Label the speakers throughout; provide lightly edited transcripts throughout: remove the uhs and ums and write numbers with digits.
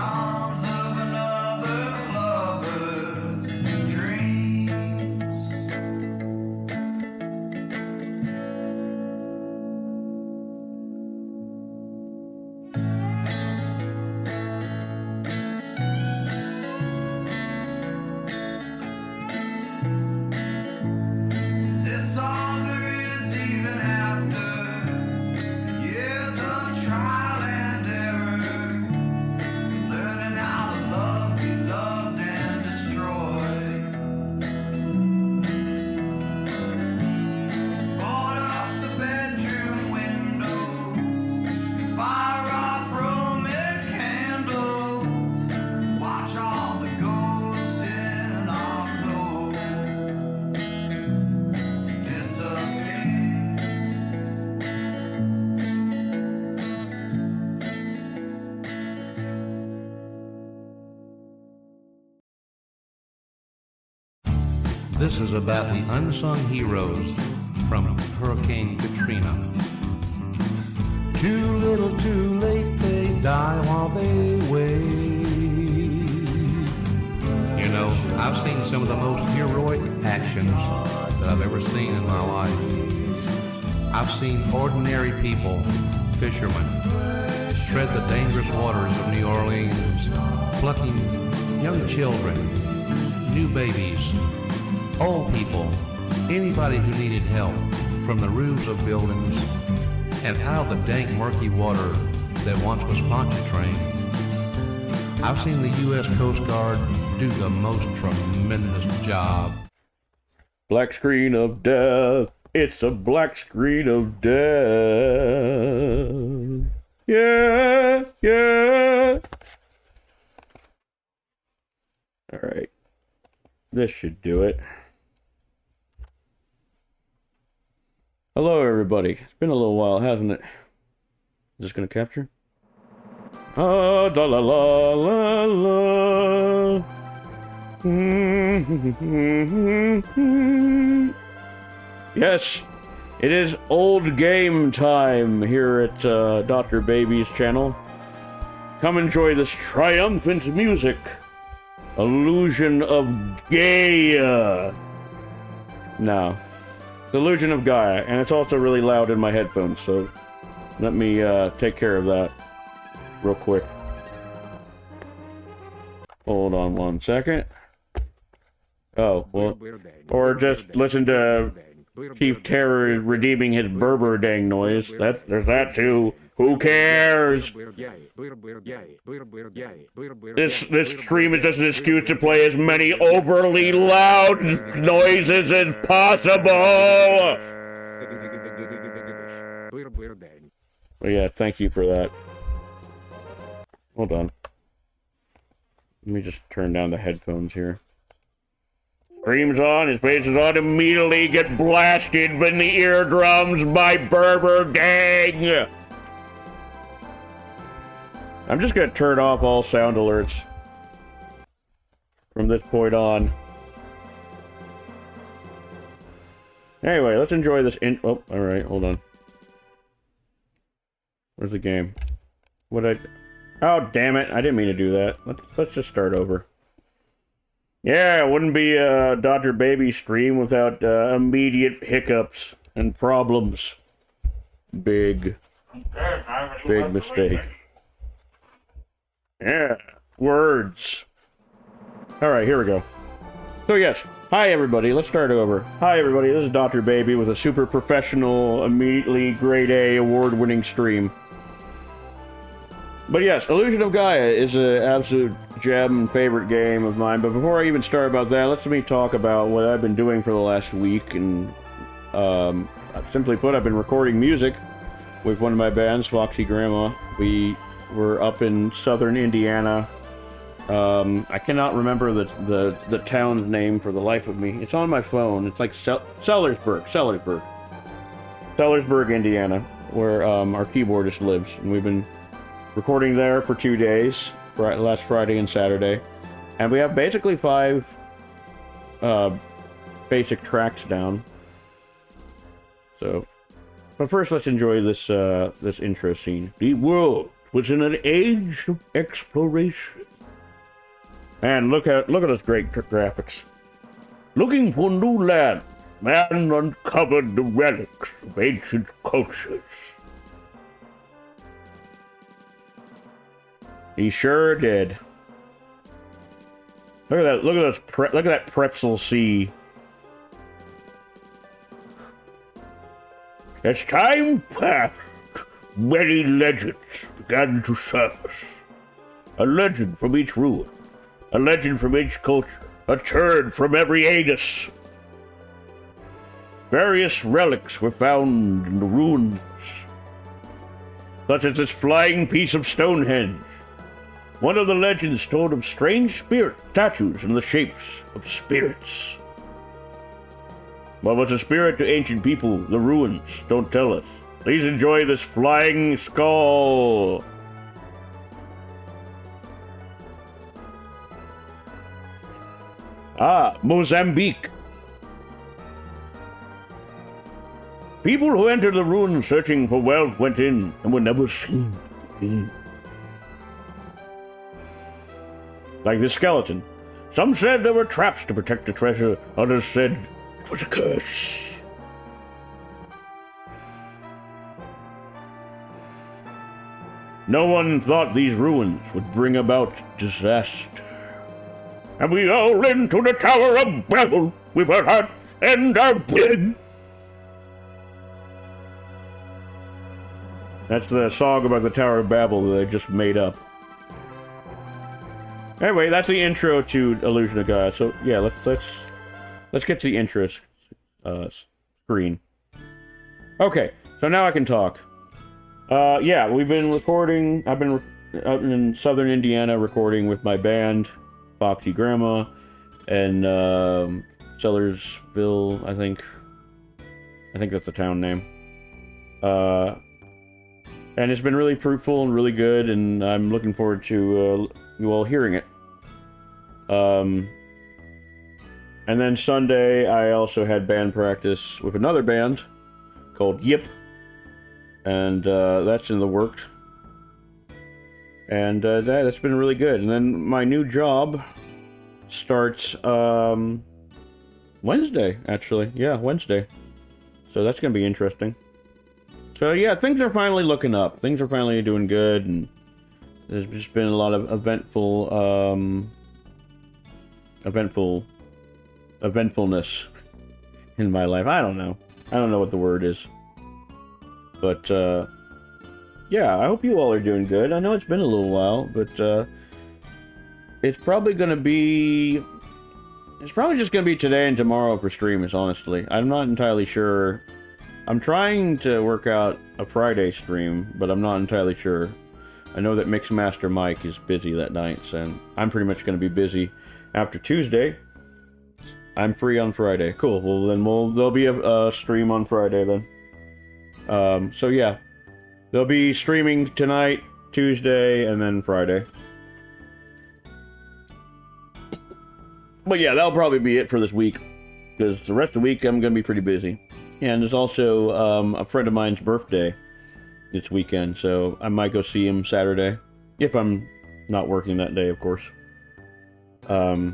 Speaker 1: arms of another lover's dreams. Is this all there is even after years of trial and error? Learning how to love, be loved, and destroy. Board up the bedroom windows, fire off Roman candles, watch all the ghosts in our clothes disappear.
Speaker 2: This is about the unsung heroes from Hurricane Katrina. Too little, too late, they die while they wait. You know, I've seen some of the most heroic actions that I've ever seen in my life. I've seen ordinary people, fishermen, tread the dangerous waters of New Orleans, plucking young children, new babies, old people, anybody who needed help from the roofs of buildings and out of the dank, murky water that once was Pontchartrain. I've seen the U.S. Coast Guard do the most tremendous job.
Speaker 3: Black screen of death. It's a black screen of death. Yeah, yeah. All right. This should do it. Hello, everybody. It's been a little while, hasn't it? Is this going to capture? Ah, da la la la la. Yes, it is old game time here at Dr. Baby's channel. Come enjoy this triumphant music. Illusion of Gaia. No. The Illusion of Gaia, and it's also really loud in my headphones, so let me take care of that real quick. Hold on one second. Oh, well, or just listen to Chief Terror redeeming his Berber dang noise. There's that too. Who cares? This stream is just an excuse to play as many overly loud noises as possible. Well, yeah, thank you for that. Hold on. Let me just turn down the headphones here. Stream's on, his face is on, immediately get blasted in the eardrums by Berber gang. I'm just gonna turn off all sound alerts from this point on. Anyway, let's enjoy this oh, alright, hold on. Where's the game? Oh, damn it, I didn't mean to do that. Let's just start over. Yeah, it wouldn't be a Dr. Baby stream without immediate hiccups and problems. Big mistake. Yeah, words. Alright, here we go. So yes, hi everybody, let's start over. Hi everybody, this is Dr. Baby with a super professional, immediately grade A award-winning stream. But yes, Illusion of Gaia is an absolute gem and favorite game of mine. But before I even start about that, let me talk about what I've been doing for the last week. And simply put, I've been recording music with one of my bands, Foxy Grandma. We were up in southern Indiana. I cannot remember the town's name for the life of me. It's on my phone. It's like Sellersburg, Indiana, where our keyboardist lives. And we've been recording there for 2 days, last Friday and Saturday, and we have basically 5 basic tracks down. So, but first let's enjoy this this intro scene. The world was in an age of exploration. And look at this great graphics. Looking for new land, man uncovered the relics of ancient cultures. He sure did. Look at that! Look at that pretzel sea. As time passed, many legends began to surface. A legend from each ruin, a legend from each culture, a turd from every anus. Various relics were found in the ruins, such as this flying piece of Stonehenge. One of the legends told of strange spirit statues in the shapes of spirits. What was a spirit to ancient people? The ruins don't tell us. Please enjoy this flying skull. Ah, Mozambique. People who entered the ruins searching for wealth went in and were never seen again. Like this skeleton. Some said there were traps to protect the treasure, others said it was a curse. No one thought these ruins would bring about disaster. And we all into the Tower of Babel with our hearts and our blood. That's the song about the Tower of Babel that I just made up. Anyway, that's the intro to Illusion of Gaia. So yeah, let's get to the intro screen. Okay, so now I can talk. Yeah, we've been recording. I've been out in southern Indiana recording with my band, Foxy Grandma, and Sellersville. I think that's the town name. And it's been really fruitful and really good, and I'm looking forward to you all hearing it. And then Sunday, I also had band practice with another band called Yip, and that's in the works. And that's been really good. And then my new job starts Wednesday, actually. Yeah, Wednesday. So that's going to be interesting. So yeah, things are finally looking up. Things are finally doing good, and there's just been a lot of eventfulness in my life. I don't know what the word is. But yeah, I hope you all are doing good. I know it's been a little while, but it's probably just gonna be today and tomorrow for streams, honestly. I'm not entirely sure. I'm trying to work out a Friday stream, but I'm not entirely sure. I know that Mixmaster Mike is busy that night, so I'm pretty much going to be busy after Tuesday. I'm free on Friday. Cool. Well, then there'll be a stream on Friday then. So yeah, they'll be streaming tonight, Tuesday, and then Friday. But yeah, that'll probably be it for this week, because the rest of the week I'm going to be pretty busy. And there's also a friend of mine's birthday this weekend, so I might go see him Saturday, if I'm not working that day, of course. So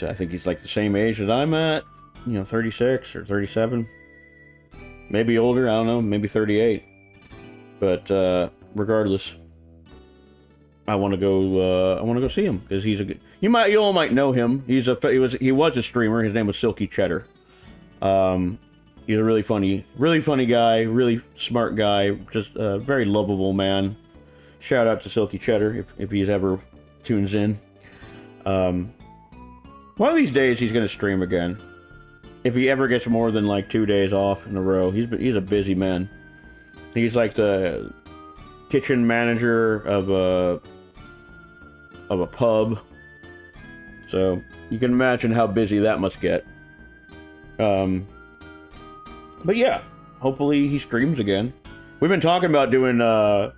Speaker 3: I think he's like the same age that I'm at, 36 or 37. Maybe older, I don't know, maybe 38. But regardless, I want to go see him, because he's a good. You all might know him. He was a streamer. His name was Silky Cheddar. He's a really funny guy, really smart guy, just a very lovable man. Shout out to Silky Cheddar if he's ever tunes in. One of these days he's gonna stream again. If he ever gets more than like 2 days off in a row, he's a busy man. He's like the kitchen manager of a pub. So you can imagine how busy that must get. But yeah, hopefully he streams again. We've been talking about doing a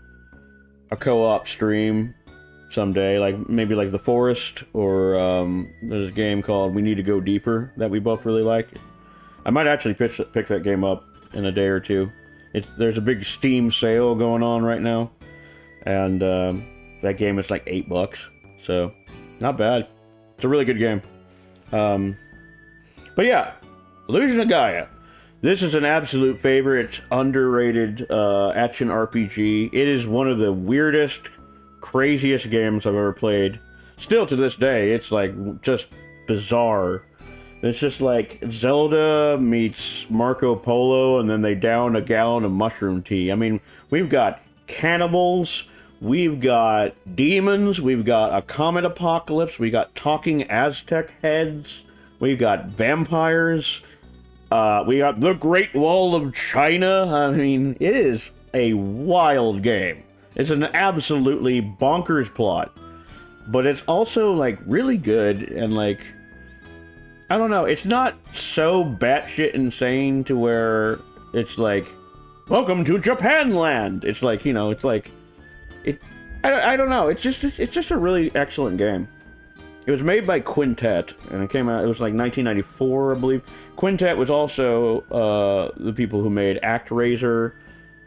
Speaker 3: co-op stream someday, like maybe like The Forest, or there's a game called We Need to Go Deeper that we both really like. I might actually pick that game up in a day or two. There's a big Steam sale going on right now, and that game is like $8, so not bad. It's a really good game. But yeah, Illusion of Gaia. This is an absolute favorite. It's underrated action RPG. It is one of the weirdest, craziest games I've ever played. Still to this day, it's like just bizarre. It's just like Zelda meets Marco Polo, and then they down a gallon of mushroom tea. I mean, we've got cannibals, we've got demons, we've got a comet apocalypse, we got talking Aztec heads, we've got vampires, we got the Great Wall of China. I mean, it is a wild game. It's an absolutely bonkers plot, but it's also like really good, and like, I don't know, it's not so batshit insane to where it's like, welcome to Japan land. It's like, you know, it's like, I don't know, it's just a really excellent game. It was made by Quintet, and it came out, it was like 1994, I believe. Quintet was also the people who made ActRaiser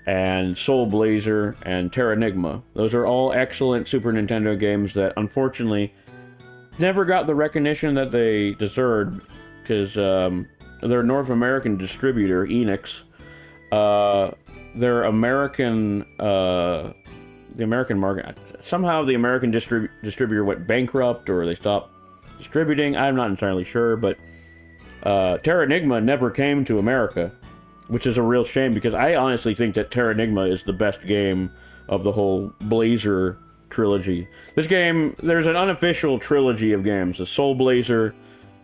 Speaker 3: and Soul Blazer and Terranigma. Those are all excellent Super Nintendo games that unfortunately never got the recognition that they deserved, because their North American distributor, Enix, their American, the American market, somehow the American distributor went bankrupt, or they stopped distributing. I'm not entirely sure, but Terranigma never came to America, which is a real shame, because I honestly think that Terranigma is the best game of the whole Blazer trilogy. This game, there's an unofficial trilogy of games, the Soul Blazer,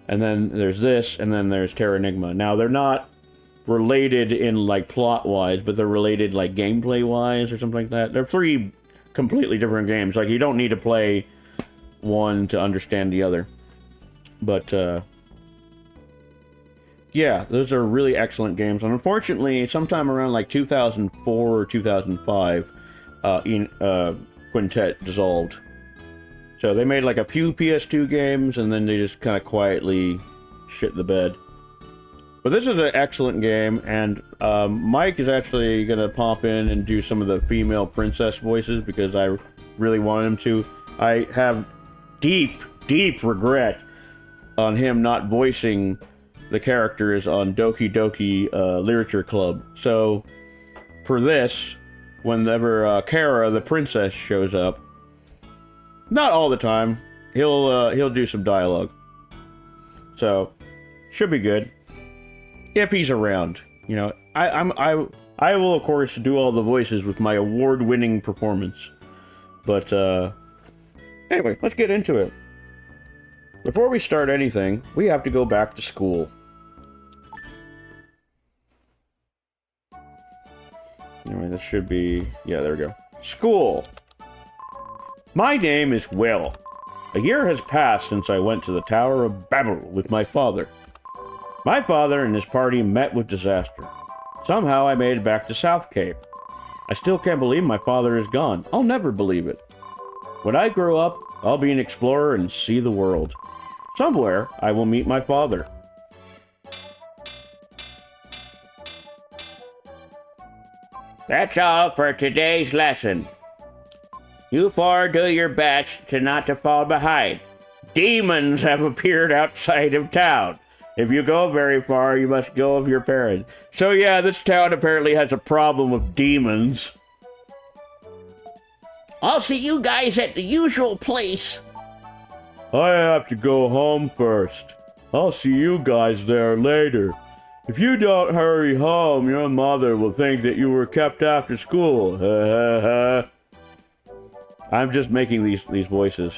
Speaker 3: and then there's this, and then there's Terranigma. Now, they're not related in, like, plot-wise, but they're related, like, gameplay-wise or something like that. They're three completely different games. Like, you don't need to play one to understand the other. But, yeah, those are really excellent games. And unfortunately, sometime around, like, 2004 or 2005, Quintet dissolved. So they made like a few PS2 games, and then they just kind of quietly shit the bed. But this is an excellent game, and Mike is actually going to pop in and do some of the female princess voices, because I really wanted him to. I have deep regret on him not voicing the characters on Doki Doki Literature Club. So for this, whenever Kara, the princess, shows up, not all the time, he'll do some dialogue. So should be good if he's around. You know, I will of course do all the voices with my award-winning performance. But anyway, let's get into it. Before we start anything, we have to go back to school. Anyway, this should be... yeah, there we go. School. My name is Will. A year has passed since I went to the Tower of Babel with my father. My father and his party met with disaster. Somehow I made it back to South Cape. I still can't believe my father is gone. I'll never believe it. When I grow up, I'll be an explorer and see the world. Somewhere, I will meet my father. That's all for today's lesson. You four do your best to not to fall behind. Demons have appeared outside of town. If you go very far, you must go of your parents. So yeah, this town apparently has a problem with demons. I'll see you guys at the usual place. I have to go home first. I'll see you guys there later. If you don't hurry home, your mother will think that you were kept after school. I'm just making these voices.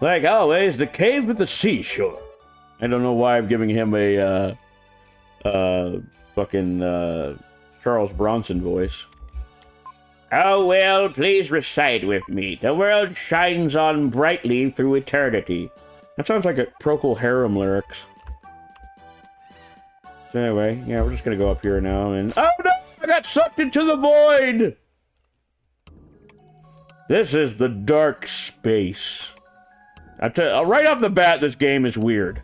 Speaker 3: Like always, the cave at the seashore. I don't know why I'm giving him a fucking Charles Bronson voice. Oh, well, please recite with me. The world shines on brightly through eternity. That sounds like a Procol Harum lyrics. Anyway, yeah, we're just gonna go up here now and... oh no! I got sucked into the void! This is the dark space. I tell you, right off the bat, this game is weird.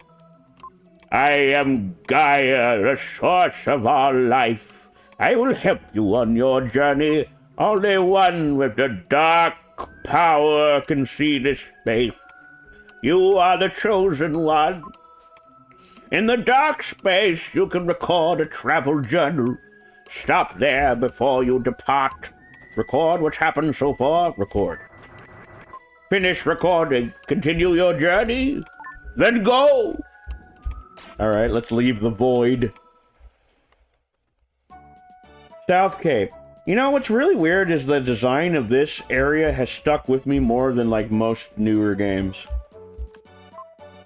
Speaker 3: I am Gaia, the source of all life. I will help you on your journey. Only one with the dark power can see this space. You are the chosen one. In the dark space, you can record a travel journal. Stop there before you depart. Record what's happened so far. Record. Finish recording. Continue your journey. Then go. All right, let's leave the void. South Cape. You know what's really weird is the design of this area has stuck with me more than like most newer games.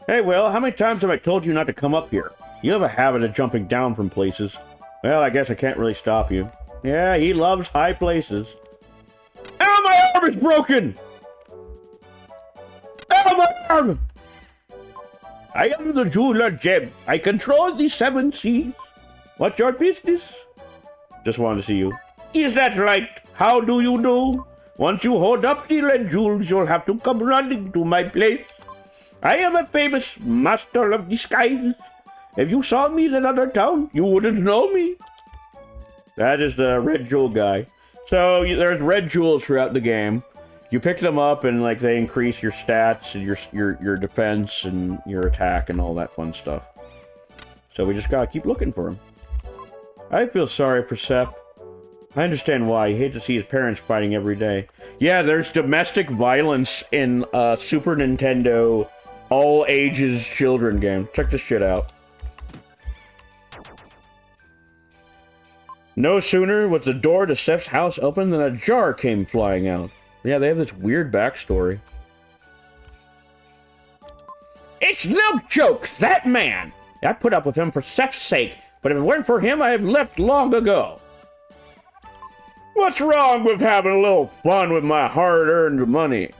Speaker 3: Hey, Will, how many times have I told you not to come up here? You have a habit of jumping down from places. Well, I guess I can't really stop you. Yeah, he loves high places. Ow, my arm is broken! Ow, my arm! I am the jeweler Jeb. I control the 7 seas. What's your business? Just wanted to see you. Is that right? How do you do? Once you hold up the red jewels, you'll have to come running to my place. I am a famous master of disguise. If you saw me in another town, you wouldn't know me. That is the red jewel guy. So there's red jewels throughout the game. You pick them up and like they increase your stats and your defense and your attack and all that fun stuff. So we just gotta keep looking for them. I feel sorry for Seth. I understand why. You hate to see his parents fighting every day. Yeah, there's domestic violence in Super Nintendo all ages children game. Check this shit out. No sooner was the door to Seth's house open than a jar came flying out. Yeah, they have this weird backstory. It's Luke Jokes, that man! I put up with him for Seth's sake, but if it weren't for him, I'd have left long ago. What's wrong with having a little fun with my hard-earned money?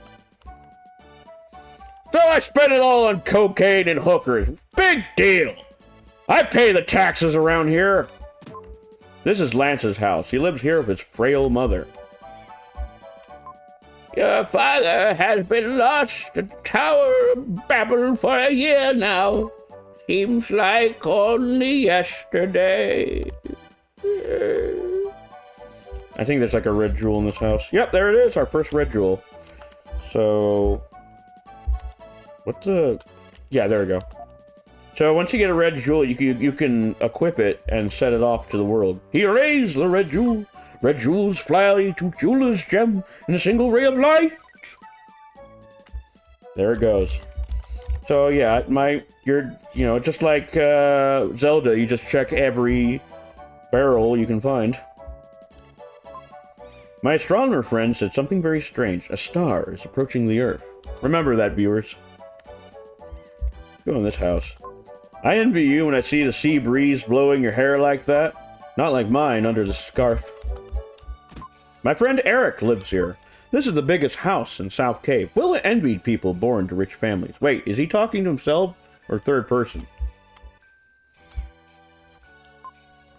Speaker 3: So I spent it all on cocaine and hookers. Big deal! I pay the taxes around here. This is Lance's house. He lives here with his frail mother. Your father has been lost at the Tower of Babel for a year now. Seems like only yesterday. I think there's like a red jewel in this house. Yep, there it is, our first red jewel. So... what the... yeah, there we go. So once you get a red jewel, you can equip it and set it off to the world. He raised the red jewel. Red jewels fly to jeweler's gem in a single ray of light. There it goes. So yeah, you're just like Zelda, you just check every barrel you can find. My astronomer friend said something very strange. A star is approaching the Earth. Remember that, viewers. Go in this house. I envy you when I see the sea breeze blowing your hair like that. Not like mine under the scarf. My friend Eric lives here. This is the biggest house in South Cave. Will envied people born to rich families. Wait, is he talking to himself or third person?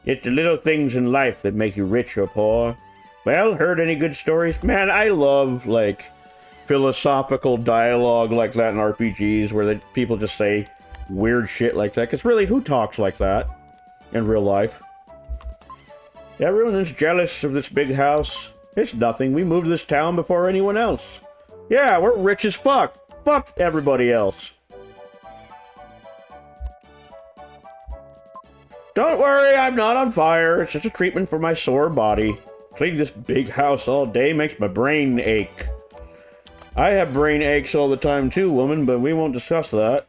Speaker 3: It's the little things in life that make you rich or poor. Well, heard any good stories? Man, I love, like, philosophical dialogue like that in RPGs where people just say weird shit like that. Because really, who talks like that in real life? Everyone is jealous of this big house. It's nothing. We moved to this town before anyone else. Yeah, we're rich as fuck. Fuck everybody else. Don't worry, I'm not on fire. It's just a treatment for my sore body. Cleaning this big house all day makes my brain ache. I have brain aches all the time too, woman, but we won't discuss that.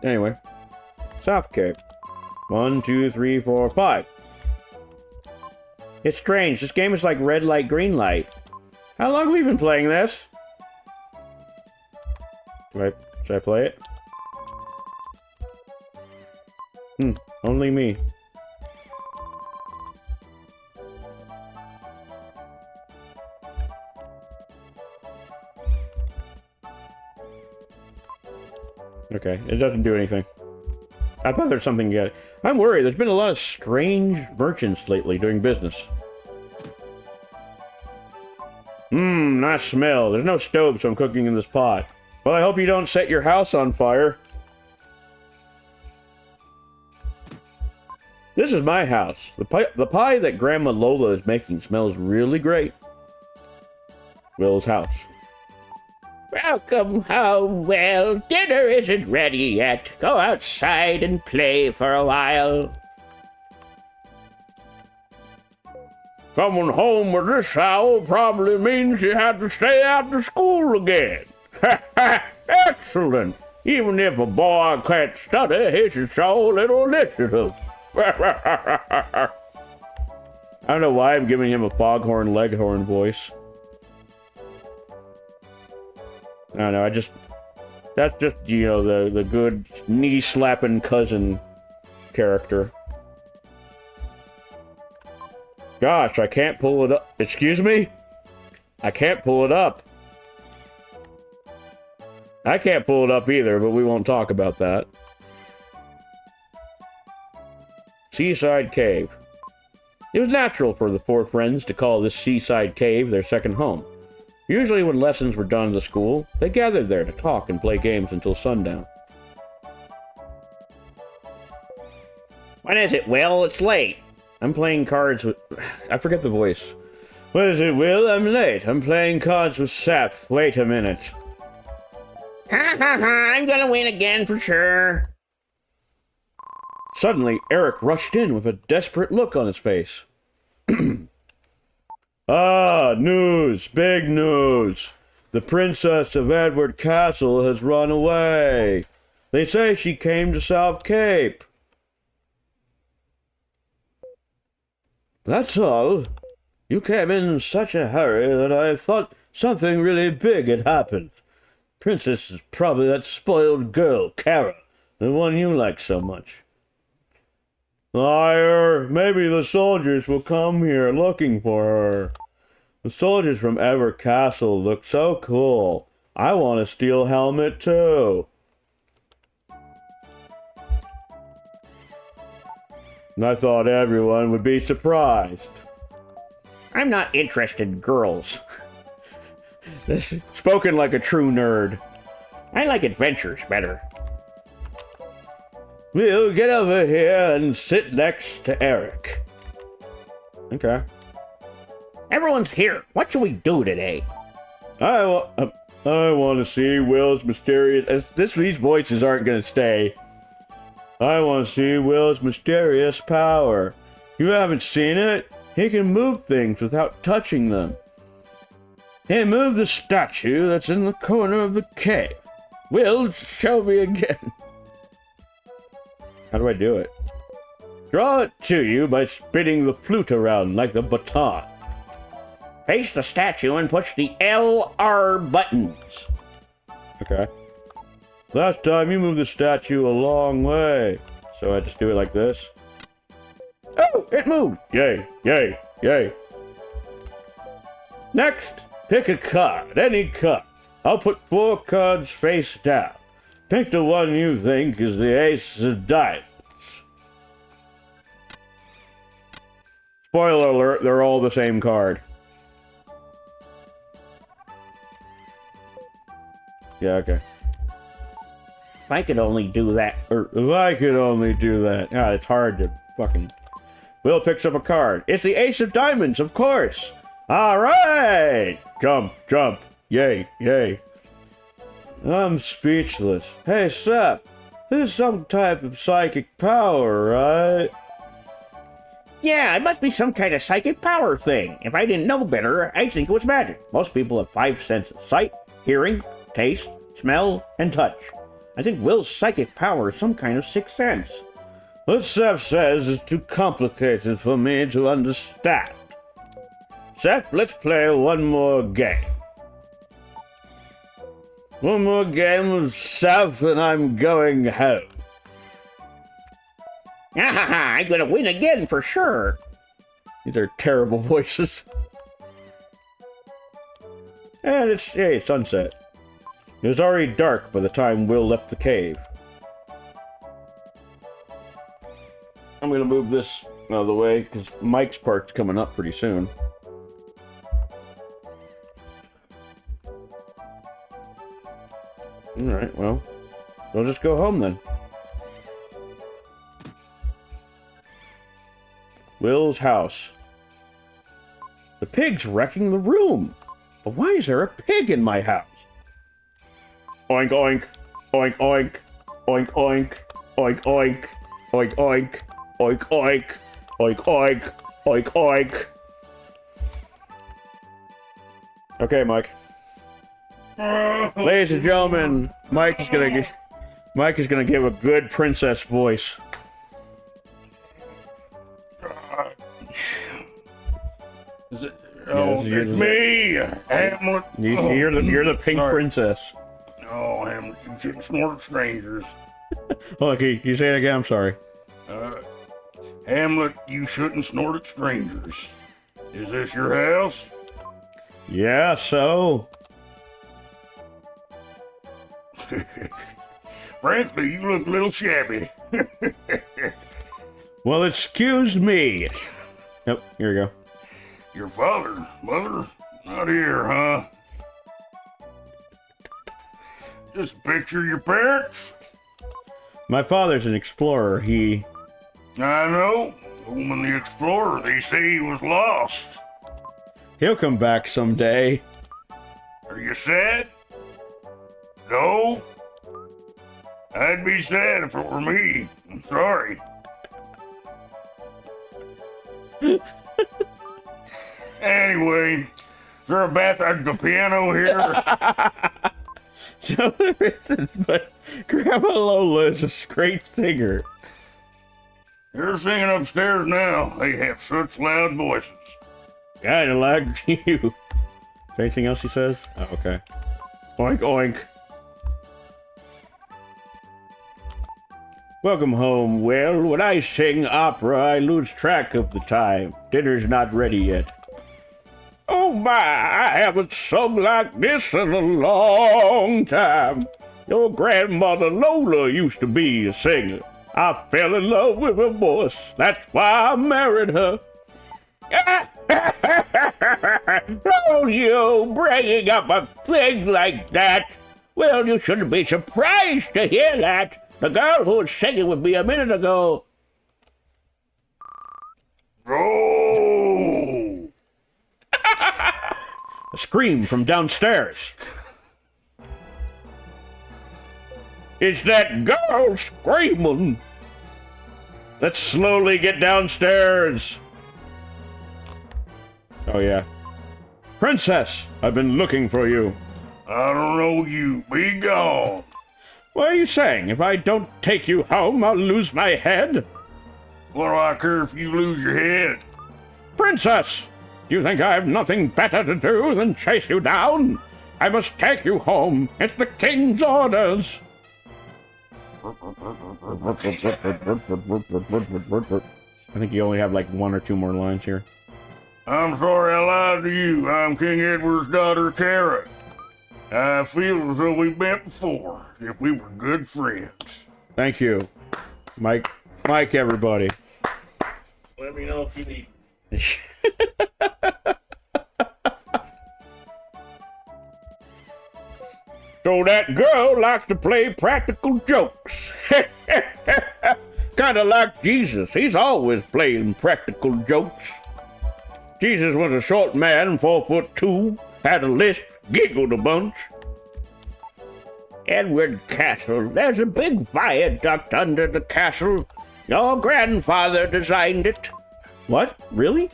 Speaker 3: Anyway. South Cape. 1, 2, 3, 4, 5. It's strange. This game is like red light, green light. How long have we been playing this? Should I play it? Only me. Okay, it doesn't do anything. I thought there's something yet. I'm worried. There's been a lot of strange merchants lately doing business. Nice smell. There's no stove, so I'm cooking in this pot. Well, I hope you don't set your house on fire. This is my house. The pie that Grandma Lola is making smells really great. Will's house.
Speaker 4: Welcome home, Will. Dinner isn't ready yet. Go outside and play for a while.
Speaker 3: Coming home with this owl probably means you have to stay after school again. Excellent. Even if a boy can't study, he should show a little initiative. I don't know why I'm giving him a foghorn leghorn voice. I don't know, that's just, you know, the good knee-slapping cousin character. Gosh, I can't pull it up. Excuse me? I can't pull it up. I can't pull it up either, but we won't talk about that. Seaside Cave. It was natural for the four friends to call this seaside cave their second home. Usually when lessons were done at the school, they gathered there to talk and play games until sundown.
Speaker 4: What is it, Will? It's late.
Speaker 3: I'm playing cards with... I forget the voice. What is it, Will? I'm late. I'm playing cards with Seth. Wait a minute.
Speaker 4: Ha ha ha, I'm gonna win again for sure.
Speaker 3: Suddenly, Eric rushed in with a desperate look on his face. Ah, news! Big news! The Princess of Edward Castle has run away. They say she came to South Cape. That's all. You came in such a hurry that I thought something really big had happened. Princess is probably that spoiled girl, Kara, the one you like so much. Liar! Maybe the soldiers will come here looking for her. The soldiers from Edward Castle look so cool. I want a steel helmet too. And I thought everyone would be surprised.
Speaker 4: I'm not interested in girls.
Speaker 3: Spoken like a true nerd.
Speaker 4: I like adventures better.
Speaker 3: We'll get over here and sit next to Eric. Okay.
Speaker 4: Everyone's here. What should we do today?
Speaker 3: I want to see Will's mysterious... These voices aren't going to stay. I want to see Will's mysterious power. You haven't seen it? He can move things without touching them. Hey, move the statue that's in the corner of the cave. Will, show me again. How do I do it? Draw it to you by spinning the flute around like the baton.
Speaker 4: Face the statue and push the LR buttons.
Speaker 3: Okay. Last time you moved the statue a long way. So I just do it like this. Oh, it moved! Yay, yay, yay. Next, pick a card, any card. I'll put 4 cards face down. Pick the one you think is the ace of diamonds. Spoiler alert, they're all the same card. Yeah, okay.
Speaker 4: If I could only do that.
Speaker 3: Or if I could only do that. Ah, it's hard to fucking... Will picks up a card. It's the ace of diamonds, of course. All right. Jump, jump. Yay, yay. I'm speechless. Hey, Sep, this is some type of psychic power, right?
Speaker 4: Yeah, it must be some kind of psychic power thing. If I didn't know better, I'd think it was magic. Most people have 5 senses: sight, hearing, taste, smell, and touch. I think Will's psychic power is some kind of 6th sense.
Speaker 3: What Seth says is too complicated for me to understand. Seth, let's play one more game. One more game of South and I'm going home.
Speaker 4: Ah, I'm gonna win again for sure.
Speaker 3: These are terrible voices. And it's, hey, sunset. It was already dark by the time Will left the cave. I'm gonna move this out of the way, because Mike's part's coming up pretty soon. Alright, well, we'll just go home then. Will's house. The pig's wrecking the room. But why is there a pig in my house? Oink oink, oink oink, oink oink, oink oink, oink oink, oink oink, oink oink, oink oink. Okay, Mike. Ladies and gentlemen, Mike is gonna give a good princess voice.
Speaker 5: Is it? Oh, it's me, Hamlet.
Speaker 3: You're the pink princess.
Speaker 5: Oh, Hamlet, you shouldn't snort at strangers.
Speaker 3: Look, you say it again. I'm sorry.
Speaker 5: Hamlet, you shouldn't snort at strangers. Is this your house?
Speaker 3: Yeah, so.
Speaker 5: Frankly, you look a little shabby.
Speaker 3: Well, excuse me. Yep, here we go.
Speaker 5: Your father, mother, not here, huh? Just picture your parents.
Speaker 3: My father's an explorer. I
Speaker 5: know. When the explorer, they say he was lost.
Speaker 3: He'll come back someday.
Speaker 5: Are you sad? No? I'd be sad if it were me. I'm sorry. Anyway, is there a the piano here?
Speaker 3: No, there isn't, but Grandma Lola is a great singer.
Speaker 5: They're singing upstairs now. They have such loud voices.
Speaker 3: Kinda like you. Anything else he says? Oh, okay. Oink, oink. Welcome home. Well, when I sing opera, I lose track of the time. Dinner's not ready yet. Oh my, I haven't sung like this in a long time. Your grandmother Lola used to be a singer. I fell in love with her voice. That's why I married her. Oh, you bringing up a thing like that? Well, you shouldn't be surprised to hear that. The girl who was singing with me a minute ago.
Speaker 5: Oh!
Speaker 3: A scream from downstairs. It's that girl screaming. Let's slowly get downstairs. Oh, yeah. Princess, I've been looking for you.
Speaker 5: I don't know you. Be gone.
Speaker 3: What are you saying? If I don't take you home, I'll lose my head?
Speaker 5: What do I care if you lose your head?
Speaker 3: Princess, do you think I have nothing better to do than chase you down? I must take you home. It's the king's orders. I think you only have like one or two more lines here.
Speaker 5: I'm sorry I lied to you. I'm King Edward's daughter, Kara. I feel as though we've met before, if we were good friends.
Speaker 3: Thank you. Mike, everybody.
Speaker 5: Let me know if you need.
Speaker 3: So that girl likes to play practical jokes. Kind of like Jesus. He's always playing practical jokes. Jesus was a short man, 4'2", had a lisp, giggled a bunch. Edward Castle. There's a big viaduct under the castle. Your grandfather designed it. What? Really?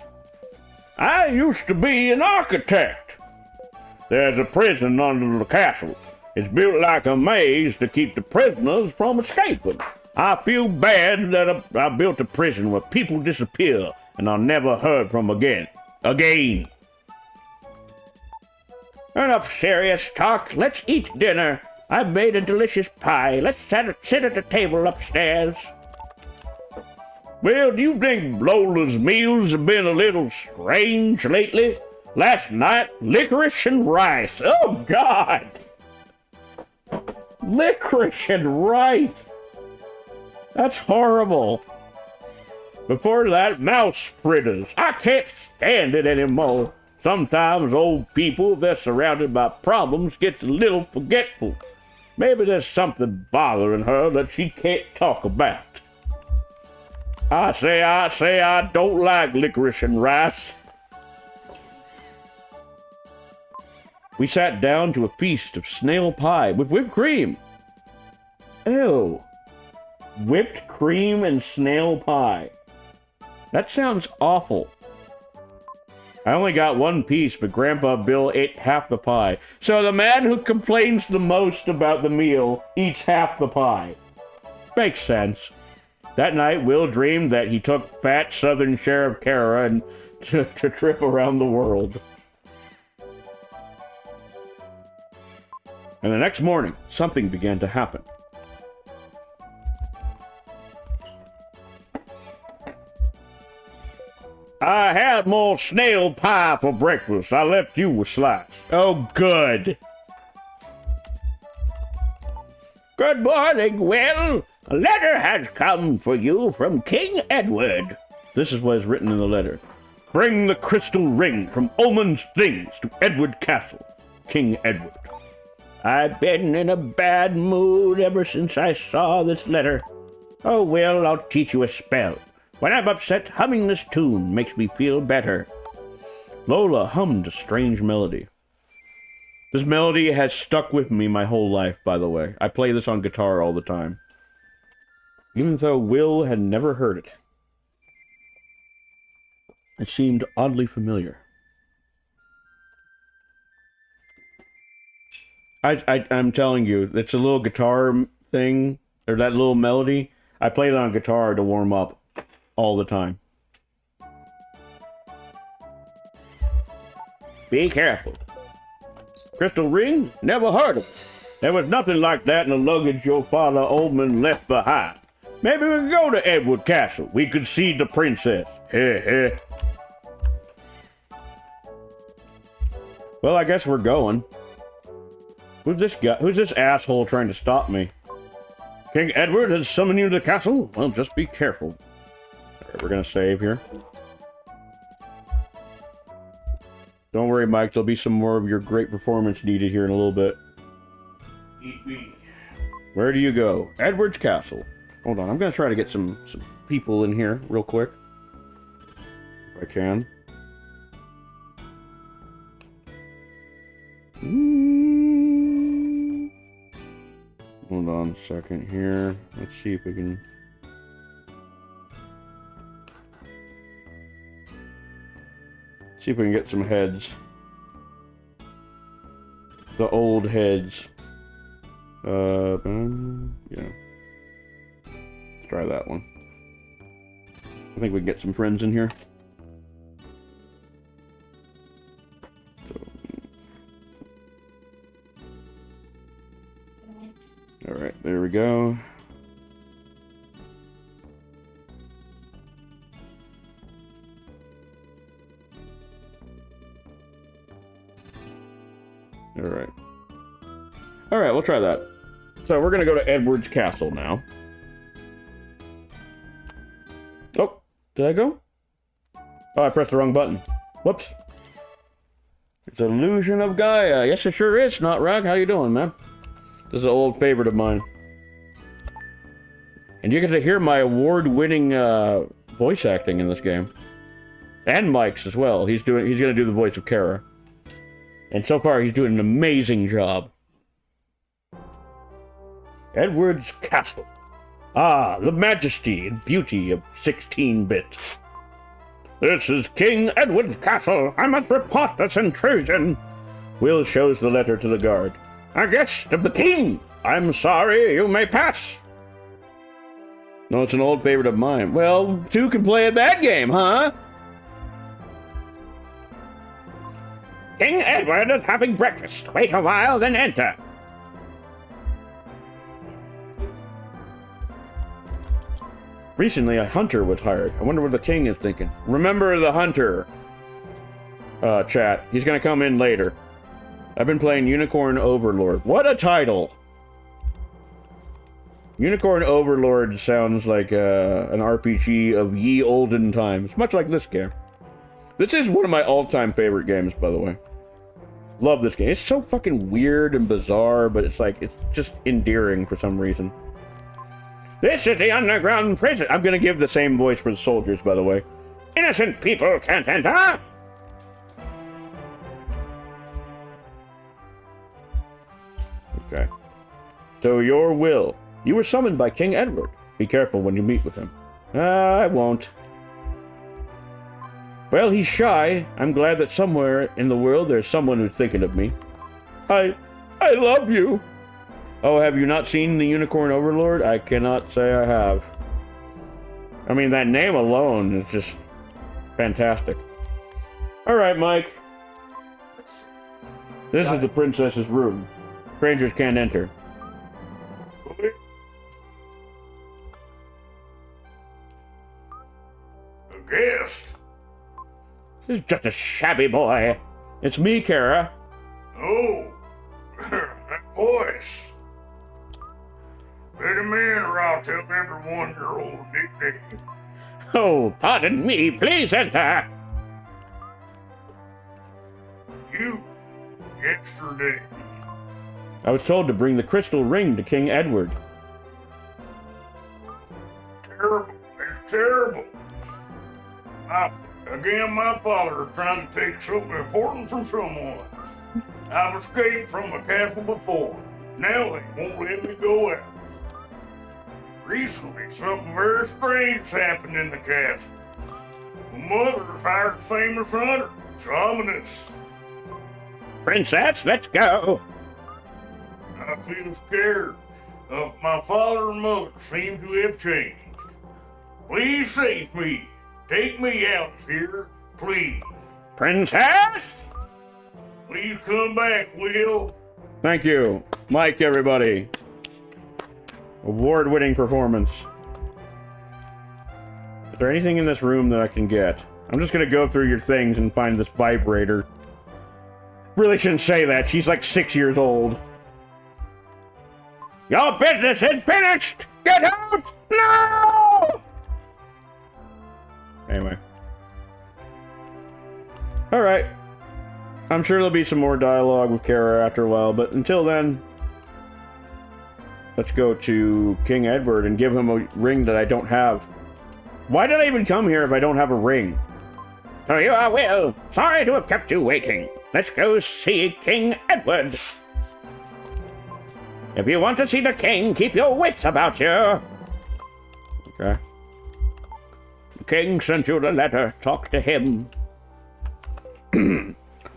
Speaker 3: I used to be an architect. There's a prison under the castle. It's built like a maze to keep the prisoners from escaping. I feel bad that I built a prison where people disappear and are never heard from again. Enough serious talk. Let's eat dinner. I've made a delicious pie. Let's sit at the table upstairs. Well, do you think Lola's meals have been a little strange lately? Last night, licorice and rice. Oh, God! Licorice and rice. That's horrible. Before that, mouse fritters. I can't stand it anymore. Sometimes old people, if they're surrounded by problems, get a little forgetful. Maybe there's something bothering her that she can't talk about.
Speaker 4: I say I don't like licorice and rice. We sat down to a feast of snail pie with whipped cream. Ew. Whipped cream and snail pie. That sounds awful. I only got one piece, but Grandpa Bill ate half the pie. So the man who complains the most about the meal eats half the pie. Makes sense. That night, Will dreamed that he took fat Southern Sheriff Kara and to trip around the world. And the next morning, something began to happen. I had more snail pie for breakfast. I left you a slice. Oh, good. Good morning, Will. A letter has come for you from King Edward. This is what is written in the letter. Bring the crystal ring from Omen's Things to Edward Castle. King Edward. I've been in a bad mood ever since I saw this letter. Oh, Will, I'll teach you a spell. When I'm upset, humming this tune makes me feel better. Lola hummed a strange melody. This melody has stuck with me my whole life, by the way. I play this on guitar all the time. Even though Will had never heard it. It seemed oddly familiar. I'm telling you, it's a little guitar thing, or that little melody. I play it on guitar to warm up all the time. Be careful. Crystal ring? Never heard of it. There was nothing like that in the luggage your father Oldman left behind. Maybe we could go to Edward Castle. We could see the princess. Heh heh. Well, I guess we're going. Who's this guy? Who's this asshole trying to stop me? King Edward has summoned you to the castle? Well, just be careful. Alright, we're gonna save here. Don't worry, Mike. There'll be some more of your great performance needed here in a little bit.
Speaker 5: Eat me.
Speaker 4: Where do you go? Edward's Castle. Hold on. I'm gonna try to get some people in here real quick. If I can. Hold on a second here. Let's see if we can... See if we can get some heads. The old heads. Yeah. Let's try that one. I think we can get some friends in here. Alright, there we go. Alright. Alright, we'll try that. So we're gonna go to Edward's Castle now. Oh, did I go? Oh, I pressed the wrong button. Whoops. It's Illusion of Gaia. Yes, it sure is, Not Rock. How you doing, man? This is an old favorite of mine. And you get to hear my award-winning voice acting in this game. And Mike's as well. He's gonna do the voice of Kara. And so far, he's doing an amazing job. Edward's Castle. Ah, the majesty and beauty of 16-bit. This is King Edward's Castle. I must report this intrusion. Will shows the letter to the guard. A guest of the king. I'm sorry, you may pass. No, it's an old favorite of mine. Well, two can play at that game, huh? King Edward is having breakfast. Wait a while, then enter. Recently, a hunter was hired. I wonder what the king is thinking. Remember the hunter, chat. He's gonna come in later. I've been playing Unicorn Overlord. What a title! Unicorn Overlord sounds like an RPG of ye olden times, much like this game. This is one of my all-time favorite games, by the way. Love this game. It's so fucking weird and bizarre, but it's like, it's just endearing for some reason. This is the underground prison. I'm gonna give the same voice for the soldiers, by the way. Innocent people can't enter! Okay. So your will. You were summoned by King Edward. Be careful when you meet with him. I won't. Well, he's shy. I'm glad that somewhere in the world there's someone who's thinking of me. I love you. Oh, have you not seen the Unicorn Overlord? I cannot say I have. I mean, that name alone is just fantastic. All right, Mike. This is the princess's room. Strangers can't enter.
Speaker 5: A guest?
Speaker 4: This is just a shabby boy. It's me, Kara.
Speaker 5: Oh, that voice. Let him in or I'll tell everyone your old nickname.
Speaker 4: Oh, pardon me. Please enter.
Speaker 5: You, yesterday.
Speaker 4: I was told to bring the crystal ring to King Edward.
Speaker 5: Terrible. It's terrible. My father is trying to take something important from someone. I've escaped from a castle before. Now they won't let me go out. Recently, something very strange happened in the castle. My mother hired a famous hunter. It's ominous.
Speaker 4: Princess, let's go.
Speaker 5: I feel scared of my father and mother seem to have changed. Please save me. Take me out of here, please.
Speaker 4: Princess?
Speaker 5: Please come back, Will.
Speaker 3: Thank you. Mike, everybody. Award-winning performance. Is there anything in this room that I can get? I'm just gonna go through your things and find this vibrator. Really shouldn't say that. She's like 6 years old.
Speaker 4: Your business is finished! Get out! No!
Speaker 3: Anyway. Alright. I'm sure there'll be some more dialogue with Kara after a while, but until then, let's go to King Edward and give him a ring that I don't have. Why did I even come here if I don't have a ring?
Speaker 4: So you are Will. Sorry to have kept you waiting. Let's go see King Edward. If you want to see the king, keep your wits about you.
Speaker 3: Okay.
Speaker 4: The king sent you the letter. Talk to him.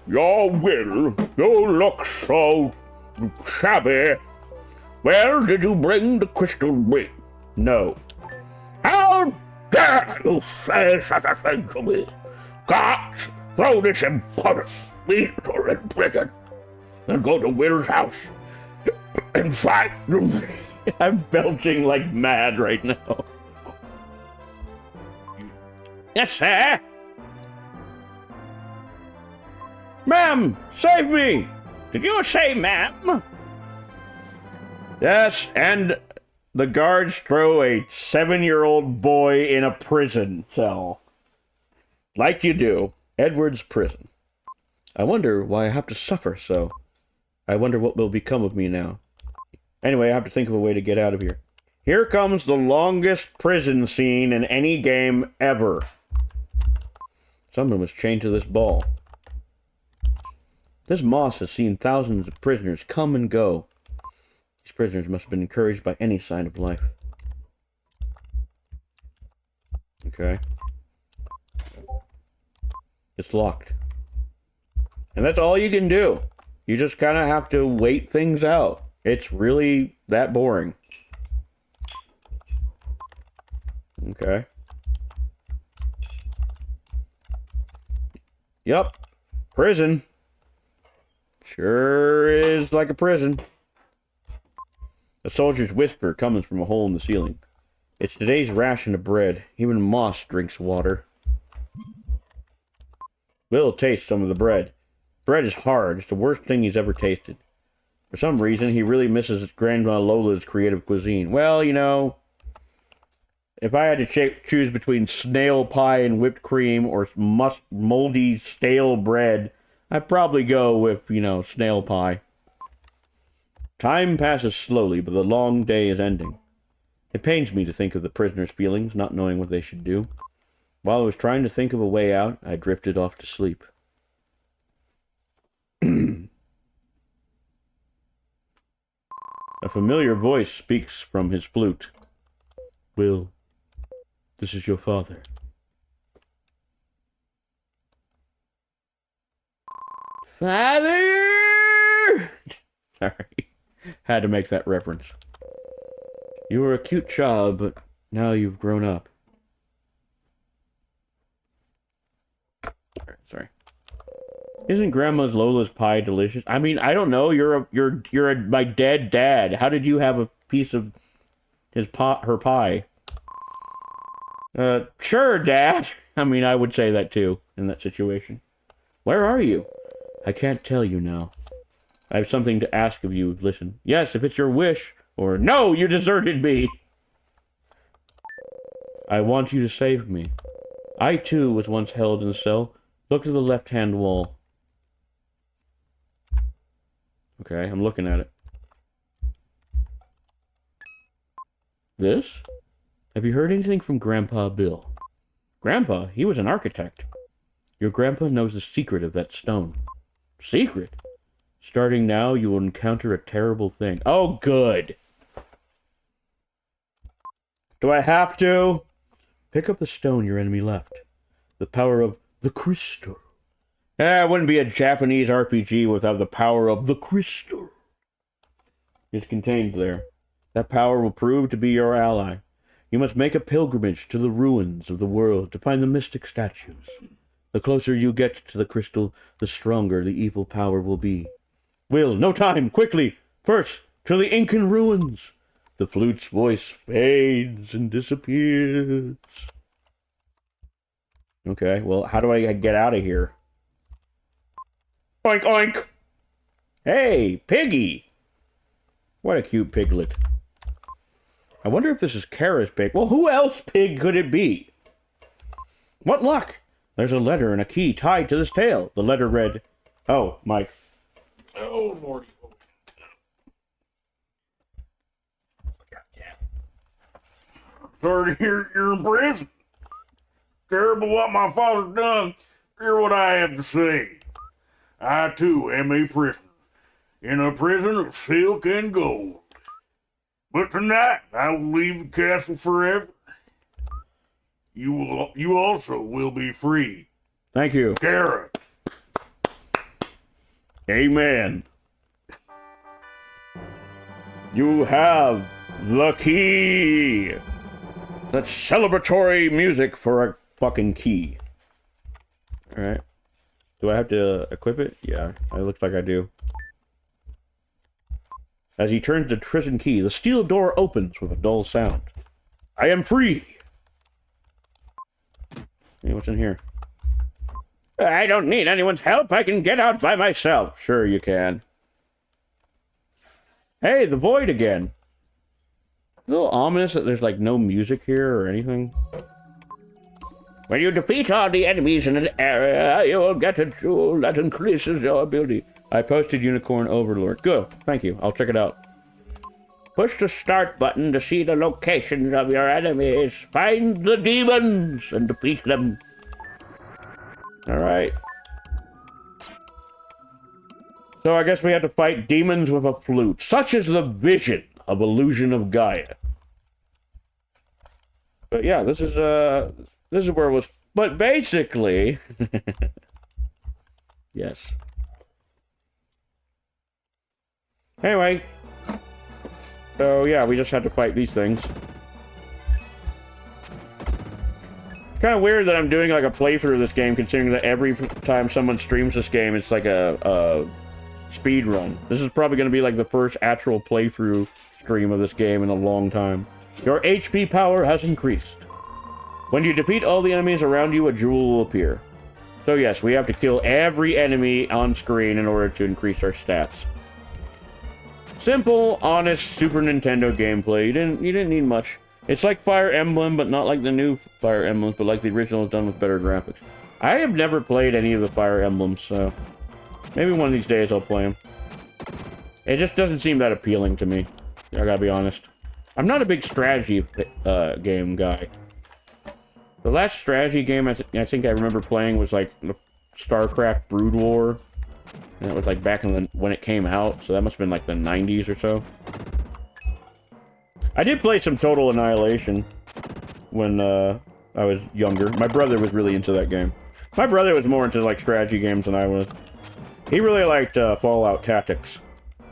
Speaker 5: Your Will, you look so shabby. Where did you bring the crystal ring?
Speaker 3: No.
Speaker 5: How dare you say such a thing to me? Gods, throw this impotent weasel in prison and go to Will's house and fight the
Speaker 3: I'm belching like mad right now.
Speaker 4: Yes, sir.
Speaker 3: Ma'am, save me!
Speaker 4: Did you say ma'am?
Speaker 3: Yes, and the guards throw a 7-year-old boy in a prison cell. Like you do. Edward's prison. I wonder why I have to suffer so. I wonder what will become of me now. Anyway, I have to think of a way to get out of here. Here comes the longest prison scene in any game ever. Someone was chained to this ball. This moss has seen thousands of prisoners come and go. These prisoners must have been encouraged by any sign of life. Okay. It's locked. And that's all you can do. You just kind of have to wait things out. It's really that boring. Okay. Yup. Prison. Sure is like a prison. A soldier's whisper comes from a hole in the ceiling. It's today's ration of bread. Even moss drinks water. Will tastes some of the bread. Bread is hard. It's the worst thing he's ever tasted. For some reason, he really misses Grandma Lola's creative cuisine. Well, you know, if I had to choose between snail pie and whipped cream or moldy, stale bread, I'd probably go with, you know, snail pie. Time passes slowly, but the long day is ending. It pains me to think of the prisoner's feelings, not knowing what they should do. While I was trying to think of a way out, I drifted off to sleep. A familiar voice speaks from his flute. Will, this is your father. Father! Sorry. Had to make that reference. You were a cute child, but now you've grown up. Sorry. Isn't Grandma's Lola's pie delicious? I mean, I don't know. You're my dead dad. How did you have a piece of her pie? Sure, Dad. I mean, I would say that too in that situation. Where are you? I can't tell you now. I have something to ask of you. Listen. Yes, if it's your wish. Or, no, you deserted me. I want you to save me. I, too, was once held in a cell. Look to the left-hand wall. Okay, I'm looking at it. This? Have you heard anything from Grandpa Bill? Grandpa? He was an architect. Your grandpa knows the secret of that stone. Secret? Starting now, you will encounter a terrible thing. Oh, good. Do I have to? Pick up the stone your enemy left. The power of the crystal. It wouldn't be a Japanese RPG without the power of the crystal. It's contained there. That power will prove to be your ally. You must make a pilgrimage to the ruins of the world to find the mystic statues. The closer you get to the crystal, the stronger the evil power will be. Will, no time, quickly! First, to the Incan ruins! The flute's voice fades and disappears. Okay, well, how do I get out of here? Oink, oink! Hey, Piggy! What a cute piglet. I wonder if this is Kara's pig. Well, who else pig could it be? What luck! There's a letter and a key tied to this tail. The letter read... Oh, Mike.
Speaker 5: Oh, Lordy. Sorry to hear you're in prison. Terrible what my father's done. Hear what I have to say. I, too, am a prisoner. In a prison of silk and gold. But tonight, I will leave the castle forever. You also will be free.
Speaker 3: Thank you.
Speaker 5: Kara.
Speaker 3: Amen. You have the key. That's celebratory music for a fucking key. Alright. Do I have to equip it? Yeah, it looks like I do. As he turns the prison key, the steel door opens with a dull sound. I am free! Hey, what's in here? I don't need anyone's help. I can get out by myself. Sure you can. Hey, the void again. It's a little ominous that there's like no music here or anything. When you defeat all the enemies in an area, you will get a jewel that increases your ability. I posted Unicorn Overlord. Good, thank you. I'll check it out. Push the start button to see the locations of your enemies. Find the demons and defeat them. Alright. So I guess we have to fight demons with a flute. Such is the vision of Illusion of Gaia. But yeah, this is where it was. But basically, yes. Anyway, so yeah, we just had to fight these things. Kind of weird that I'm doing like a playthrough of this game, considering that every time someone streams this game, it's like a speed run. This is probably going to be like the first actual playthrough stream of this game in a long time. Your HP power has increased. When you defeat all the enemies around you, a jewel will appear. So yes, we have to kill every enemy on screen in order to increase our stats. Simple, honest Super Nintendo gameplay. You didn't need much. It's like Fire Emblem, but not like the new Fire Emblems, but like the original is done with better graphics. I have never played any of the Fire Emblems, so maybe one of these days I'll play them. It just doesn't seem that appealing to me. I gotta be honest. I'm not a big strategy game guy. The last strategy game I think I remember playing was like the StarCraft Brood War. And it was like back in when it came out, so that must have been like the 90s or so. I did play some Total Annihilation when I was younger. My brother was really into that game. My brother was more into like strategy games than I was. He really liked Fallout Tactics.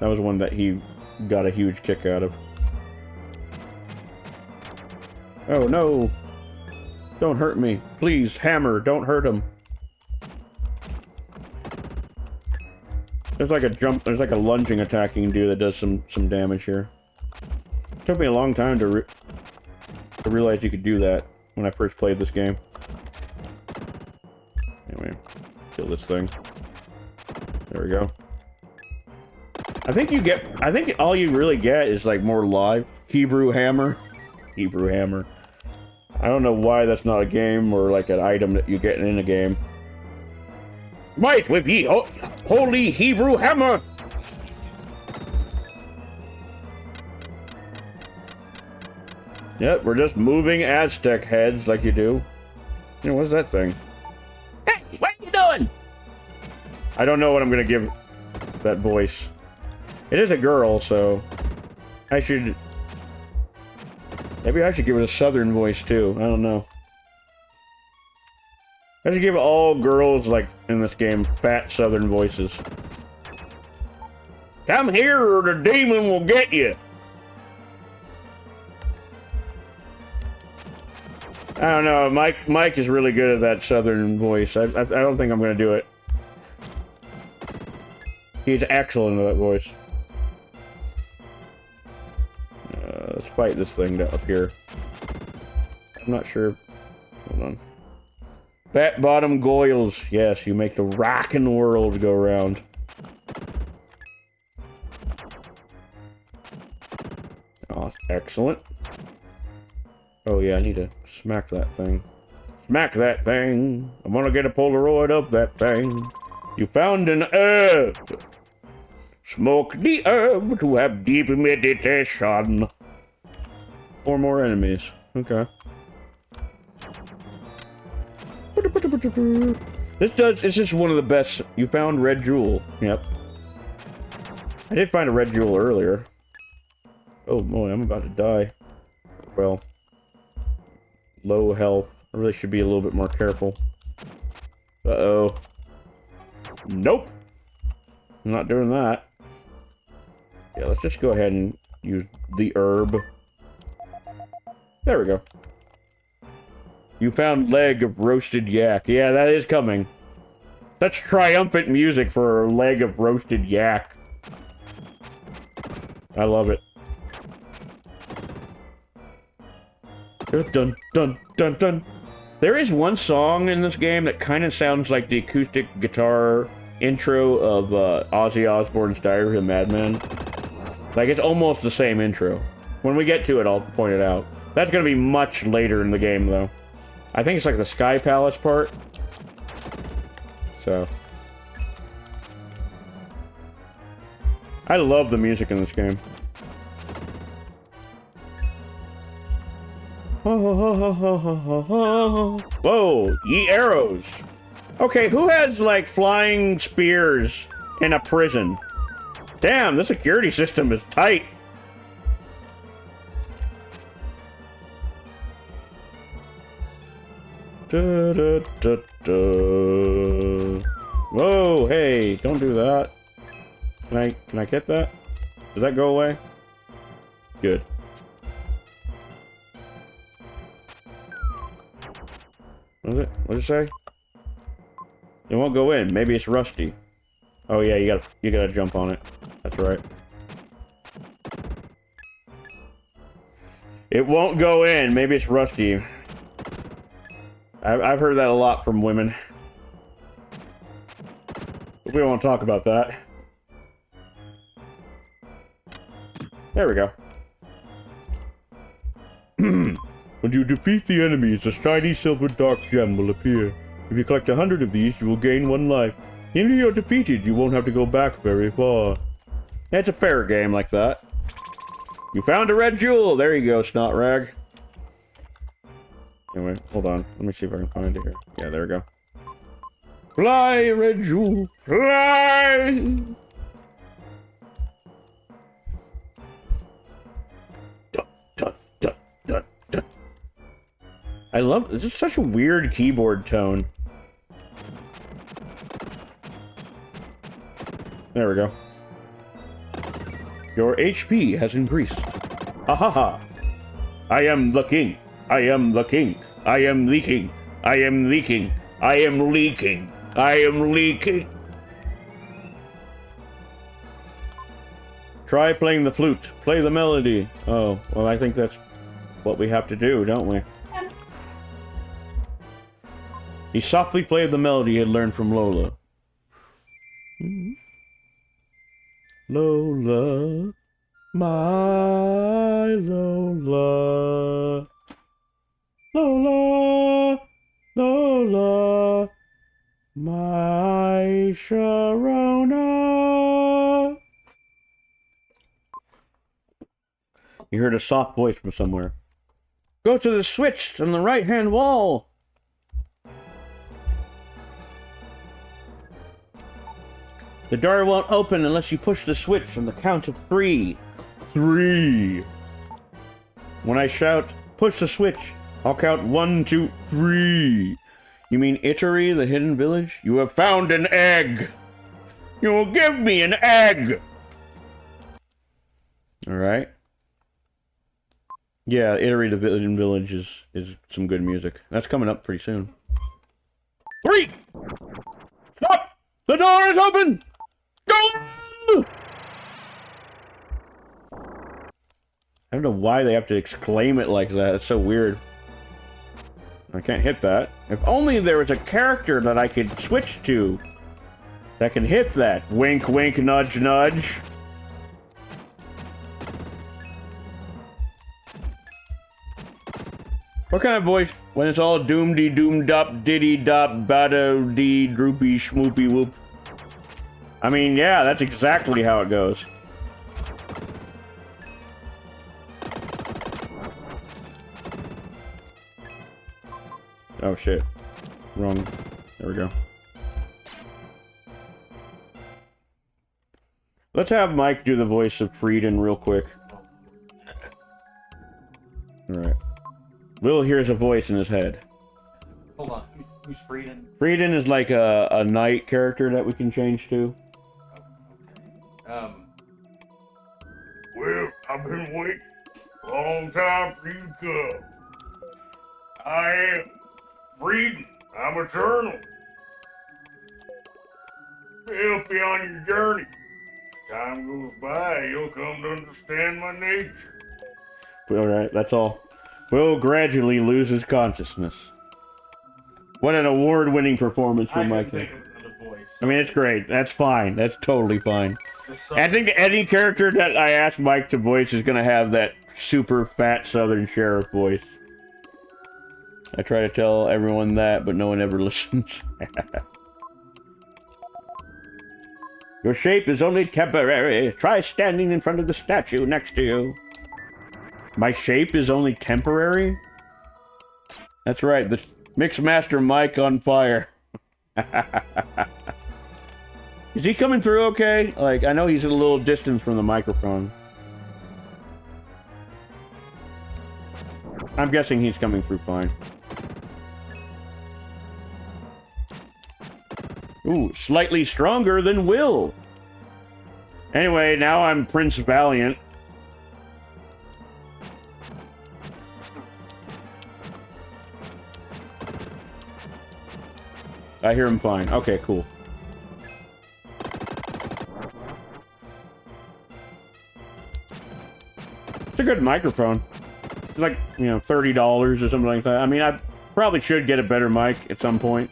Speaker 3: That was one that he got a huge kick out of. Oh no! Don't hurt me. Please, hammer, don't hurt him. There's like a jump, there's like a lunging attack you can do that does some damage here. It took me a long time to realize you could do that when I first played this game. Anyway, kill this thing. There we go. I think all you really get is like more live. Hebrew hammer. Hebrew hammer. I don't know why that's not a game or like an item that you get in a game. Might with ye holy Hebrew hammer! Yep, we're just moving Aztec heads like you do. You know, what's that thing? Hey, what are you doing? I don't know what I'm gonna give that voice. It is a girl, so I should... Maybe I should give it a southern voice too. I don't know. I should give all girls, like, in this game, fat southern voices. Come here or the demon will get you! I don't know, Mike is really good at that southern voice. I don't think I'm gonna do it. He's excellent at that voice. Let's fight this thing up here. I'm not sure. Hold on. Fat bottom goils. Yes, you make the rockin' world go round. Oh, excellent. Oh yeah, I need to smack that thing. Smack that thing. I'm gonna get a Polaroid of that thing. You found an herb. Smoke the herb to have deep meditation. 4 more enemies. Okay. This is one of the best. You found red jewel. Yep. I did find a red jewel earlier. Oh boy, I'm about to die. Well, low health. I really should be a little bit more careful. Uh-oh. Nope. I'm not doing that. Yeah, let's just go ahead and use the herb. There we go. You found leg of roasted yak. Yeah, that is coming. That's triumphant music for a leg of roasted yak. I love it. Dun, dun, dun, dun. There is one song in this game that kind of sounds like the acoustic guitar intro of Ozzy Osbourne's Diary of a Madman. Like, it's almost the same intro. When we get to it, I'll point it out. That's going to be much later in the game, though. I think it's like the Sky Palace part. So. I love the music in this game. Whoa, ye arrows. Okay, who has, like, flying spears in a prison? Damn, the security system is tight. Da, da, da, da. Whoa, hey, don't do that. Can I get that? Does that go away? Good. What is it? What did it say? It won't go in. Maybe it's rusty. Oh yeah, you gotta jump on it. That's right. It won't go in. Maybe it's rusty. I've heard that a lot from women. But we won't talk about that. There we go. When you defeat the enemies, a shiny silver dark gem will appear. If you collect 100 of these, you will gain 1 life. Even if you're defeated, you won't have to go back very far. Yeah, it's a fair game like that. You found a red jewel! There you go, Snot Rag. Anyway, hold on. Let me see if I can find it here. Yeah, there we go. Fly, red jewel, fly! I love this. Is such a weird keyboard tone. There we go. Your HP has increased. Ha ha ha! I am the king. I am the king. I am the king. I am the king. I am leaking. I am leaking. Try playing the flute. Play the melody. Oh, well, I think that's what we have to do, don't we? He softly played the melody he had learned from Lola. Lola, my Lola. Lola, Lola, my Sharona. You heard a soft voice from somewhere. Go to the switch on the right-hand wall. The door won't open unless you push the switch on the count of 3. 3. When I shout, push the switch, I'll count 1, 2, 3. You mean Italy, the hidden village? You have found an egg. You will give me an egg. Alright. Yeah, Italy, the hidden village is some good music. That's coming up pretty soon. 3! Stop! The door is open! Go! I don't know why they have to exclaim it like that. It's so weird. I can't hit that. If only there was a character that I could switch to that can hit that. Wink, wink, nudge, nudge. What kind of voice? When it's all doom-dee-doom-dop, diddy-dop, bada-dee, droopy, schmoopy-whoop. I mean, yeah, that's exactly how it goes. Oh, shit. Wrong. There we go. Let's have Mike do the voice of Frieden real quick. Alright. Will hears a voice in his head.
Speaker 6: Hold on. Who's Frieden?
Speaker 3: Frieden is like a knight character that we can change to.
Speaker 5: Well, I've been waiting a long time for you to come. I am Frieden. I'm eternal. To help you on your journey. As time goes by, you'll come to understand my nature.
Speaker 3: Alright, that's all. Will gradually loses consciousness. What an award-winning performance from Mike.
Speaker 6: Think of another voice.
Speaker 3: I mean, it's great. That's fine. That's totally fine. I think any character that I ask Mike to voice is going to have that super fat Southern Sheriff voice. I try to tell everyone that, but no one ever listens. Your shape is only temporary. Try standing in front of the statue next to you. My shape is only temporary? That's right, the Mixmaster Mike on fire. Is he coming through okay? Like, I know he's at a little distance from the microphone. I'm guessing he's coming through fine. Ooh, slightly stronger than Will. Anyway, now I'm Prince Valiant. I hear him fine. Okay, cool. It's a good microphone. It's like, you know, $30 or something like that. I mean, I probably should get a better mic at some point,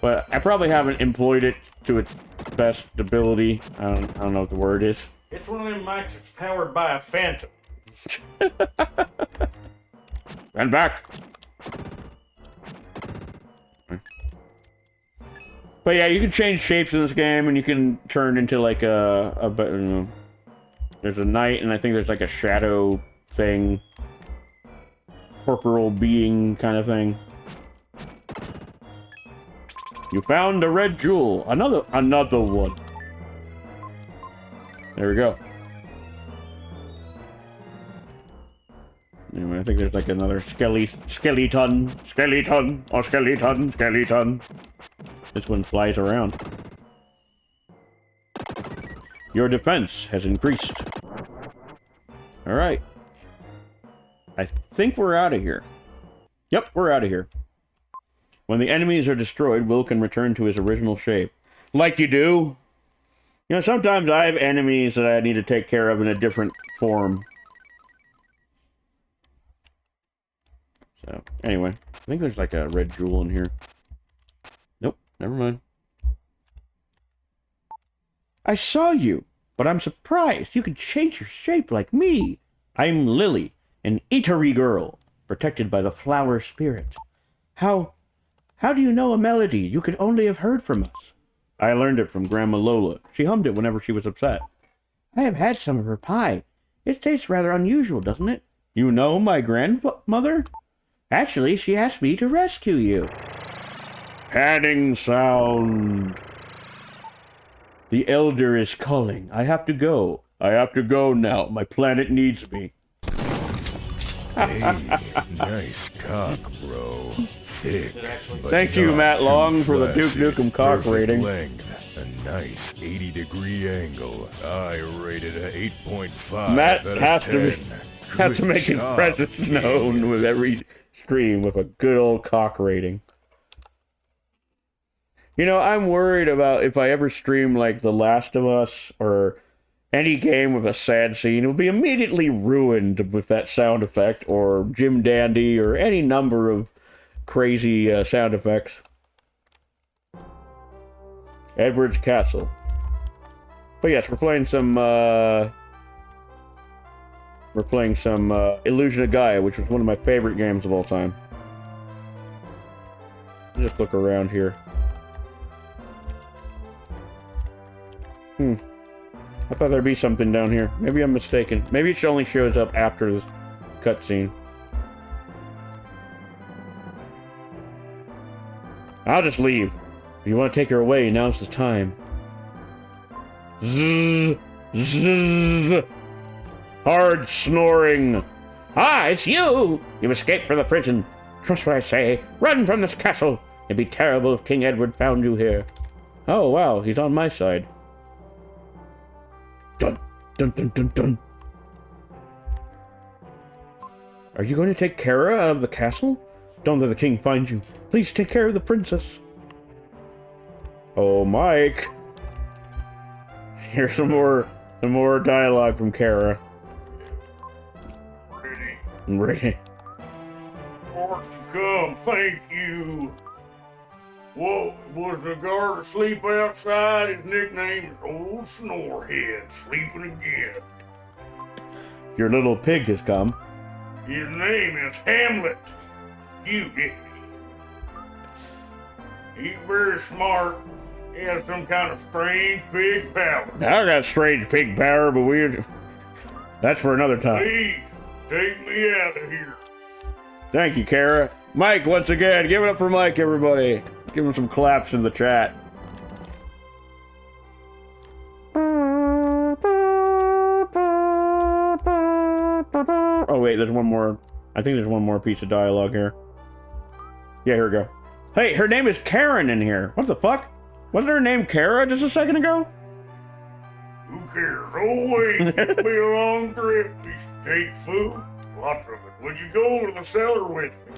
Speaker 3: but I probably haven't employed it to its best ability. I don't know what the word is.
Speaker 6: It's one of them mics that's powered by a phantom.
Speaker 3: And back. But yeah, you can change shapes in this game, and you can turn into like a There's a knight, and I think there's like a shadow thing. Corporal being kind of thing. You found a red jewel. Another one. There we go. Anyway, I think there's like another skeleton. This one flies around. Your defense has increased. Alright. I think we're out of here. Yep, we're out of here. When the enemies are destroyed, Will can return to his original shape. Like you do. You know, sometimes I have enemies that I need to take care of in a different form. So, anyway. I think there's like a red jewel in here. Nope, never mind. I saw you, but I'm surprised you could change your shape like me. I'm Lily, an eatery girl, protected by the flower spirit. How do you know a melody you could only have heard from us? I learned it from Grandma Lola. She hummed it whenever she was upset. I have had some of her pie. It tastes rather unusual, doesn't it? You know my grandmother? Actually, she asked me to rescue you. Panning sound. The Elder is calling. I have to go. I have to go now. My planet needs me.
Speaker 7: Hey, nice cock, bro. Thick.
Speaker 3: Thank you, Matt Long, for the Duke Nukem cock
Speaker 7: Perfect
Speaker 3: rating.
Speaker 7: Length, a nice 80-degree angle. I rated a 8.5.
Speaker 3: Matt
Speaker 7: out of
Speaker 3: has to
Speaker 7: 10.
Speaker 3: make his
Speaker 7: job,
Speaker 3: presence
Speaker 7: kid.
Speaker 3: known with every stream with a good old cock rating. You know, I'm worried about if I ever stream like The Last of Us or any game with a sad scene, it will be immediately ruined with that sound effect, or Jim Dandy, or any number of crazy sound effects. Edward's Castle. But yes, we're playing some Illusion of Gaia, which was one of my favorite games of all time. Just look around here. I thought there'd be something down here. Maybe I'm mistaken. Maybe it only shows up after this cutscene. I'll just leave. If you want to take her away, now's the time. Zzz, zzz. Hard snoring. Ah, it's you! You've escaped from the prison. Trust what I say. Run from this castle. It'd be terrible if King Edward found you here. Oh, wow, he's on my side. Dun, dun, dun, dun, dun. Are you going to take Kara out of the castle? Don't let the king find you. Please take care of the princess. Oh, Mike. Here's some more dialogue from Kara.
Speaker 6: Ready.
Speaker 3: I'm ready.
Speaker 6: Forced to come, thank you. Whoa, was the guard asleep outside? His nickname is Old Snorehead, sleeping again.
Speaker 3: Your little pig has come.
Speaker 6: His name is Hamlet. You did. He's very smart. He has some kind of strange pig power.
Speaker 3: I got strange pig power, but that's for another time.
Speaker 6: Please, take me out of here.
Speaker 3: Thank you, Kara. Mike, once again, give it up for Mike, everybody. Give him some claps in the chat. Oh, wait, there's one more. I think there's one more piece of dialogue here. Yeah, here we go. Hey, her name is Karen in here. What the fuck? Wasn't her name Kara just a second ago?
Speaker 6: Who cares? Oh, wait, it'll be a long trip. We should take food. Lots of it. Would you go to the cellar with me?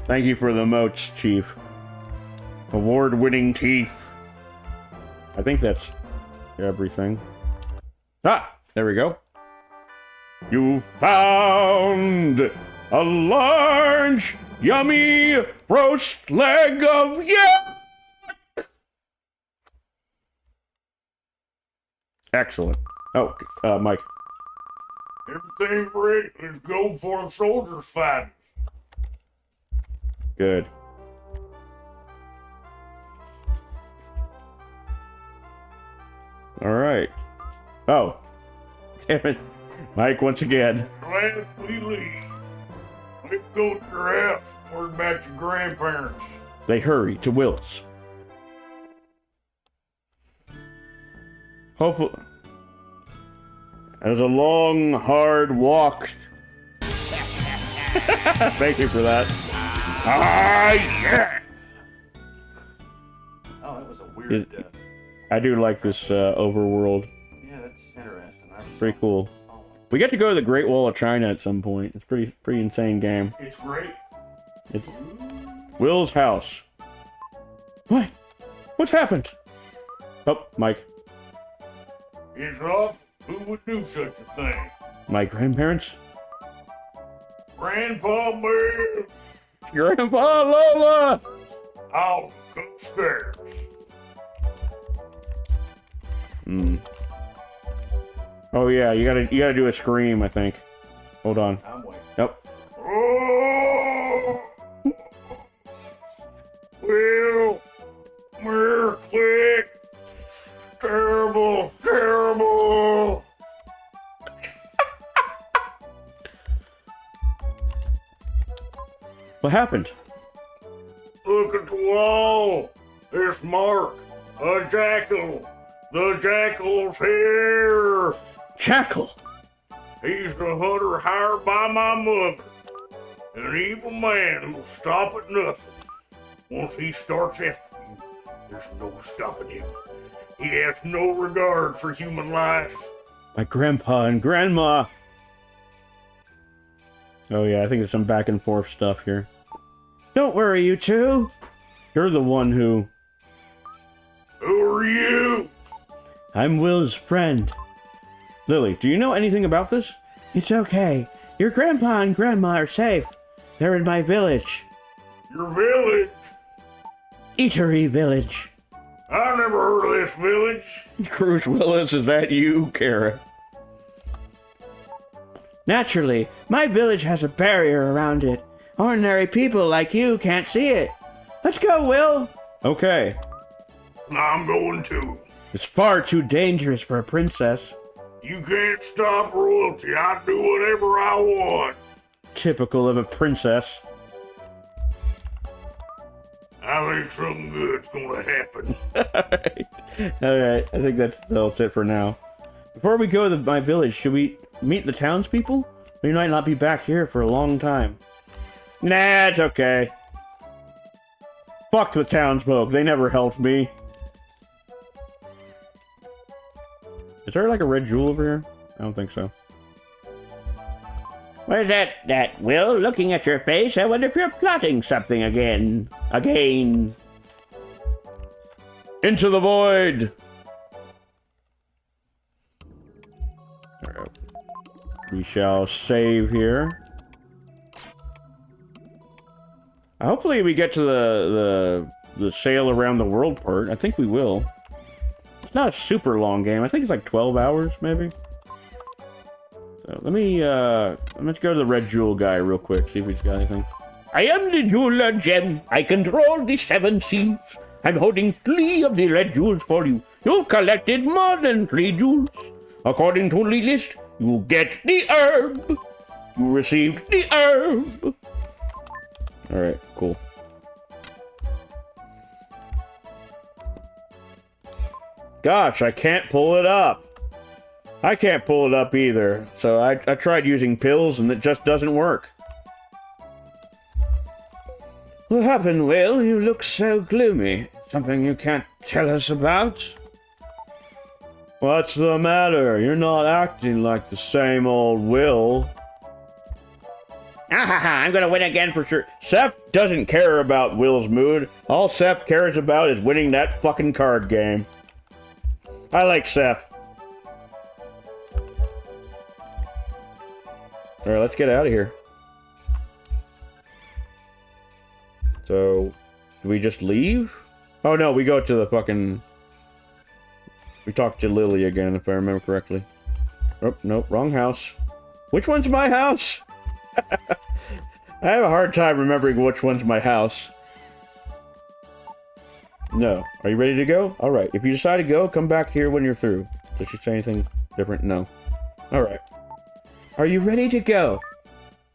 Speaker 3: Thank you for the moats, Chief. Award-winning teeth. I think that's everything. Ah, there we go. You found a large, yummy roast leg of yak! Excellent. Oh, Mike.
Speaker 6: Everything's ready. Let's go before the soldiers fight us.
Speaker 3: Good. All right. Oh. Damn it. Mike, once again.
Speaker 6: Last we leave, let's go to your house and worry about your grandparents.
Speaker 3: They hurry to Will's. Hopefully. It was a long, hard walk. Thank you for that. Ah, yeah!
Speaker 8: Oh, that was a weird.
Speaker 3: I do like this overworld.
Speaker 8: Yeah, that's interesting.
Speaker 3: Pretty cool. We get to go to the Great Wall of China at some point. It's pretty insane game.
Speaker 6: It's great.
Speaker 3: It's Will's house. What? What's happened? Oh, Mike.
Speaker 6: It's awful. Who would do such a thing?
Speaker 3: My grandparents?
Speaker 6: Grandpa Bill,
Speaker 3: Grandpa Lola!
Speaker 6: I'll come upstairs.
Speaker 3: Oh yeah, you gotta do a scream, I think. Hold on.
Speaker 8: I'm waiting.
Speaker 3: Nope.
Speaker 6: Oh! Will, we're quick. Terrible, terrible.
Speaker 3: What happened?
Speaker 6: Look at the wall. There's Mark, a jackal. The jackal's here.
Speaker 3: Jackal!
Speaker 6: He's the hunter hired by my mother. An evil man who'll stop at nothing. Once he starts after you, there's no stopping him. He has no regard for human life.
Speaker 3: My grandpa and grandma! Oh yeah, I think there's some back and forth stuff here. Don't worry, you two! You're the one who...
Speaker 6: Who are you?
Speaker 3: I'm Will's friend. Lily, do you know anything about this? It's okay. Your grandpa and grandma are safe. They're in my village.
Speaker 6: Your village?
Speaker 3: Eatery Village.
Speaker 6: I never heard of this village.
Speaker 3: Bruce Willis, is that you, Kara? Naturally, my village has a barrier around it. Ordinary people like you can't see it. Let's go, Will. Okay.
Speaker 6: I'm going too.
Speaker 3: It's far too dangerous for a princess.
Speaker 6: You can't stop royalty. I do whatever I want.
Speaker 3: Typical of a princess.
Speaker 6: I think something good's gonna happen.
Speaker 3: Alright, I think that's it for now. Before we go to my village, should we meet the townspeople? We might not be back here for a long time. Nah, it's okay. Fuck the townsfolk, they never helped me. Is there like a red jewel over here? I don't think so.
Speaker 4: What is that, Will? Looking at your face, I wonder if you're plotting something again.
Speaker 3: Into the void! Alright. We shall save here. Hopefully we get to the sail around the world part. I think we will. It's not a super long game. I think it's like 12 hours, maybe. So let me let's go to the red jewel guy real quick, see if he's got anything.
Speaker 4: I am the jeweler, Gem. I control the 7 seas. I'm holding 3 of the red jewels for you. You've collected more than 3 jewels. According to the list, you get the herb. You received the herb.
Speaker 3: Alright, cool. Gosh, I can't pull it up. I can't pull it up either. So I tried using pills and it just doesn't work. What happened, Will? You look so gloomy. Something you can't tell us about? What's the matter? You're not acting like the same old Will. I'm gonna win again for sure. Seth doesn't care about Will's mood. All Seth cares about is winning that fucking card game. I like Seth. Alright, let's get out of here. So, do we just leave? Oh no, we go to the fucking... We talked to Lily again, if I remember correctly. Oh, nope, wrong house. Which one's my house? I have a hard time remembering which one's my house. No. Are you ready to go? Alright, if you decide to go, come back here when you're through. Does she say anything different? No. Alright. Are you ready to go?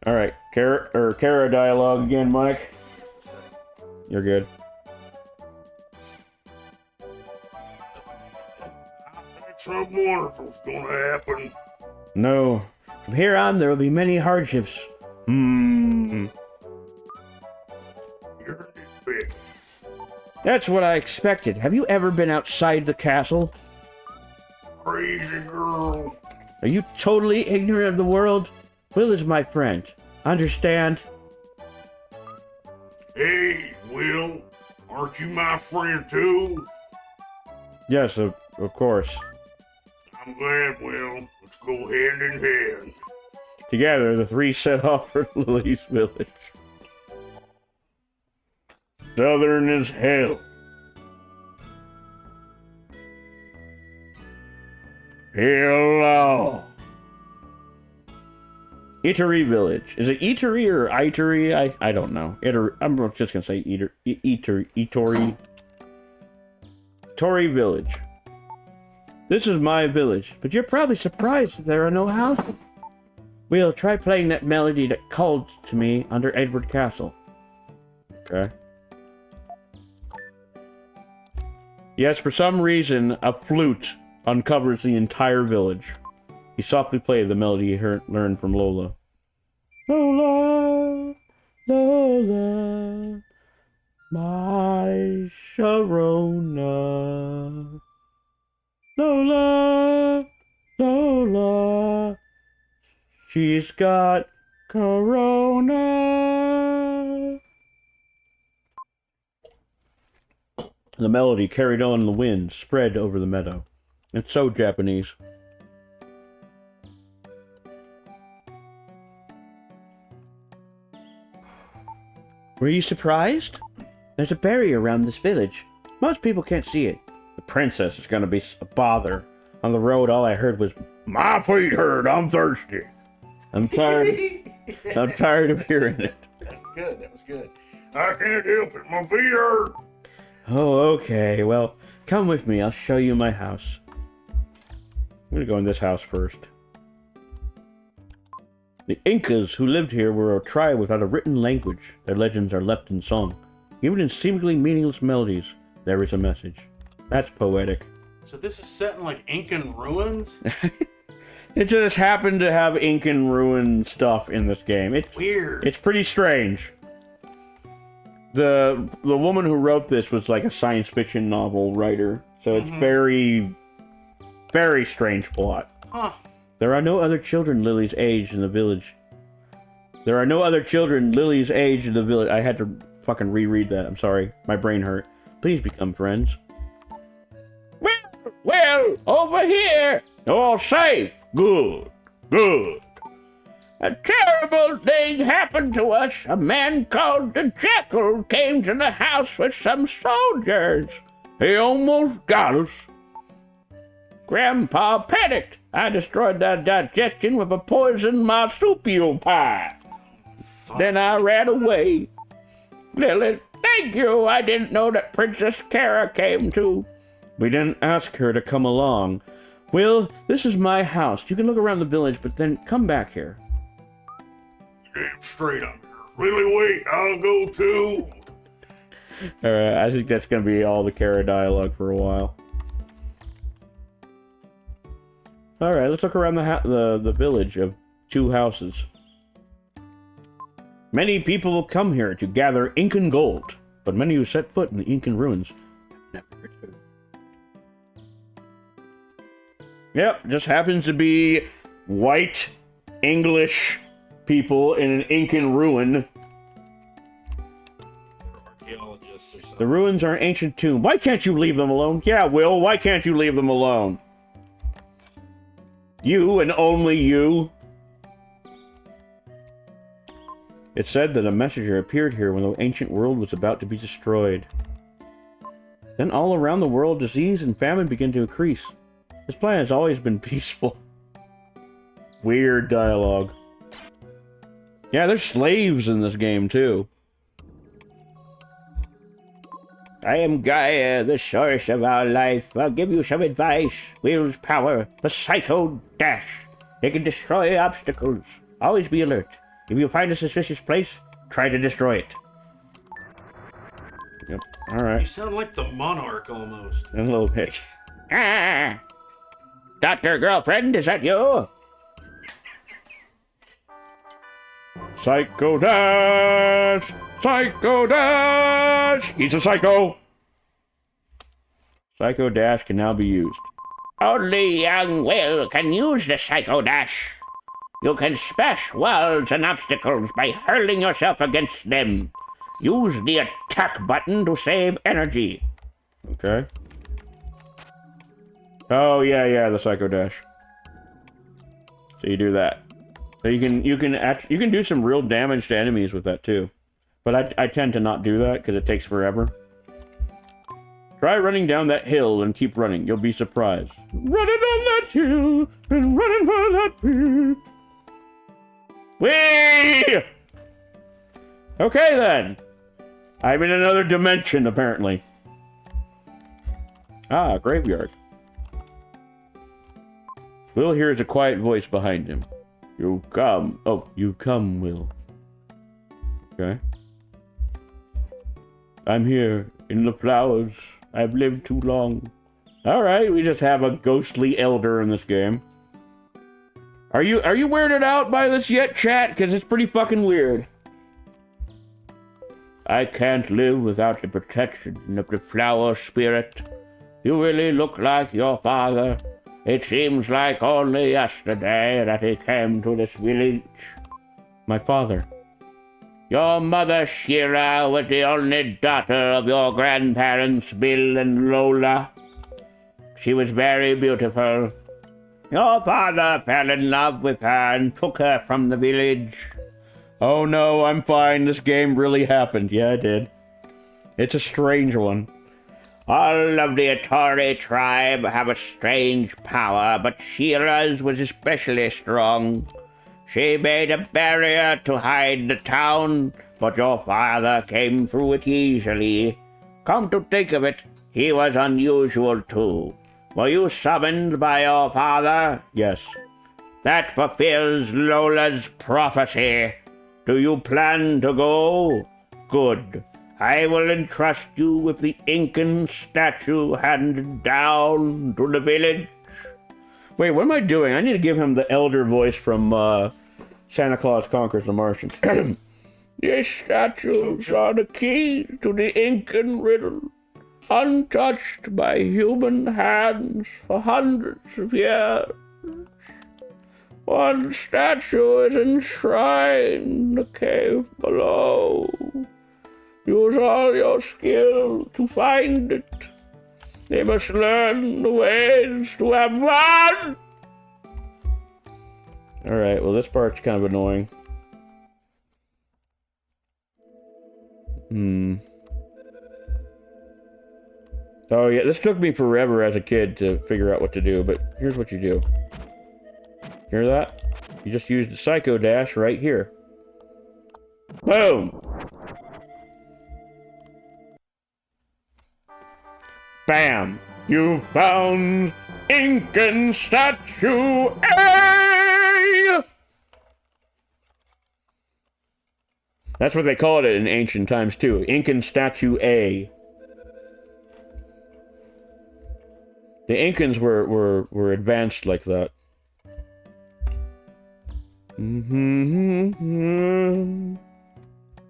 Speaker 3: Alright, Kara dialogue again, Mike. You're good.
Speaker 6: Something wonderful's gonna happen.
Speaker 3: No. From here on, there will be many hardships.
Speaker 6: You're a bit.
Speaker 3: That's what I expected. Have you ever been outside the castle?
Speaker 6: Crazy girl.
Speaker 3: Are you totally ignorant of the world? Will is my friend. Understand?
Speaker 6: Hey, Will, aren't you my friend too?
Speaker 3: Yes, of course.
Speaker 6: I'm glad, Will. Let's go hand in hand.
Speaker 3: Together, the three set off for Lily's village.
Speaker 6: Southern as hell. Hello.
Speaker 3: Eatery village. Is it eatery or itery? I don't know. I'm just gonna say Eatery. Tory village. This is my village, but you're probably surprised that there are no houses. We'll try playing that melody that called to me under Edward Castle. Okay. Yes, for some reason, a flute uncovers the entire village. He softly played the melody he learned from Lola. Lola, Lola, my Sharona. Lola, Lola, she's got corona. The melody carried on in the wind, spread over the meadow. It's so Japanese. Were you surprised? There's a barrier around this village. Most people can't see it. The princess is gonna be a bother. On the road, all I heard was,
Speaker 6: My feet hurt. I'm thirsty.
Speaker 3: I'm tired. I'm tired of hearing it.
Speaker 8: That was good. That was good.
Speaker 6: I can't help it. My feet hurt.
Speaker 3: Oh, okay. Well, come with me. I'll show you my house. I'm gonna go in this house first. The Incas who lived here were a tribe without a written language. Their legends are left in song. Even in seemingly meaningless melodies, there is a message. That's poetic.
Speaker 8: So this is set in like Incan ruins?
Speaker 3: It just happened to have Incan ruin stuff in this game. It's
Speaker 8: weird.
Speaker 3: It's pretty strange. The woman who wrote this was like a science fiction novel writer, so it's very, very strange plot.
Speaker 8: Huh.
Speaker 3: There are no other children Lily's age in the village. There are no other children Lily's age in the village. I had to fucking reread that. I'm sorry. My brain hurt. Please become friends.
Speaker 5: Well, over here. All safe. Good. Good. A terrible thing happened to us. A man called the Jackal came to the house with some soldiers. He almost got us. Grandpa panicked. I destroyed their digestion with a poisoned marsupial pie. Then I ran away. Lily, thank you. I didn't know that Princess Kara came too.
Speaker 3: We didn't ask her to come along. Will, this is my house. You can look around the village, but then come back here.
Speaker 6: Damn straight I'm here. Really, wait. I'll go too.
Speaker 3: Alright, I think that's gonna be all the Kara dialogue for a while. Alright, let's look around the village of two houses. Many people will come here to gather Incan gold, but many who set foot in the Incan ruins have never returned. Yep, just happens to be white English people in an Incan ruin.
Speaker 8: Archaeologists or something.
Speaker 3: The ruins are an ancient tomb. Why can't you leave them alone? Yeah, Will, why can't you leave them alone? You and only you. It said that a messenger appeared here when the ancient world was about to be destroyed. Then all around the world, disease and famine began to increase. This planet has always been peaceful. Weird dialogue. Yeah, there's slaves in this game, too.
Speaker 4: I am Gaia, the source of our life. I'll give you some advice. Will's power, the psycho dash. They can destroy obstacles. Always be alert. If you find a suspicious place, try to destroy it.
Speaker 3: Yep. All
Speaker 8: You
Speaker 3: right.
Speaker 8: sound like the monarch almost.
Speaker 3: A little bit.
Speaker 4: Ah! Doctor Girlfriend, is that you?
Speaker 3: Psycho Dash! Psycho Dash! He's a psycho! Psycho Dash can now be used.
Speaker 4: Only young Will can use the Psycho Dash. You can smash walls and obstacles by hurling yourself against them. Use the attack button to save energy.
Speaker 3: Okay. Oh yeah, the Psycho Dash. So you do that. So you can do some real damage to enemies with that too. But I tend to not do that because it takes forever. Try running down that hill and keep running. You'll be surprised. Running down that hill, been running for that hill. Whee! Okay then. I'm in another dimension apparently. Ah, graveyard. Will hears a quiet voice behind him. You come. Oh, you come, Will. Okay. I'm here in the flowers. I've lived too long. Alright, we just have a ghostly elder in this game. Are you weirded out by this yet, chat? Because it's pretty fucking weird. I can't live without the protection of the flower spirit. You really look like your father. It seems like only yesterday that he came to this village. My father. Your mother, Shira, was the only daughter of your grandparents, Bill and Lola. She was very beautiful. Your father fell in love with her and took her from the village. Oh no, I'm fine. This game really happened. Yeah, it did. It's a strange one. All of the Atari tribe have a strange power, but Shira's was especially strong. She made a barrier to hide the town, but your father came through it easily. Come to think of it, he was unusual too. Were you summoned by your father? Yes. That fulfills Lola's prophecy. Do you plan to go? Good. I will entrust you with the Incan statue handed down to the village. Wait, what am I doing? I need to give him the elder voice from Santa Claus Conquers the Martians. These statues are the key to the Incan riddle, untouched by human hands for hundreds of years. One statue is enshrined in the cave below. Use all your skill to find it. They must learn the ways to have fun. Alright, well this part's kind of annoying. Oh yeah, this took me forever as a kid to figure out what to do, but here's what you do. Hear that? You just use the Psycho Dash right here. Boom! Bam! You found Incan Statue A! That's what they called it in ancient times too. Incan Statue A. The Incans were advanced like that.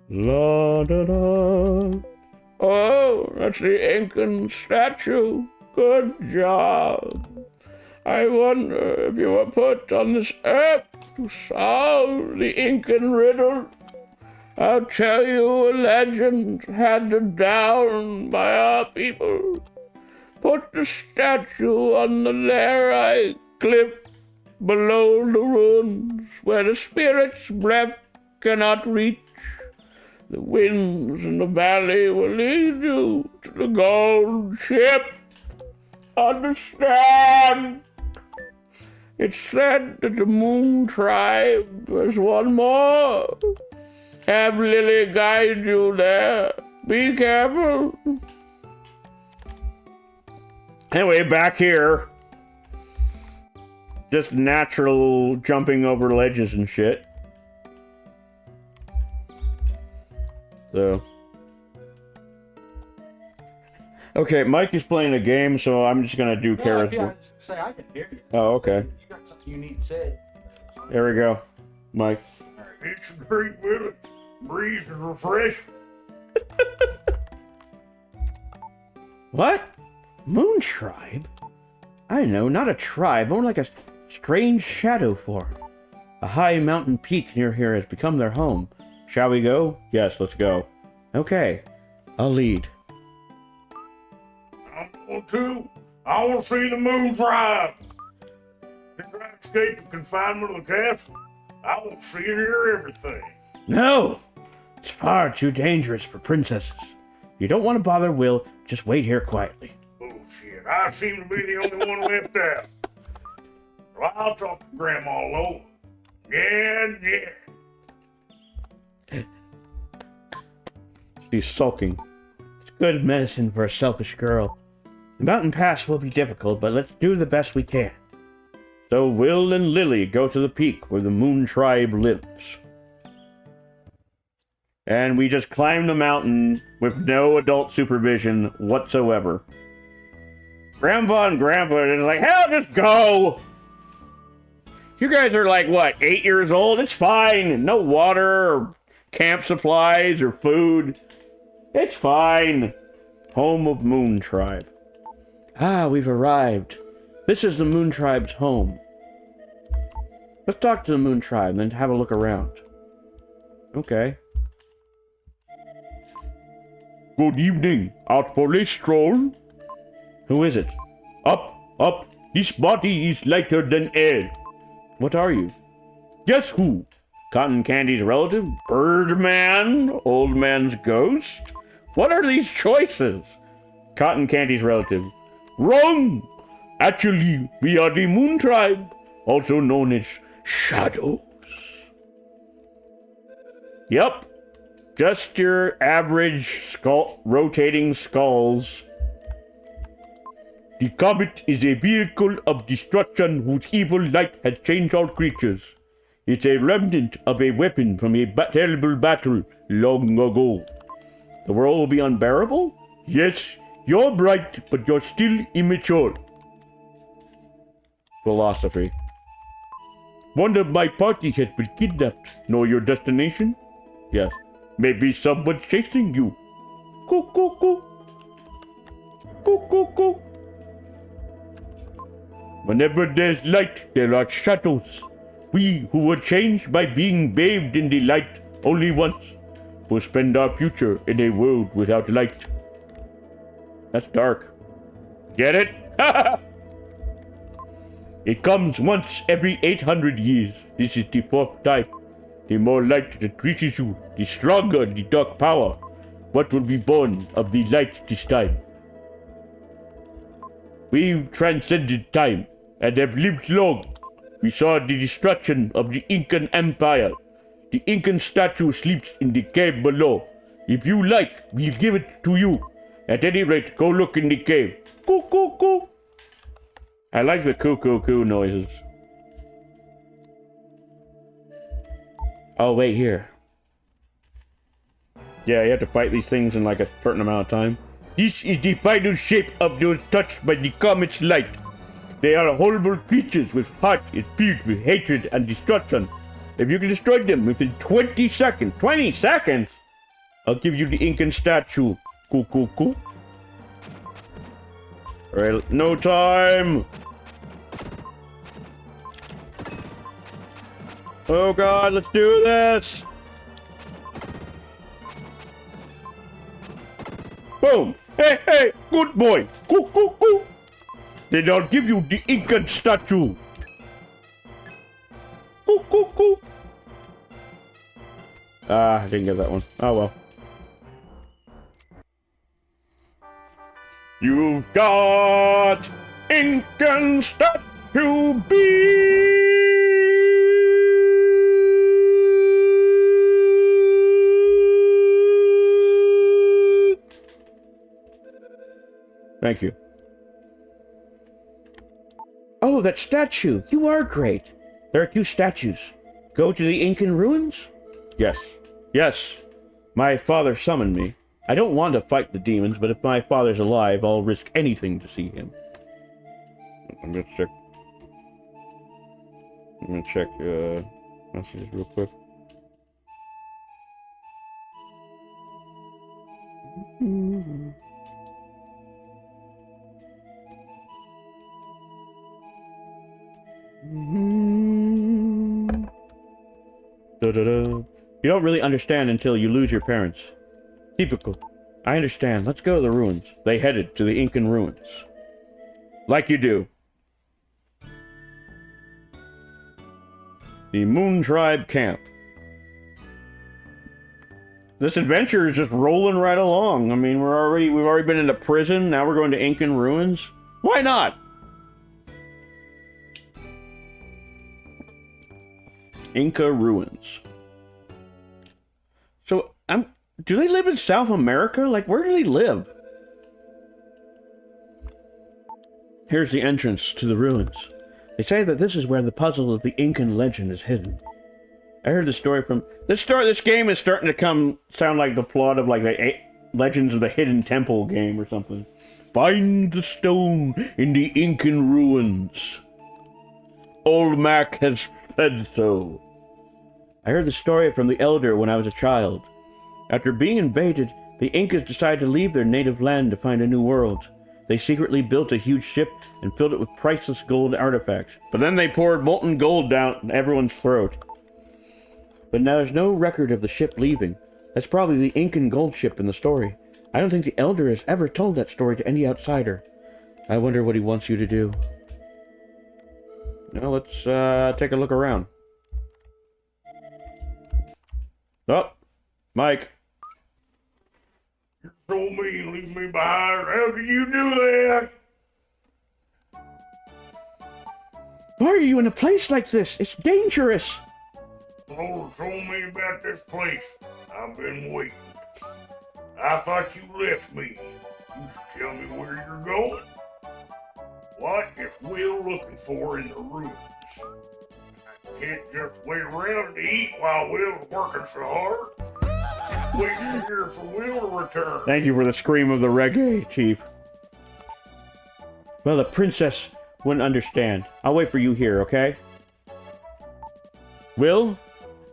Speaker 3: La da da. Oh, that's the Incan statue. Good job. I wonder if you were put on this earth to solve the Incan riddle. I'll tell you a legend handed down by our people. Put the statue on the Larai cliff below the ruins where the spirit's breath cannot reach. The winds in the valley will lead you to the gold ship. Understand? It's said that the Moon Tribe has one more. Have Lily guide you there. Be careful. Anyway, back here. just natural jumping over ledges and shit. So. Okay, Mike is playing a game, so I'm just gonna do Kara's.
Speaker 8: Yeah, say I can hear you.
Speaker 3: Oh, okay.
Speaker 8: You got something you need said.
Speaker 3: There we go, Mike.
Speaker 6: It's a great village. Breeze is refreshing.
Speaker 4: What? Moon tribe? I know, not a tribe, more like a strange shadow form. A high mountain peak near here has become their home. Shall we go? Yes, let's go. Okay, I'll lead.
Speaker 6: I'm going to. I want to see the moon tribe. Since I escaped the confinement of the castle, I want to see and hear everything.
Speaker 4: No! It's far too dangerous for princesses. You don't want to bother Will, just wait here quietly.
Speaker 6: Bullshit. I seem to be the only one left out. So I'll talk to Grandma Lola. Yeah.
Speaker 4: She's sulking. It's good medicine for a selfish girl. The mountain pass will be difficult, but let's do the best we can. So Will and Lily go to the peak where the Moon Tribe lives.
Speaker 3: And we just climb the mountain with no adult supervision whatsoever. Grandpa and Grandpa are just like, hell, just go! You guys are like, what, 8 years old? It's fine. No water or camp supplies or food. It's fine. Home of Moon Tribe.
Speaker 4: Ah, we've arrived. This is the Moon Tribe's home. Let's talk to the Moon Tribe and then have a look around.
Speaker 3: Okay.
Speaker 5: Good evening. Out for a stroll?
Speaker 4: Who is it?
Speaker 5: Up. This body is lighter than air.
Speaker 3: What are you?
Speaker 5: Guess who?
Speaker 3: Cotton Candy's relative? Birdman? Old man's ghost? What are these choices? Cotton Candy's relative.
Speaker 5: Wrong! Actually, we are the Moon Tribe, also known as Shadows.
Speaker 3: Yep. Just your average rotating skulls.
Speaker 5: The comet is a vehicle of destruction whose evil light has changed all creatures. It's a remnant of a weapon from a terrible battle long ago.
Speaker 3: The world will be unbearable?
Speaker 5: Yes, you're bright, but you're still immature.
Speaker 3: Philosophy.
Speaker 5: One of my party has been kidnapped. Know your destination?
Speaker 3: Yes.
Speaker 5: Maybe someone's chasing you. Coo. Whenever there's light, there are shadows. We who were changed by being bathed in the light only once will spend our future in a world without light.
Speaker 3: That's dark.
Speaker 5: Get it? It comes once every 800 years. This is the fourth time. The more light that reaches you, the stronger the dark power. What will be born of the light this time? We transcended time and have lived long. We saw the destruction of the Incan Empire. The Incan statue sleeps in the cave below. If you like, we'll give it to you. At any rate, go look in the cave. Coo.
Speaker 3: I like the coo noises.
Speaker 4: Oh, wait here.
Speaker 3: Yeah, you have to fight these things in like a certain amount of time.
Speaker 5: This is the final shape of those touched by the comet's light. They are horrible creatures with heart is filled with hatred and destruction. If you can destroy them within 20 seconds,
Speaker 3: 20 seconds?
Speaker 5: I'll give you the Incan statue. Coo.
Speaker 3: Alright, no time! Oh god, let's do this!
Speaker 5: Boom! Hey, good boy! Coo. Then I'll give you the Incan statue. Coo.
Speaker 3: Ah, I didn't get that one. Oh well.
Speaker 5: You've got Incan statue B.
Speaker 3: Thank you.
Speaker 4: Oh, that statue! You are great! There are 2 statues. Go to the Incan ruins?
Speaker 3: Yes. Yes. My father summoned me. I don't want to fight the demons, but if my father's alive, I'll risk anything to see him. I'm gonna check messages real quick. Da-da-da. You don't really understand until you lose your parents. Typical. I understand. Let's go to the ruins. They headed to the Incan ruins. Like you do. The Moon Tribe camp. This adventure is just rolling right along. I mean, we've already been into prison. Now we're going to Incan ruins. Why not? Inca ruins. So, do they live in South America? Like, where do they live? Here's the entrance to the ruins. They say that this is where the puzzle of the Incan legend is hidden. I heard the story from... This game is starting to sound like the plot of, like, the Legends of the Hidden Temple game or something. Find the stone in the Incan ruins. Old Mac has said so. I heard the story from the elder when I was a child. After being invaded, the Incas decided to leave their native land to find a new world. They secretly built a huge ship and filled it with priceless gold artifacts. But then they poured molten gold down everyone's throat. But now there's no record of the ship leaving. That's probably the Incan gold ship in the story. I don't think the elder has ever told that story to any outsider. I wonder what he wants you to do. Now let's take a look around. Oh, Mike.
Speaker 6: You're so mean, leave me behind. How can you do that?
Speaker 4: Why are you in a place like this? It's dangerous.
Speaker 6: Lord told me about this place. I've been waiting. I thought you left me. You should tell me where you're going. What is Will looking for in the ruins? I can't just wait around to eat while Will's working so hard. Waiting here for Will to return.
Speaker 3: Thank you for the scream of the reggae, Chief.
Speaker 4: Well, the princess wouldn't understand. I'll wait for you here, okay?
Speaker 3: Will?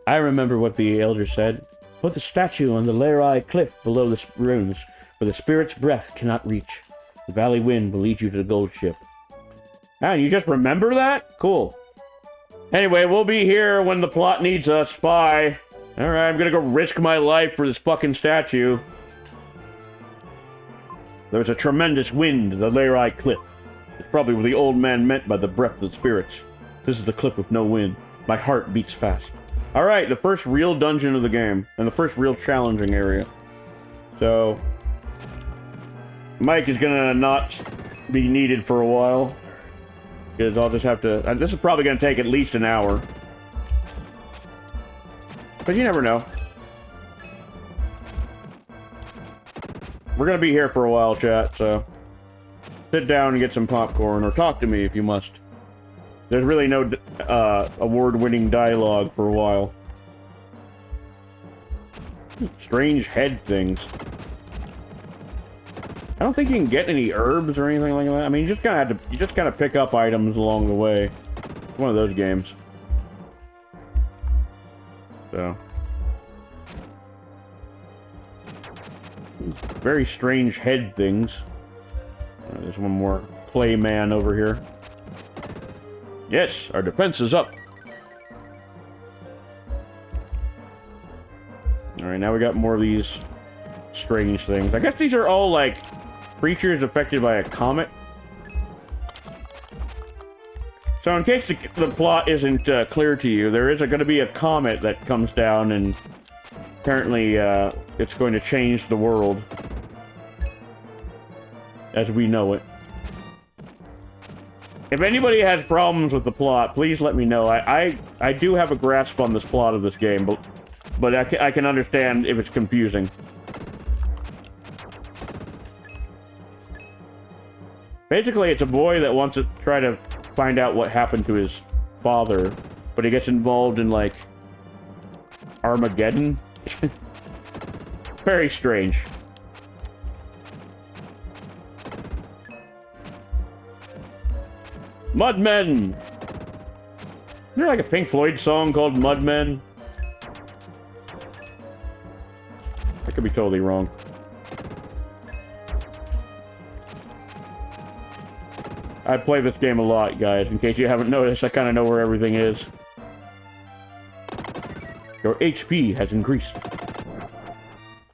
Speaker 4: I remember what the elder said. Put the statue on the Lerai cliff below the ruins, where the spirit's breath cannot reach. The valley wind will lead you to the gold ship.
Speaker 3: Ah, you just remember that? Cool. Anyway, we'll be here when the plot needs us. Bye. Alright, I'm gonna go risk my life for this fucking statue. There was a tremendous wind at the Lerai cliff. It's probably what the old man meant by the breath of the spirits. This is the cliff with no wind. My heart beats fast. Alright, the first real dungeon of the game, and the first real challenging area. So, Mike is gonna not be needed for a while. Because I'll just have to... this is probably gonna take at least an hour. But you never know. We're gonna be here for a while, chat, so... sit down and get some popcorn, or talk to me if you must. There's really no award-winning dialogue for a while. Strange head things. I don't think you can get any herbs or anything like that. I mean, you just gotta pick up items along the way. It's one of those games. So. Very strange head things. There's one more clay man over here. Yes, our defense is up. Alright, now we got more of these strange things. I guess these are all, like, creatures affected by a comet. So in case the plot isn't clear to you, there is going to be a comet that comes down, and apparently it's going to change the world as we know it. If anybody has problems with the plot, please let me know. I do have a grasp on this plot of this game, but I can understand if it's confusing. Basically, it's a boy that wants to try to find out what happened to his father, but he gets involved in, like, Armageddon. Very strange. Mudmen! Isn't there like a Pink Floyd song called Mudmen? I could be totally wrong. I play this game a lot, guys. In case you haven't noticed, I kind of know where everything is. Your HP has increased.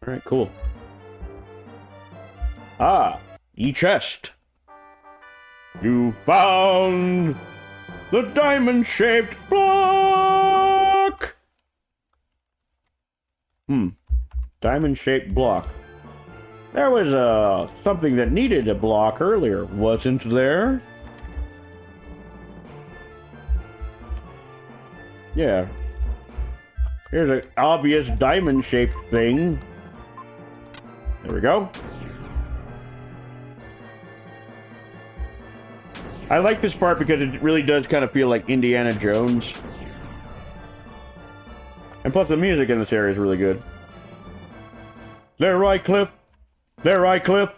Speaker 3: Alright, cool. Ah, e-chest. You found the diamond-shaped block! Diamond-shaped block. There was something that needed a block earlier, wasn't there? Yeah. Here's an obvious diamond-shaped thing. There we go. I like this part because it really does kind of feel like Indiana Jones. And plus the music in this area is really good. There, right, Cliff? There, right, Cliff?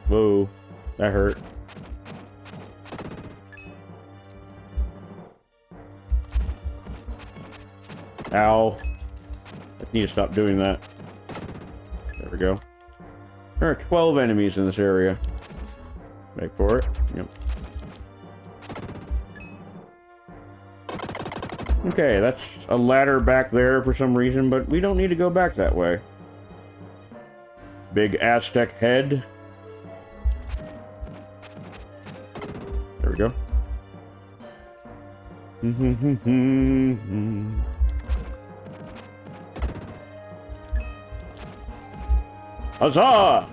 Speaker 3: Whoa, that hurt. Ow. I need to stop doing that. There we go. There are 12 enemies in this area. Wait for it. Yep. Okay, that's a ladder back there for some reason, but we don't need to go back that way. Big Aztec head. There we go. Huzzah!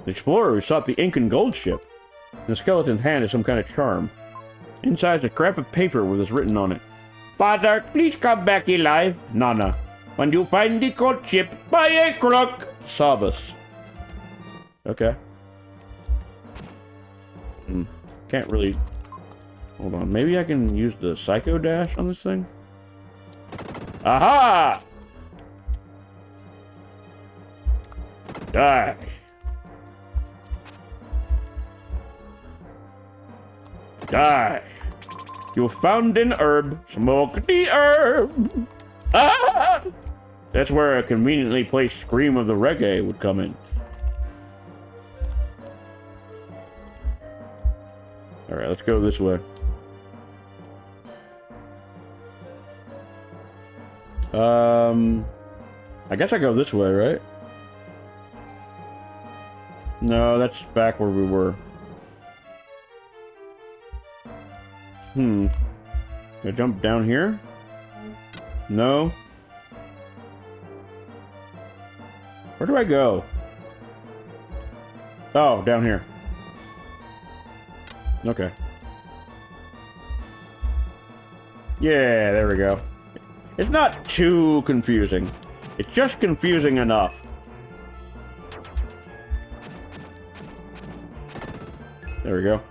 Speaker 3: The explorer who sought the Incan gold ship. The skeleton's hand is some kind of charm. Inside is a scrap of paper with this written on it. Father, please come back alive. Nana. When you find the gold ship, buy a crook. Sabas. Okay. Can't really... Hold on. Maybe I can use the Psycho Dash on this thing? Aha! Die. Die. You found an herb. Smoke the herb. Ah! That's where a conveniently placed scream of the reggae would come in. Alright, let's go this way. I guess I go this way, right? No, that's back where we were. Can I jump down here? No. Where do I go? Oh, down here. Okay. Yeah, there we go. It's not too confusing. It's just confusing enough. There we go.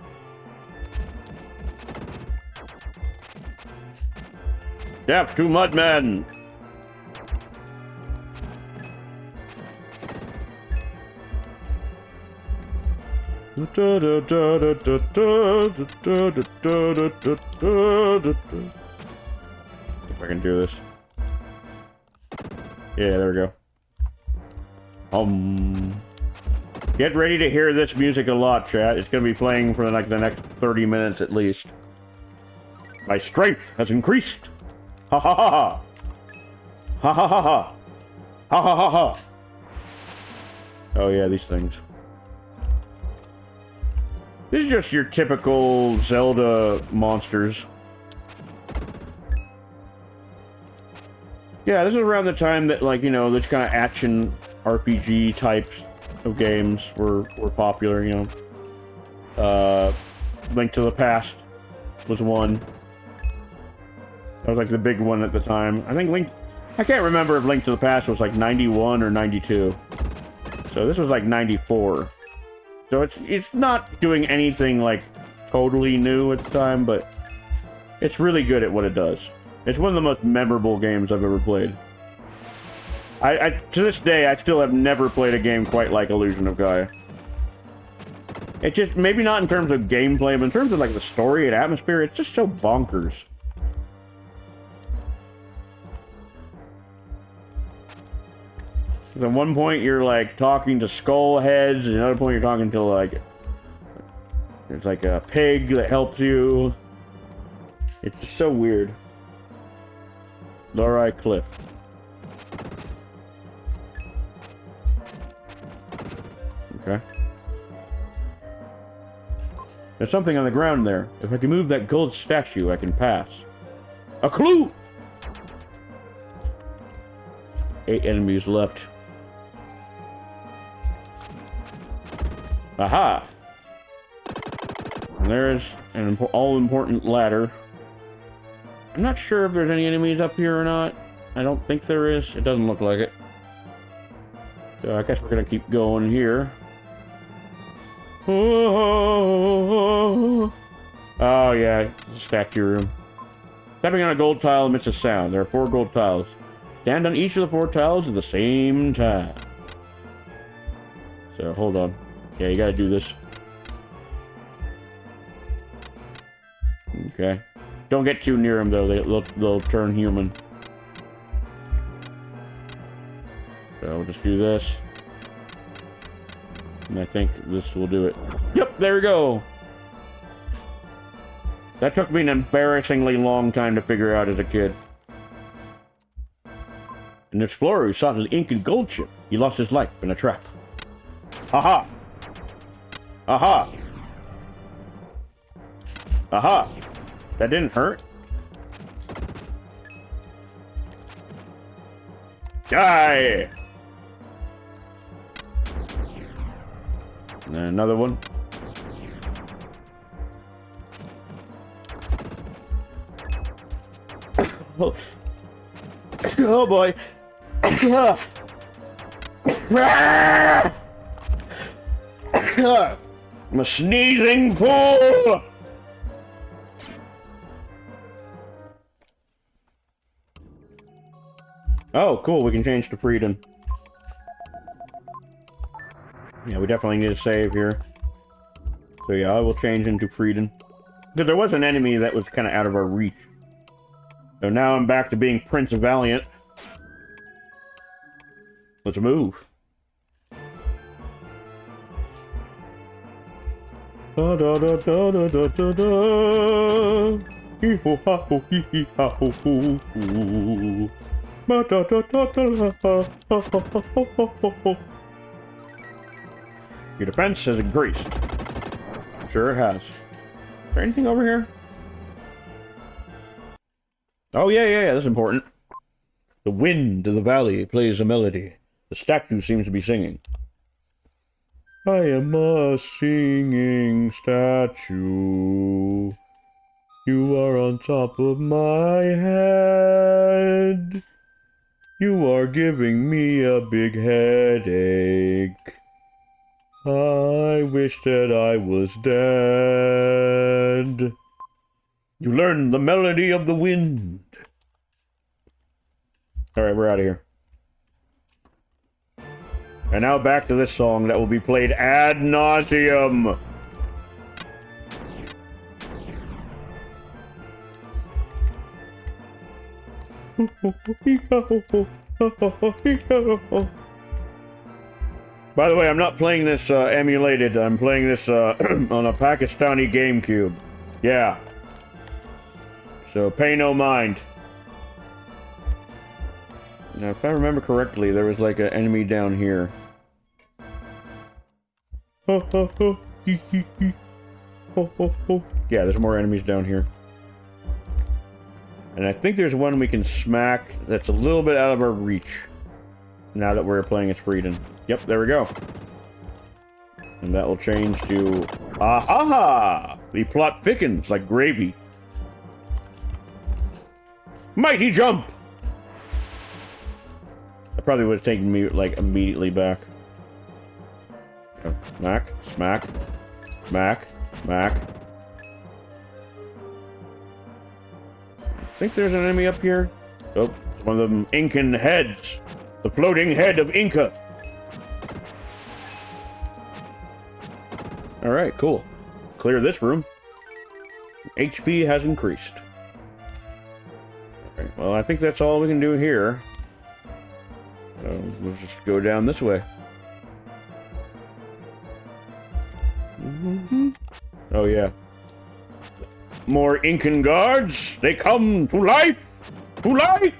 Speaker 3: Death to Mudmen! If I can do this. Yeah, there we go. Get ready to hear this music a lot, chat. It's gonna be playing for like the next 30 minutes at least. My strength has increased. Ha ha ha ha. Ha ha ha ha. Ha ha ha ha. Oh yeah, these things. This is just your typical Zelda monsters. Yeah, this is around the time that, like, you know, this kind of action RPG types of games were popular, you know. Link to the Past was one. That was like the big one at the time. I think I can't remember if Link to the Past was like 91 or 92. So this was like 94. So it's not doing anything like totally new at the time, but it's really good at what it does. It's one of the most memorable games I've ever played. I to this day, I still have never played a game quite like Illusion of Gaia. It just, maybe not in terms of gameplay, but in terms of like the story and atmosphere, it's just so bonkers. At one point you're like talking to skull heads, and another point you're talking to like, there's like a pig that helps you. It's just so weird. Lorai Cliff. Okay. There's something on the ground there. If I can move that gold statue, I can pass. A clue! 8 enemies left. Aha! And there's an all-important ladder. I'm not sure if there's any enemies up here or not. I don't think there is. It doesn't look like it. So I guess we're gonna keep going here. Oh yeah, it's a statue room. Stepping on a gold tile emits a sound. There are 4 gold tiles. Stand on each of the 4 tiles at the same time. So hold on. Yeah, you gotta do this. Okay. Don't get too near them though. They'll turn human. So we'll just do this. And I think this will do it. Yep, there we go. That took me an embarrassingly long time to figure out as a kid. An explorer who sought the Incan gold ship. He lost his life in a trap. Aha! Aha! Aha! That didn't hurt. Die! And another one. Oh boy. I'm a sneezing fool! Oh, cool, we can change to Freedom. Yeah, we definitely need a save here. So yeah, I will change into Freedom. Because there was an enemy that was kind of out of our reach. So now I'm back to being Prince Valiant. Let's move. Da da da da da da da da. Hee ho ha ho hee hee ha ho ho ho. Ba da da da da ha ha ha ha ha. Your defense has increased. Sure it has. Is there anything over here? Oh yeah, that's important. The wind of the valley plays a melody. The statue seems to be singing. I am a singing statue. You are on top of my head. You are giving me a big headache. I wish that I was dead. You learn the melody of the wind. Alright, we're out of here. And now back to this song that will be played ad nauseum. By the way, I'm not playing this emulated. I'm playing this on a Pakistani GameCube. Yeah. So pay no mind. Now, if I remember correctly, there was like an enemy down here. Yeah, there's more enemies down here. And I think there's one we can smack that's a little bit out of our reach. Now that we're playing as Freedom. Yep, there we go. And that will change to... Aha! The plot thickens like gravy. Mighty jump! That probably would have taken me, like, immediately back. Smack, smack, smack, smack. I think there's an enemy up here. Oh, it's one of them Incan heads. The floating head of Inca. Alright, cool. Clear this room. HP has increased. Okay, well, I think that's all we can do here. We'll just go down this way. Oh, yeah. More Incan guards! They come to life! To life!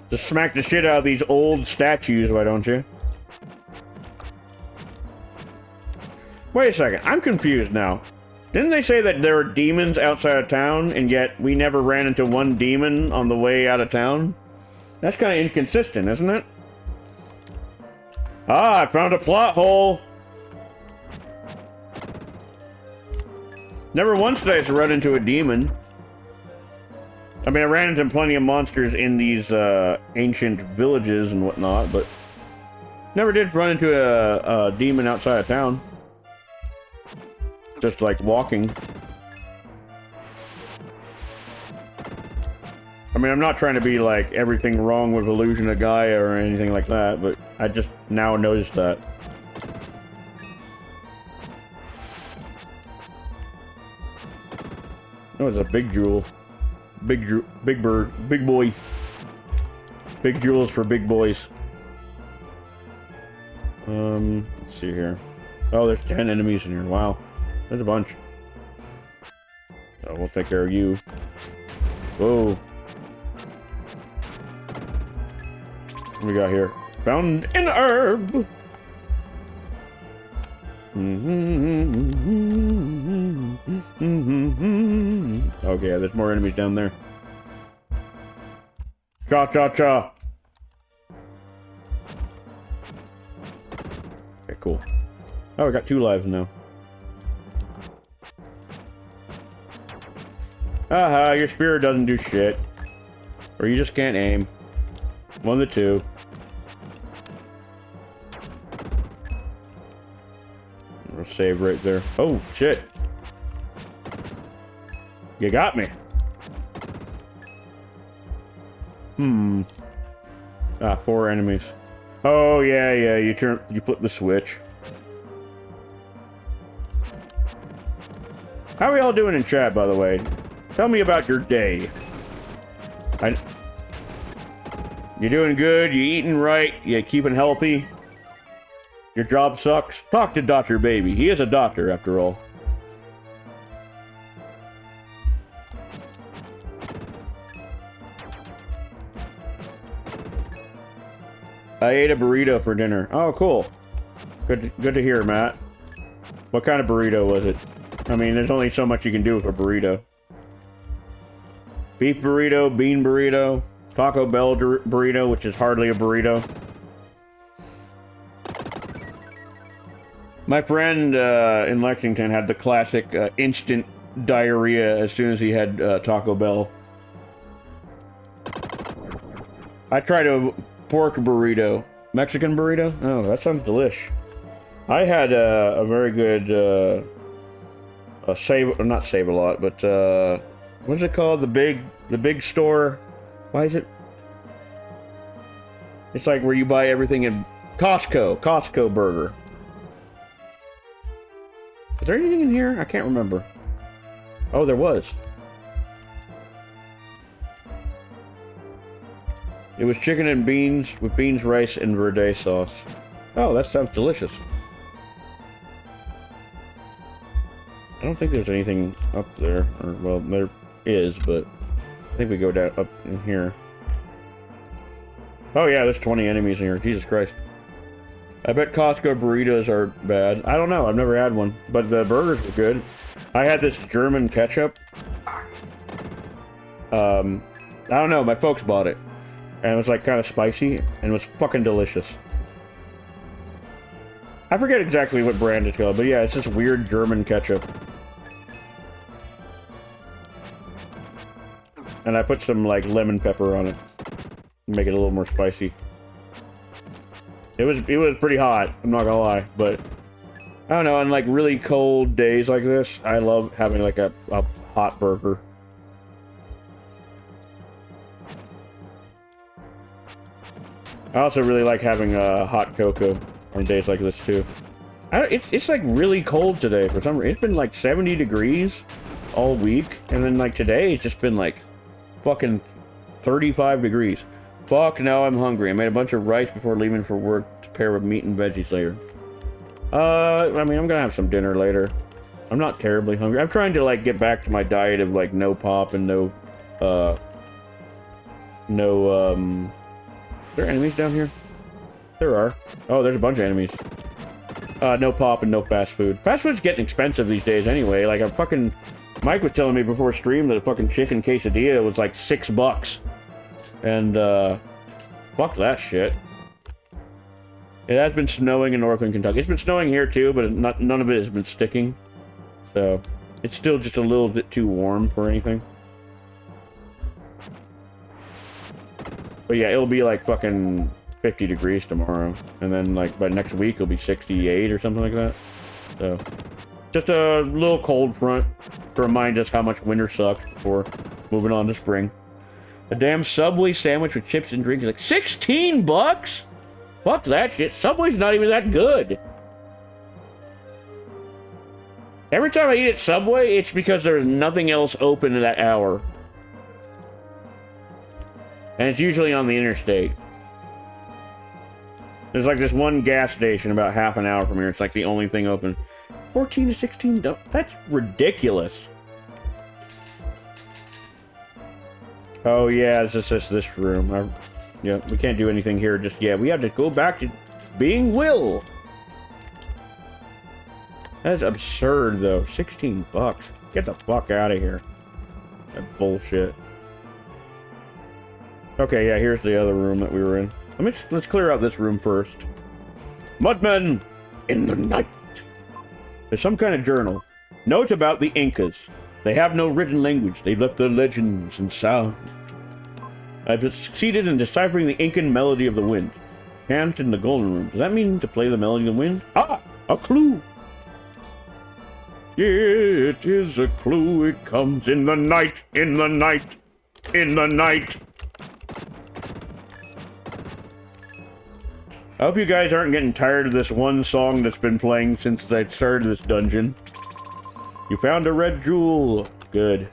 Speaker 3: Just smack the shit out of these old statues, why don't you? Wait a second, I'm confused now. Didn't they say that there are demons outside of town, and yet we never ran into one demon on the way out of town? That's kind of inconsistent, isn't it? Ah, I found a plot hole! Never once did I run into a demon. I mean, I ran into plenty of monsters in these ancient villages and whatnot, but never did run into a demon outside of town. Just like walking. I mean, I'm not trying to be like everything wrong with Illusion of Gaia or anything like that, but I just now noticed that. Oh, it's a big jewel. Big bird, big boy. Big jewels for big boys. Let's see here. Oh, there's 10 enemies in here. Wow. There's a bunch. Oh, we'll take care of you. Whoa. What we got here? Found an herb! Okay, there's more enemies down there. Cha-cha-cha! Okay, cool. Oh, I got 2 lives now. Aha, your spear doesn't do shit. Or you just can't aim. One of the two. We'll save right there. Oh, shit. You got me. Ah, 4 enemies. Oh, yeah, you flip the switch. How are we all doing in chat, by the way? Tell me about your day. You doing good? You eating right? You keeping healthy? Your job sucks? Talk to Dr. Baby. He is a doctor, after all. I ate a burrito for dinner. Oh, cool. Good to hear, Matt. What kind of burrito was it? I mean, there's only so much you can do with a burrito. Beef burrito, bean burrito, Taco Bell burrito, which is hardly a burrito. My friend in Lexington had the classic instant diarrhea as soon as he had Taco Bell. I tried a pork burrito. Mexican burrito? Oh, that sounds delish. I had a very good not Save-A-Lot, but what's it called? The big store. Why is it? It's like where you buy everything in Costco burger. Is there anything in here? I can't remember. Oh, there was. It was chicken and beans with beans, rice, and verde sauce. Oh, that sounds delicious. I don't think there's anything up there. Or, well, there is, but I think we go down up in here. Oh yeah, there's 20 enemies in here. Jesus Christ. I bet Costco burritos are bad. I don't know. I've never had one. But the burgers were good. I had this German ketchup. I don't know. My folks bought it. And it was like kind of spicy. And it was fucking delicious. I forget exactly what brand it's called. But yeah, it's this weird German ketchup. And I put some like lemon pepper on it. Make it a little more spicy. It was pretty hot, I'm not gonna lie, but I don't know, on like really cold days like this, I love having like a hot burger. I also really like having hot cocoa on days like this too. It's like really cold today for some reason. It's been like 70 degrees all week, and then like today it's just been like fucking 35 degrees. Fuck, now I'm hungry. I made a bunch of rice before leaving for work to pair with meat and veggies later. I mean, I'm gonna have some dinner later. I'm not terribly hungry. I'm trying to like get back to my diet of like no pop and no are there enemies down here? There are. Oh, there's a bunch of enemies. No pop and no fast food. Fast food's getting expensive these days anyway. Like, Mike was telling me before stream that a fucking chicken quesadilla was like $6. And, fuck that shit. It has been snowing in northern Kentucky. It's been snowing here too, but none of it has been sticking. So, it's still just a little bit too warm for anything. But yeah, it'll be like fucking 50 degrees tomorrow. And then like by next week, it'll be 68 or something like that. So, just a little cold front to remind us how much winter sucks before moving on to spring. A damn Subway sandwich with chips and drinks is like 16 bucks? Fuck that shit. Subway's not even that good. Every time I eat at Subway, it's because there's nothing else open at that hour. And it's usually on the interstate. There's like this one gas station about half an hour from here. It's like the only thing open. 14 to 16, that's ridiculous. Oh yeah, it's just this room. Yeah, we can't do anything here just yet. We have to go back to being Will. That's absurd though. 16 bucks. Get the fuck out of here. That bullshit. Okay, yeah, here's the other room that we were in. Let's clear out this room first. Mudmen in the night. There's some kind of journal. Notes about the Incas. They have no written language. They've left their legends and sound. I've succeeded in deciphering the Incan melody of the wind. Camped in the golden room. Does that mean to play the melody of the wind? Ah, a clue. It is a clue. It comes in the night, in the night, in the night. I hope you guys aren't getting tired of this one song that's been playing since I started this dungeon. You found a red jewel. Good.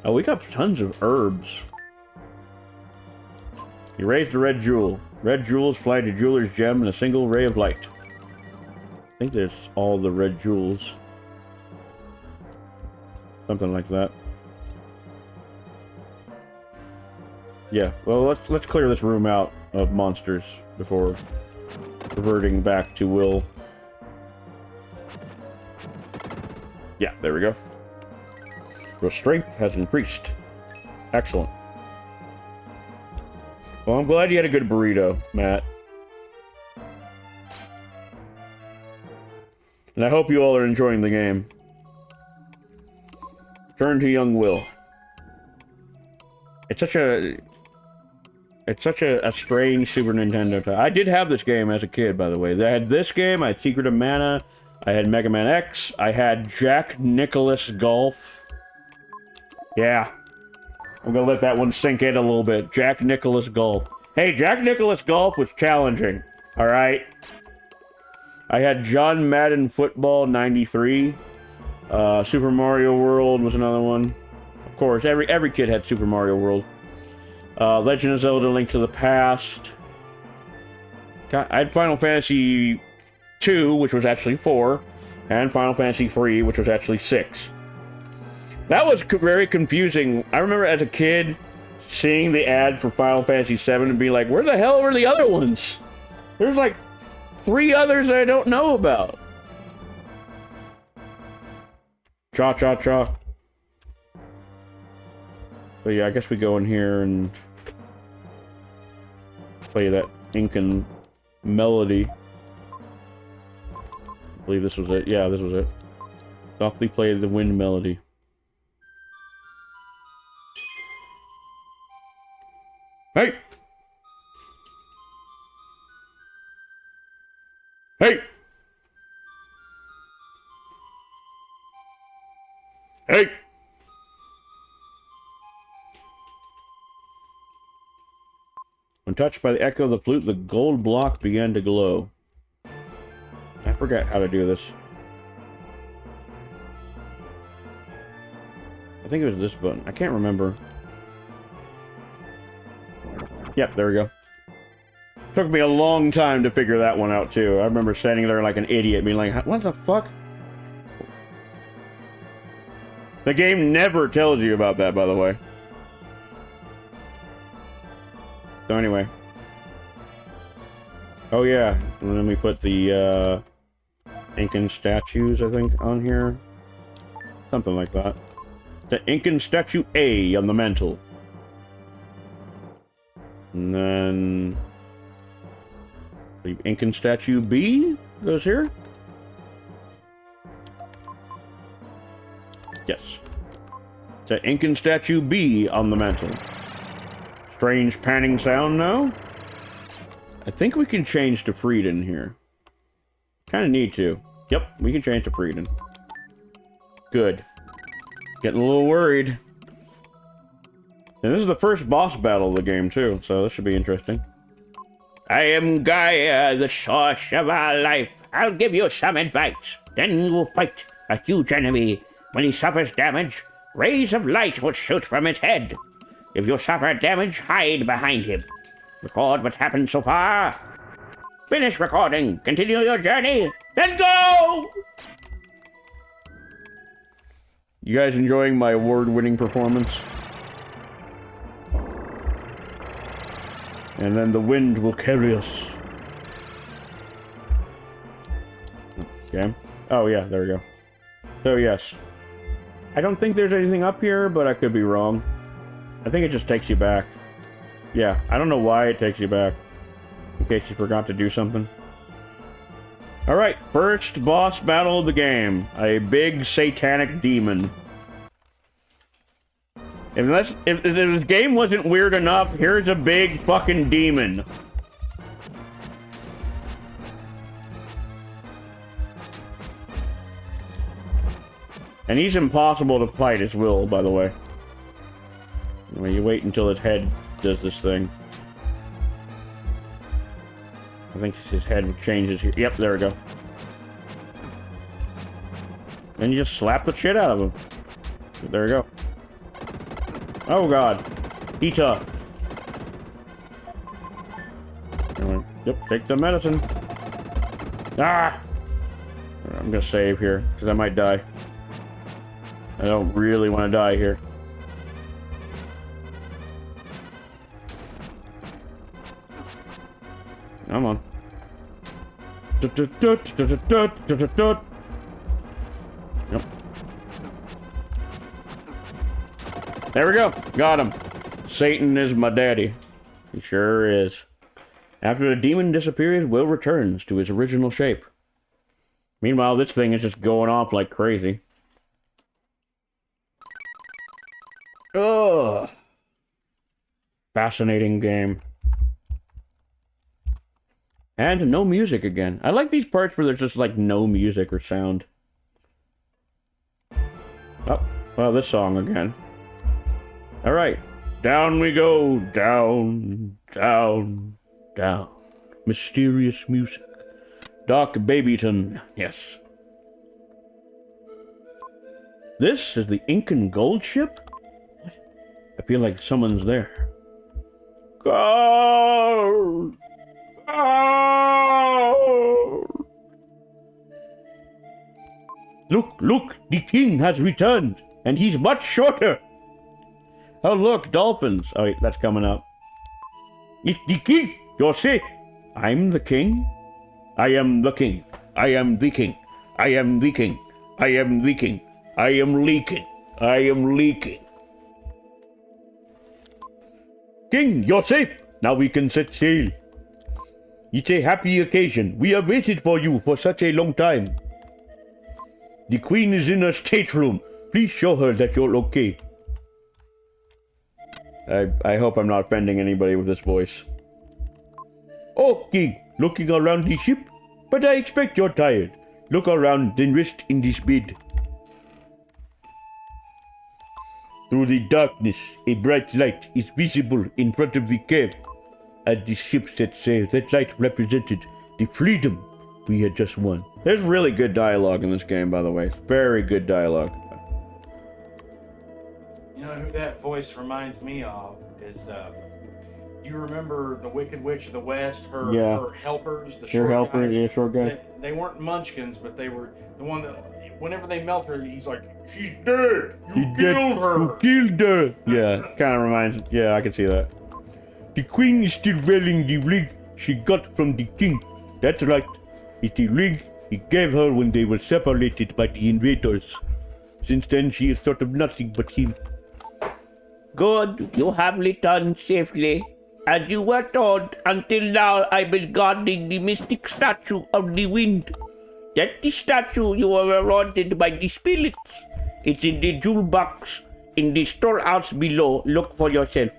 Speaker 3: Oh, we got tons of herbs. You raised a red jewel. Red jewels fly to jeweler's gem in a single ray of light. I think there's all the red jewels. Something like that. Yeah, well, let's clear this room out of monsters before reverting back to Will. Yeah, there we go. Your strength has increased. Excellent. Well, I'm glad you had a good burrito, Matt. And I hope you all are enjoying the game. Turn to young Will. It's such a strange Super Nintendo title. I did have this game as a kid, by the way. I had this game, I had Secret of Mana, I had Mega Man X, I had Jack Nicklaus Golf. Yeah. I'm gonna let that one sink in a little bit. Jack Nicklaus Golf. Hey, Jack Nicklaus Golf was challenging, alright? I had John Madden Football 93. Super Mario World was another one. Of course, every kid had Super Mario World. Legend of Zelda: Link to the Past. I had Final Fantasy 2, which was actually 4, and Final Fantasy 3, which was actually 6. That was very confusing. I remember as a kid seeing the ad for Final Fantasy 7 and being like, where the hell were the other ones? There's like 3 others that I don't know about. Cha-cha-cha. But yeah, I guess we go in here and play that Incan melody. I believe this was it. Yeah, this was it. Softly play the wind melody. Hey!
Speaker 5: Hey! Hey!
Speaker 3: When touched by the echo of the flute, the gold block began to glow. I forgot how to do this. I think it was this button. I can't remember. Yep, there we go. Took me a long time to figure that one out, too. I remember standing there like an idiot, being like, what the fuck? The game never tells you about that, by the way. So anyway. Oh yeah, and then we put the Incan statues, I think, on here. Something like that. The Incan statue A on the mantle. And then the Incan statue B goes here. Yes. The Incan statue B on the mantle. Strange panning sound now. I think we can change to Frieden here. Kind of need to. Yep, we can change to Frieden. Good. Getting a little worried. And this is the first boss battle of the game, too, so this should be interesting.
Speaker 4: I am Gaia, the source of our life. I'll give you some advice. Then you will fight a huge enemy. When he suffers damage, rays of light will shoot from his head. If you suffer damage, hide behind him. Record what's happened so far. Finish recording. Continue your journey. Then go!
Speaker 3: You guys enjoying my award-winning performance? And then the wind will carry us. Okay. Oh yeah, there we go. So yes. I don't think there's anything up here, but I could be wrong. I think it just takes you back. Yeah, I don't know why it takes you back. In case you forgot to do something. Alright, first boss battle of the game. A big satanic demon. If this game wasn't weird enough, here's a big fucking demon. And he's impossible to fight as well, by the way. Anyway, you wait until his head does this thing. I think his head changes here. Yep, there we go. Then you just slap the shit out of him. There we go. Oh god. He tough. Anyway, yep, take the medicine. Ah! I'm gonna save here, because I might die. I don't really want to die here. Come on. Yep. There we go. Got him. Satan is my daddy. He sure is. After the demon disappears, Will returns to his original shape. Meanwhile, this thing is just going off like crazy. Ugh. Fascinating game. And no music again. I like these parts where there's just like no music or sound. Oh, well, this song again. Alright. Down we go. Down, down, down. Mysterious music. Doc Babyton. Yes. This is the Incan gold ship? What? I feel like someone's there. Gold! Gold! Look, the king has returned, and he's much shorter. Oh, look, dolphins. Oh, wait, that's coming up. It's the king. You're safe. I'm the king. I am the king. I am the king. I am the king. I am the king. I am leaking. I am leaking. King, you're safe. Now we can set sail. It's a happy occasion. We have waited for you for such a long time. The queen is in her stateroom. Please show her that you're okay. I hope I'm not offending anybody with this voice. Oh, King, looking around the ship?
Speaker 5: But I expect you're tired. Look around, then rest in this bed. Through the darkness, a bright light is visible in front of the cave. As the ship set sail, that light represented the freedom we had just won.
Speaker 3: There's really good dialogue in this game, by the way. Very good dialogue.
Speaker 8: You know who that voice reminds me of is, you remember the Wicked Witch of the West, her helpers, the short guys?
Speaker 3: Short guys.
Speaker 8: They weren't munchkins, but they were the one that, whenever they melt her, he's like, she's dead! You killed her!
Speaker 5: You killed her!
Speaker 3: Yeah, kind of reminds. Yeah, I can see that.
Speaker 5: The queen is still wearing the ring she got from the king. That's right. It's the ring he gave her when they were separated by the invaders. Since then, she is sort of nothing but him.
Speaker 4: Good, you have returned safely. As you were told, until now I've been guarding the mystic statue of the wind. That's the statue you were awarded by the spirits. It's in the jewel box in the storehouse below. Look for yourself.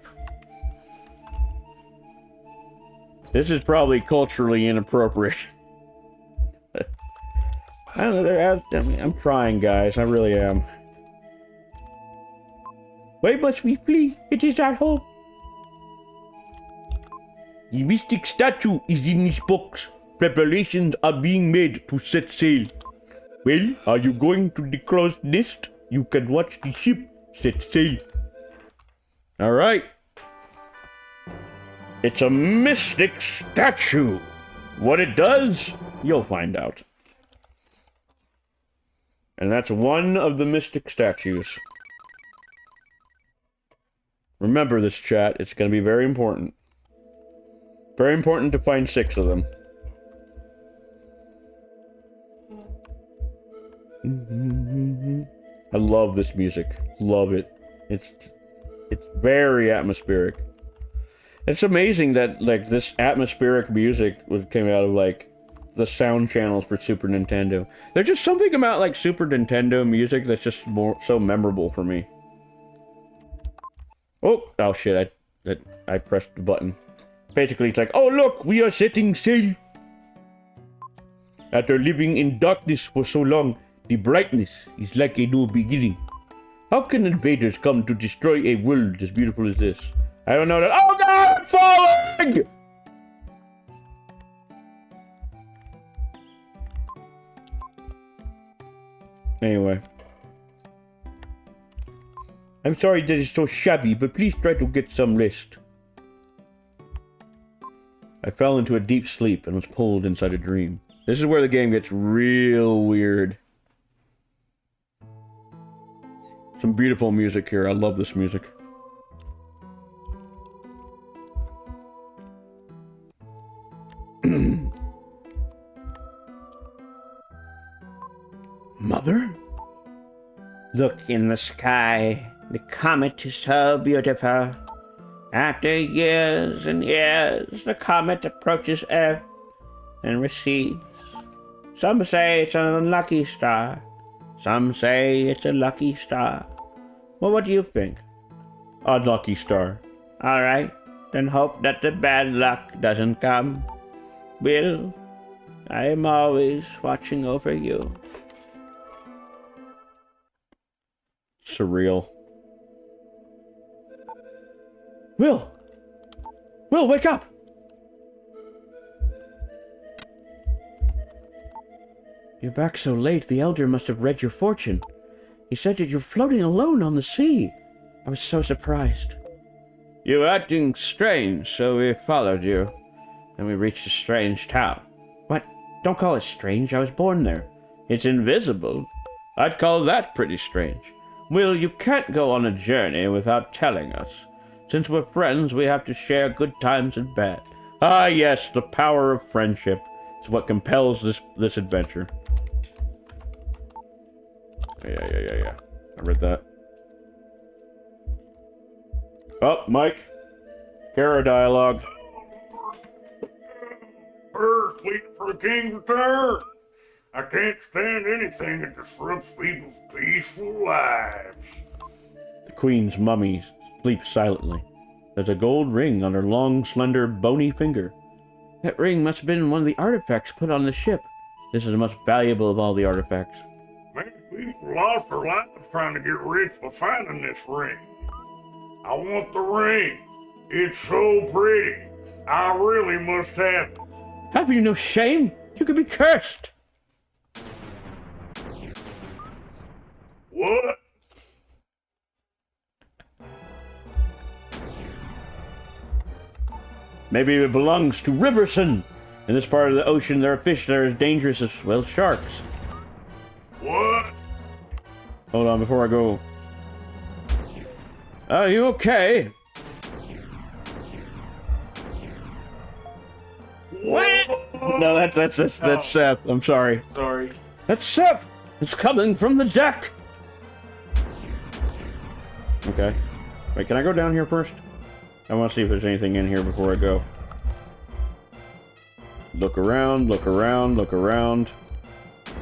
Speaker 3: This is probably culturally inappropriate. I don't know. I'm trying, guys. I really am.
Speaker 5: Why must we flee? It is our home. The mystic statue is in this box. Preparations are being made to set sail. Well, are you going to the crow's nest? You can watch the ship set sail.
Speaker 3: All right. It's a mystic statue. What it does, you'll find out. And that's one of the mystic statues. Remember this, chat. It's going to be very important. Very important to find 6 of them. I love this music. Love it. It's very atmospheric. It's amazing that like this atmospheric music came out of like the sound channels for Super Nintendo. There's just something about like Super Nintendo music that's just so memorable for me. Oh shit! I pressed the button. Basically, it's like, oh look, we are setting sail. After living in darkness for so long, the brightness is like a new beginning. How can invaders come to destroy a world as beautiful as this? I don't know that. Oh God, I'm falling! Anyway.
Speaker 5: I'm sorry that it's so shabby, but please try to get some rest.
Speaker 3: I fell into a deep sleep and was pulled inside a dream. This is where the game gets real weird. Some beautiful music here. I love this music.
Speaker 5: Mother?
Speaker 4: Look in the sky. The comet is so beautiful. After years and years, the comet approaches Earth and recedes. Some say it's an unlucky star. Some say it's a lucky star. Well, what do you think?
Speaker 3: Unlucky star.
Speaker 4: All right, then hope that the bad luck doesn't come. Will, I am always watching over you.
Speaker 3: Surreal.
Speaker 5: Will! Will, wake up!
Speaker 4: You're back so late, the Elder must have read your fortune. He said that you're floating alone on the sea. I was so surprised. You were acting strange, so we followed you. Then we reached a strange town. What? Don't call it strange, I was born there. It's invisible. I'd call that pretty strange. Will, you can't go on a journey without telling us. Since we're friends, we have to share good times and bad. Ah, yes, the power of friendship is what compels this adventure.
Speaker 3: Yeah. I read that. Oh, Mike. Kara dialogue.
Speaker 6: First, waiting for the king's return. I can't stand anything that disrupts people's peaceful lives.
Speaker 3: The queen's mummy sleeps silently. There's a gold ring on her long, slender, bony finger.
Speaker 4: That ring must have been one of the artifacts put on the ship. This is the most valuable of all the artifacts.
Speaker 6: Many people lost their lives trying to get rich by finding this ring. I want the ring. It's so pretty. I really must have it.
Speaker 4: Have you no shame? You could be cursed.
Speaker 6: What?
Speaker 3: Maybe it belongs to Riverson. In this part of the ocean, there are fish that are as dangerous as, well, sharks.
Speaker 6: What?
Speaker 3: Hold on, before I go. Are you okay?
Speaker 6: What?
Speaker 3: No, that's Seth. I'm sorry.
Speaker 8: Sorry.
Speaker 3: That's Seth. It's coming from the deck. Okay. Wait, can I go down here first? I want to see if there's anything in here before I go. Look around, look around, look around.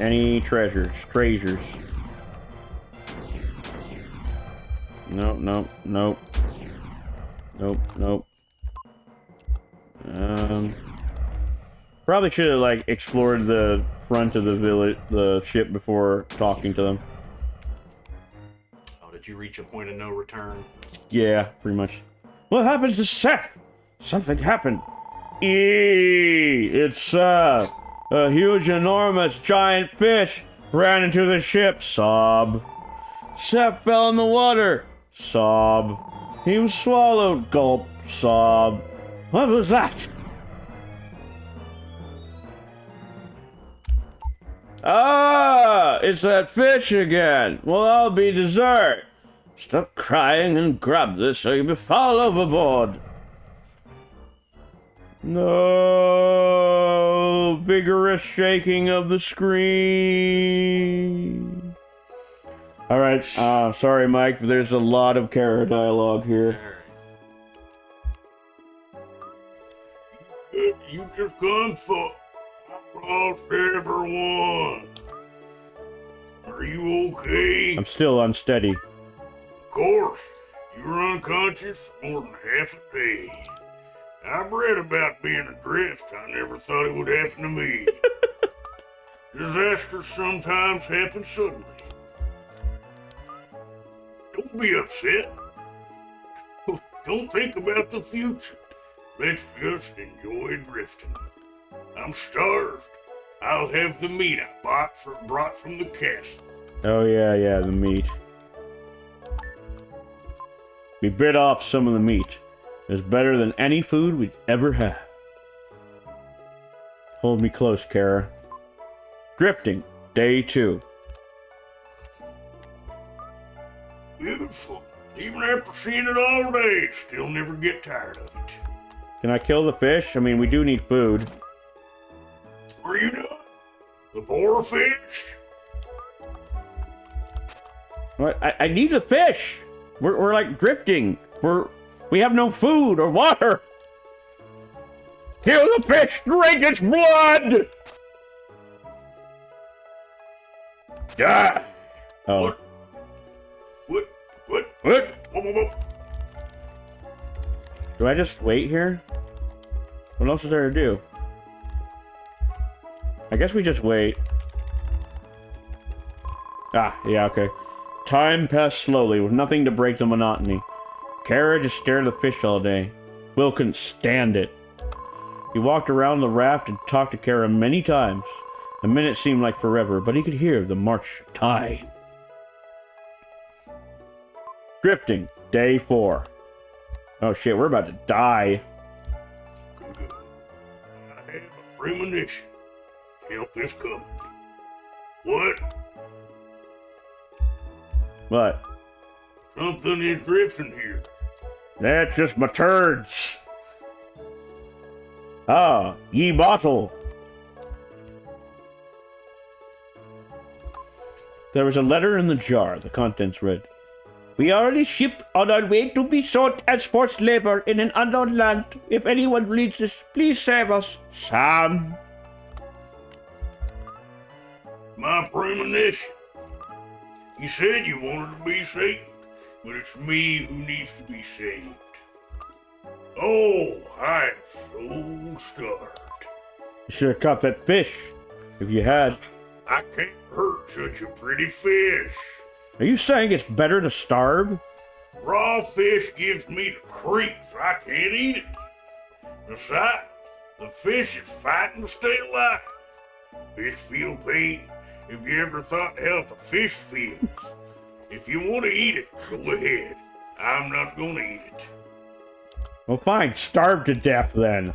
Speaker 3: Any treasures? Treasures. Nope, nope, nope. Nope, nope. Probably should have, like, explored the front of the village, the ship, before talking to them.
Speaker 8: Oh, did you reach a point of no return?
Speaker 3: Yeah, pretty much. What happened to Seth? Something happened. It's a huge, enormous, giant fish ran into the ship. Sob. Seth fell in the water. Sob. He was swallowed. Gulp. Sob. What was that? Ah, it's that fish again. Well, I'll be dessert. Stop crying and grab this or you'll fall overboard. No, vigorous shaking of the screen. All right, sorry, Mike, but there's a lot of Kara dialogue here.
Speaker 6: You just gone for. I've lost everyone. Are you okay?
Speaker 3: I'm still unsteady.
Speaker 6: Of course. You were unconscious for more than half a day. I've read about being adrift. I never thought it would happen to me. Disasters sometimes happen suddenly. Don't be upset. Don't think about the future. Let's just enjoy drifting. I'm starved. I'll have the meat I brought from the castle.
Speaker 3: Oh, yeah, the meat. We bit off some of the meat. It's better than any food we've ever had. Hold me close, Kara. Drifting, day 2.
Speaker 6: Beautiful. Even after seeing it all day, still never get tired of it.
Speaker 3: Can I kill the fish? I mean, we do need food.
Speaker 6: Are you done? The boarfish?
Speaker 3: What? I need the fish. We're like drifting. We have no food or water.
Speaker 5: Kill the fish, drink its blood! Die!
Speaker 3: Oh.
Speaker 6: What?
Speaker 3: Do I just wait here? What else is there to do? I guess we just wait. Ah, yeah, okay. Time passed slowly, with nothing to break the monotony. Kara just stared at the fish all day. Will couldn't stand it. He walked around the raft and talked to Kara many times. The minutes seemed like forever, but he could hear the march of time. Drifting, day 4. Oh shit, we're about to die.
Speaker 6: Good. I have a premonition. Help is coming. What?
Speaker 3: What?
Speaker 6: Something is drifting here.
Speaker 3: That's just my turds. Ah, ye bottle. There was a letter in the jar. The contents read, "We are on a ship on our way to be sold as forced labor in an unknown land. If anyone reads this, please save us. Sam."
Speaker 6: My premonition. You said you wanted to be saved, but it's me who needs to be saved. Oh, I am so starved.
Speaker 3: You should have caught that fish, if you had.
Speaker 6: I can't hurt such a pretty fish.
Speaker 3: Are you saying it's better to starve?
Speaker 6: Raw fish gives me the creeps. I can't eat it. Besides, the fish is fighting to stay alive. Fish feel pain. If you ever thought how a fish feels. If you want to eat it, go ahead. I'm not gonna eat it.
Speaker 3: Well, fine. Starve to death, then.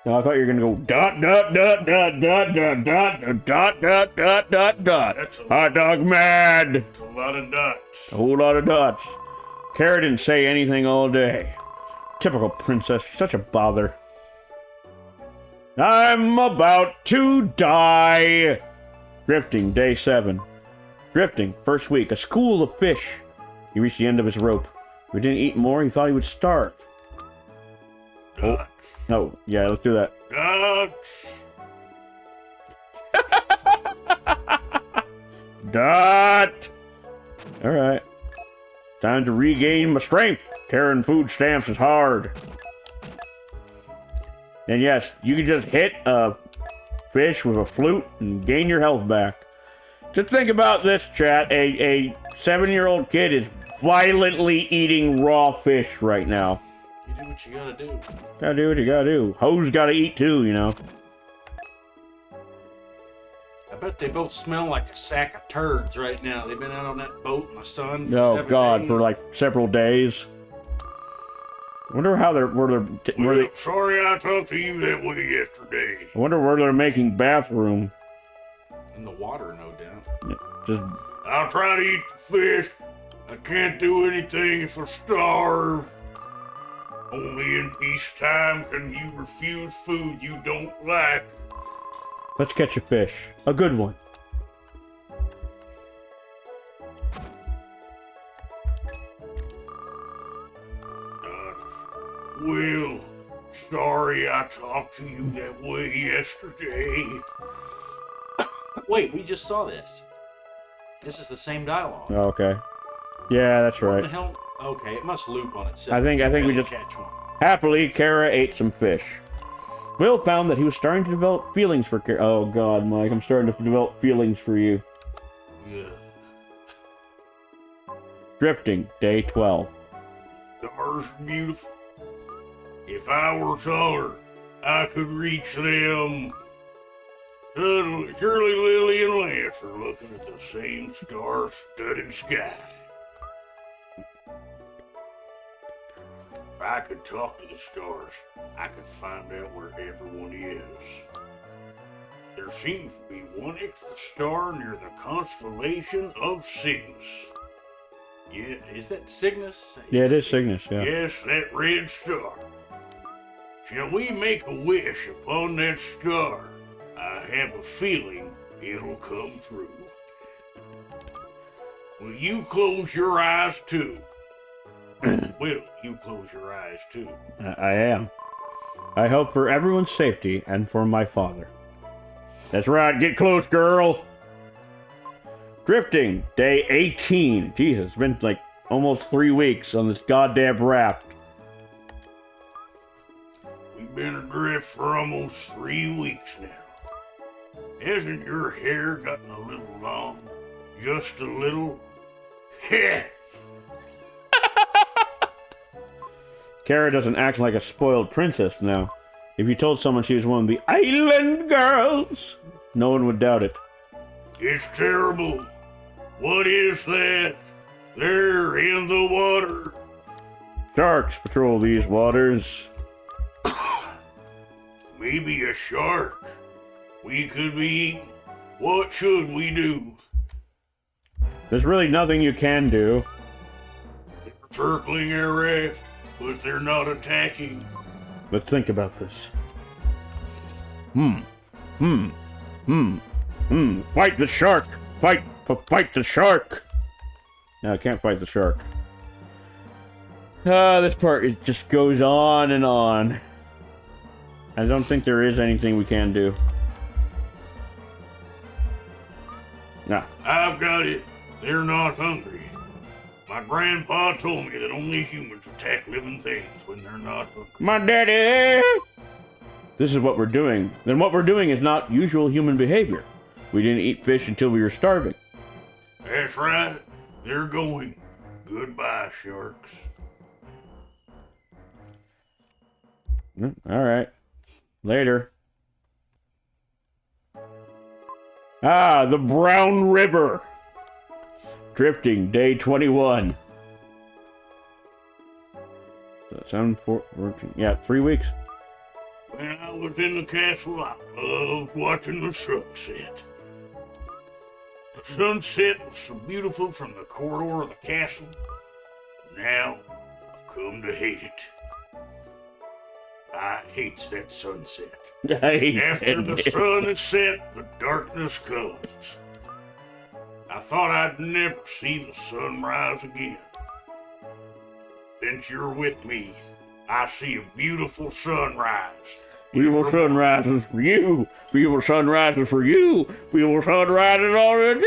Speaker 3: No, I thought you were gonna go dot dot dot dot dot dot dot dot dot dot dot dot. Hot dog mad.
Speaker 6: It's a lot of dots.
Speaker 3: A whole lot of dots. Kara didn't say anything all day. Typical princess. Such a bother. I'm about to die. Drifting, day 7. Drifting, first week. A school of fish. He reached the end of his rope. If he didn't eat more, he thought he would starve.
Speaker 6: Dots.
Speaker 3: Oh, yeah, let's do that.
Speaker 6: Dots.
Speaker 3: Dot! Alright. Time to regain my strength. Tearing food stamps is hard. And yes, you can just hit a fish with a flute and gain your health back. Just think about this, chat. A 7-year-old kid is violently eating raw fish right now.
Speaker 8: You do what you gotta do.
Speaker 3: Gotta do what you gotta do. Hoes gotta eat too, you know.
Speaker 8: I bet they both smell like a sack of turds right now. They've been out on that boat in the sun for
Speaker 3: Oh
Speaker 8: 7
Speaker 3: God,
Speaker 8: days.
Speaker 3: for like several days. I wonder how they're were they.
Speaker 6: Sorry I talked to you that way yesterday.
Speaker 3: I wonder where they're making bathroom.
Speaker 8: In the water, no doubt.
Speaker 3: Just
Speaker 6: I'll try to eat the fish. I can't do anything if I starve. Only in peacetime can you refuse food you don't like.
Speaker 3: let's catch a fish, a good one.
Speaker 6: Well, sorry I talked to you that way yesterday.
Speaker 8: Wait, we just saw this. This is the same dialogue.
Speaker 3: Oh, okay. Yeah, that's
Speaker 8: What the
Speaker 3: right.
Speaker 8: hell? Okay, it must loop on itself.
Speaker 3: I think we just
Speaker 8: catch one.
Speaker 3: happily Kara ate some fish. Will found that he was starting to develop feelings for Kara. Oh God, Mike, I'm starting to develop feelings for you.
Speaker 6: Yeah.
Speaker 3: Drifting, day 12.
Speaker 6: Stars beautiful. If I were taller, I could reach them. Surely Lily and Lance are looking at the same star-studded sky. If I could talk to the stars, I could find out where everyone is. There seems to be one extra star near the constellation of Cygnus.
Speaker 8: Yeah, is that Cygnus?
Speaker 3: Yeah, it is Cygnus, yeah.
Speaker 6: Yes, that red star. Shall we make a wish upon that star? I have a feeling it'll come true. Will you close your eyes too? Will you close your eyes too?
Speaker 3: I am. I hope for everyone's safety and for my father. That's right, get close, girl! Drifting, day 18. Jesus, it's been like almost 3 weeks on this goddamn raft.
Speaker 6: We've been adrift for almost 3 weeks now. Hasn't your hair gotten a little long? Just a little? Heh!
Speaker 3: Kara doesn't act like a spoiled princess now. If you told someone she was one of the island girls, no one would doubt it.
Speaker 6: It's terrible. What is that? They're in the water.
Speaker 3: Sharks patrol these waters.
Speaker 6: Maybe a shark. We could be eaten. What should we do?
Speaker 3: There's really nothing you can do.
Speaker 6: They're circling our raft, but they're not attacking.
Speaker 3: Let's think about this. Fight the shark! Fight the shark! No, I can't fight the shark. This part, it just goes on and on. I don't think there is anything we can do. Nah.
Speaker 6: I've got it. They're not hungry. My grandpa told me that only humans attack living things when they're not hungry.
Speaker 3: My daddy! This is what we're doing. Then what we're doing is not usual human behavior. We didn't eat fish until we were starving.
Speaker 6: That's right. They're going. Goodbye, sharks.
Speaker 3: All right. Later. Ah, the Brown River. Drifting, day 21. Yeah, 3 weeks.
Speaker 6: When I was in the castle, I loved watching the sunset. The sunset was so beautiful from the corridor of the castle. Now, I've come to hate it. I hates that sunset. After the sun is set, the darkness comes. I thought I'd never see the sunrise again. Since you're with me, I see a beautiful sunrise.
Speaker 3: Beautiful sunrises for you. Beautiful sunrises for you. Beautiful sunrises all the time.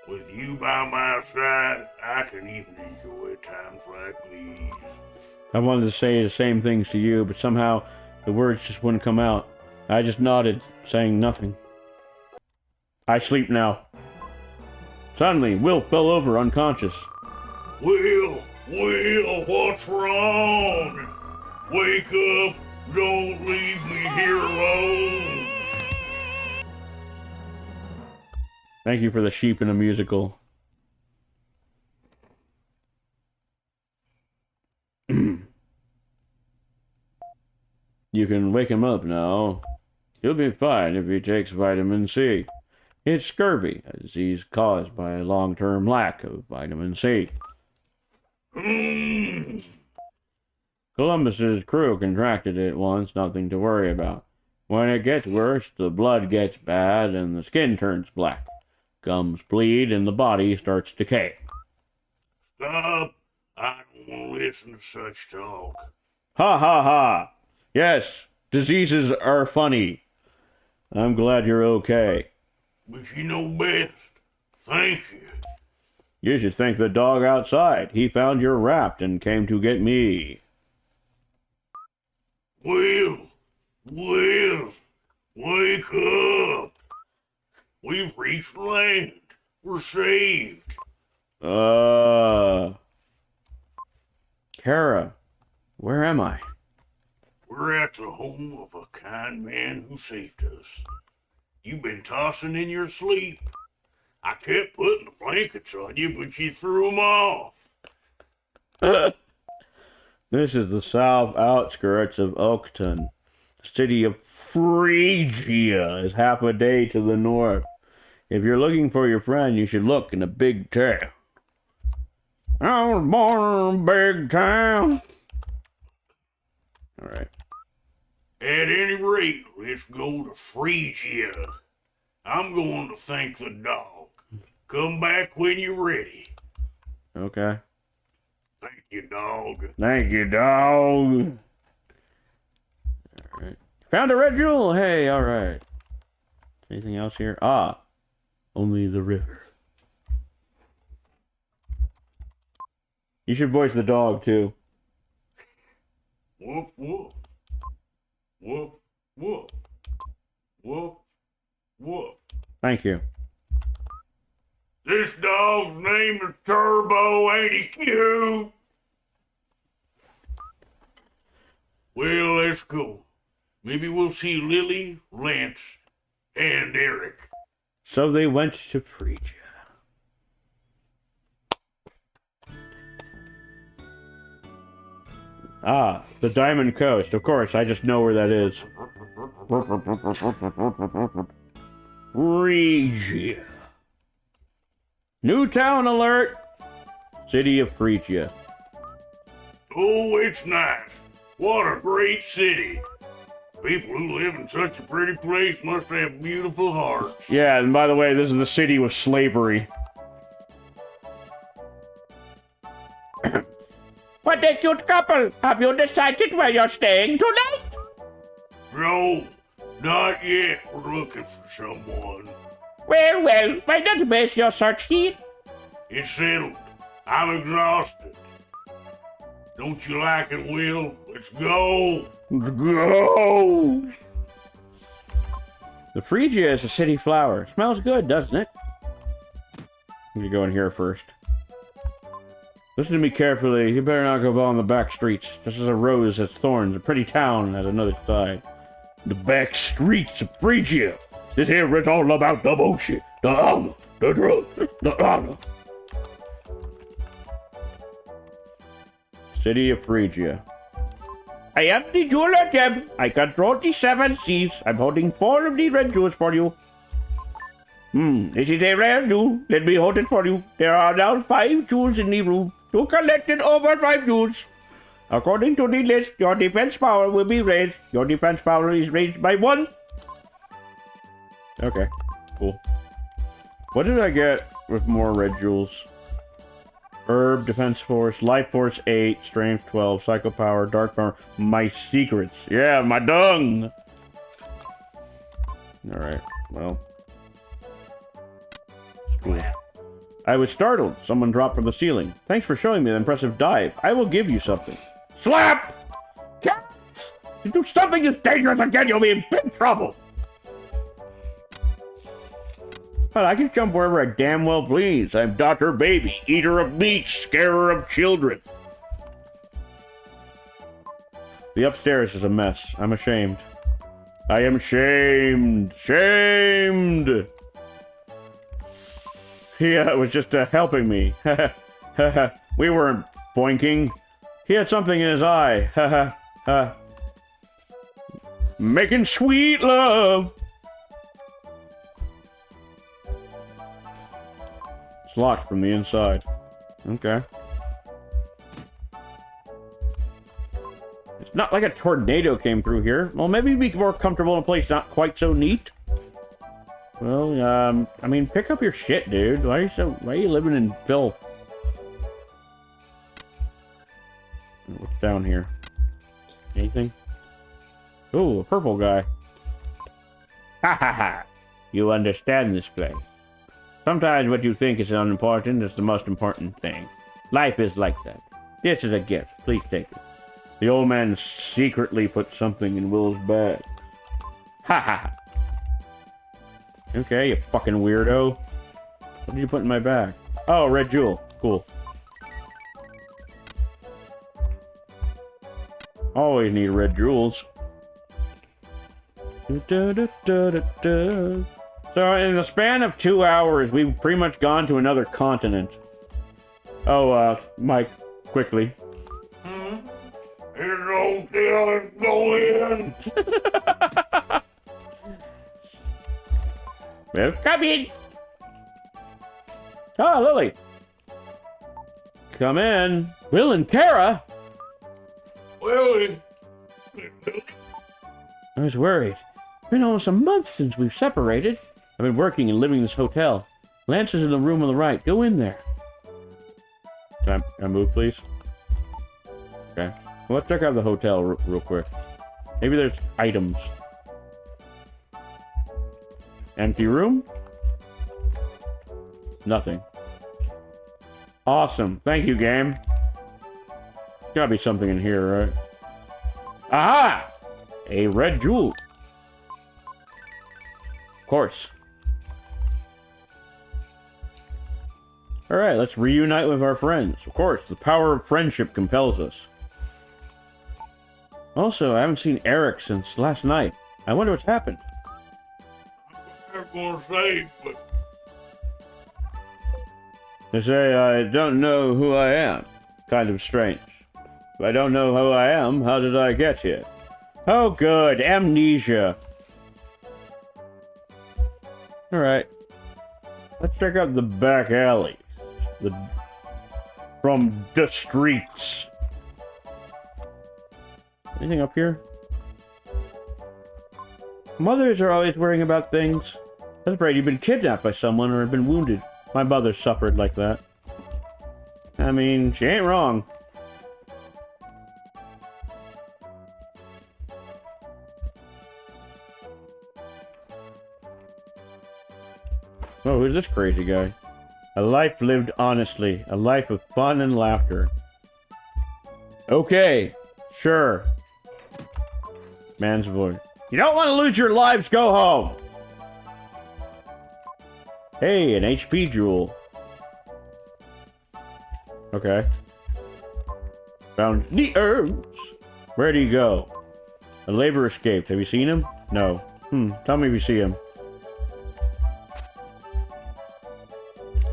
Speaker 6: With you by my side, I can even enjoy times like these.
Speaker 3: I wanted to say the same things to you, but somehow the words just wouldn't come out. I just nodded, saying nothing. I sleep now. Suddenly, Will fell over unconscious.
Speaker 6: Will, what's wrong? Wake up, don't leave me here alone.
Speaker 3: Thank you for the sheep in a musical. You can wake him up now. He'll be fine if he takes vitamin C. It's scurvy, a disease caused by a long-term lack of vitamin C. Columbus's crew contracted it once, nothing to worry about. When it gets worse, the blood gets bad and the skin turns black. Gums bleed and the body starts to decay.
Speaker 6: Stop. I don't want to listen to such talk.
Speaker 3: Ha ha ha! Yes, diseases are funny. I'm glad you're okay.
Speaker 6: But you know best. Thank you.
Speaker 3: You should thank the dog outside. He found your raft and came to get me.
Speaker 6: Will, wake up. We've reached land. We're saved.
Speaker 3: Kara, where am I?
Speaker 6: We're at the home of a kind man who saved us. You've been tossing in your sleep. I kept putting the blankets on you, but you threw them off.
Speaker 3: This is the south outskirts of Oakton. The city of Phrygia is half a day to the north. If you're looking for your friend, you should look in a big town. I was born in a big town. All right.
Speaker 6: At any rate, let's go to Phrygia. I'm going to thank the dog. Come back when you're ready.
Speaker 3: Okay.
Speaker 6: Thank you, dog.
Speaker 3: Thank you, dog. All right. Found a red jewel. Hey, all right. Anything else here? Ah, only the river. You should voice the dog, too.
Speaker 6: Woof, woof. Woof, woof. Woof, woof.
Speaker 3: Thank you.
Speaker 6: This dog's name is Turbo, ain't he cute? Well, let's go. Maybe we'll see Lily, Lance, and Eric.
Speaker 3: So they went to Phrygia. Ah, the Diamond Coast. Of course, I just know where that is. Phrygia. New town alert! City of Phrygia.
Speaker 6: Oh, it's nice. What a great city. People who live in such a pretty place must have beautiful hearts.
Speaker 3: Yeah, and by the way, this is the city with slavery.
Speaker 4: What a cute couple! Have you decided where you're staying tonight?
Speaker 6: No, Not yet. We're looking for someone.
Speaker 5: Well, why not best your search kid?
Speaker 6: It's settled. I'm exhausted. Don't you like it, Will? Let's go.
Speaker 3: Go! The Phrygia is a city flower. Smells good, doesn't it? I'm gonna go in here first. Listen to me carefully. You better not go on the back streets. This is a rose has thorns. A pretty town has another side.
Speaker 5: The back streets of Phrygia. This here is all about the bullshit, the honor, the drug, the honor.
Speaker 3: City of Phrygia.
Speaker 5: I am the jeweler, Jeb. I control the 7 seas. I'm holding 4 of the red jewels for you. This is a rare jewel. Let me hold it for you. There are now 5 jewels in the room. You collected over 5 jewels. According to the list, your defense power will be raised. Your defense power is raised by 1.
Speaker 3: Okay, cool. What did I get with more red jewels? Herb, defense force, life force 8, strength 12, psycho power, dark power, my secrets. Yeah, my dung! Alright, well. Cool. I was startled. Someone dropped from the ceiling. Thanks for showing me the impressive dive. I will give you something.
Speaker 5: Slap! Cats! You do something as dangerous again, you'll be in big trouble.
Speaker 3: But I can jump wherever I damn well please. I'm Dr. Baby, eater of meat, scarer of children. The upstairs is a mess. I'm ashamed. I am shamed. Shamed! Yeah, it was just helping me. We weren't boinking. He had something in his eye. Making sweet love. It's locked from the inside. Okay. It's not like a tornado came through here. Well, maybe you'd be more comfortable in a place not quite so neat. Well, I mean, pick up your shit, dude. Why are you living in filth? What's down here? Anything? Ooh, a purple guy.
Speaker 5: Ha ha ha. You understand this place. Sometimes what you think is unimportant is the most important thing. Life is like that. This is a gift. Please take it.
Speaker 3: The old man secretly put something in Will's bag.
Speaker 5: Ha ha ha.
Speaker 3: Okay, you fucking weirdo. What did you put in my bag? Oh, red jewel. Cool. Always need red jewels. So in the span of 2 hours, we've pretty much gone to another continent. Oh, Mike, quickly.
Speaker 6: Here's the hotel. Let's go in.
Speaker 5: Well, come in.
Speaker 3: Oh, Lily. Come in. Will and Kara.
Speaker 6: Well,
Speaker 3: I was worried. It's been almost a month since we've separated. I've been working and living in this hotel. Lance is in the room on the right. Go in there. Can I move, please? Okay. Well, let's check out the hotel real quick. Maybe there's items. Empty room? Nothing. Awesome. Thank you, game. Gotta be something in here, right? Aha! A red jewel. Of course. Alright, let's reunite with our friends. Of course, the power of friendship compels us. Also, I haven't seen Eric since last night. I wonder what's happened.
Speaker 6: I'm gonna say, but
Speaker 3: They say I don't know who I am. Kind of strange. If I don't know who I am, how did I get here? Oh good, amnesia. Alright. Let's check out the back alley. From the streets. Anything up here? Mothers are always worrying about things. That's right, you've been kidnapped by someone or have been wounded. My mother suffered like that. I mean, she ain't wrong. Oh, who's this crazy guy? A life lived honestly. A life of fun and laughter. Okay. Sure. Man's voice. You don't want to lose your lives, go home! Hey, an HP jewel. Okay. Found the herbs. Where'd he go? A labor escaped. Have you seen him? No. Tell me if you see him.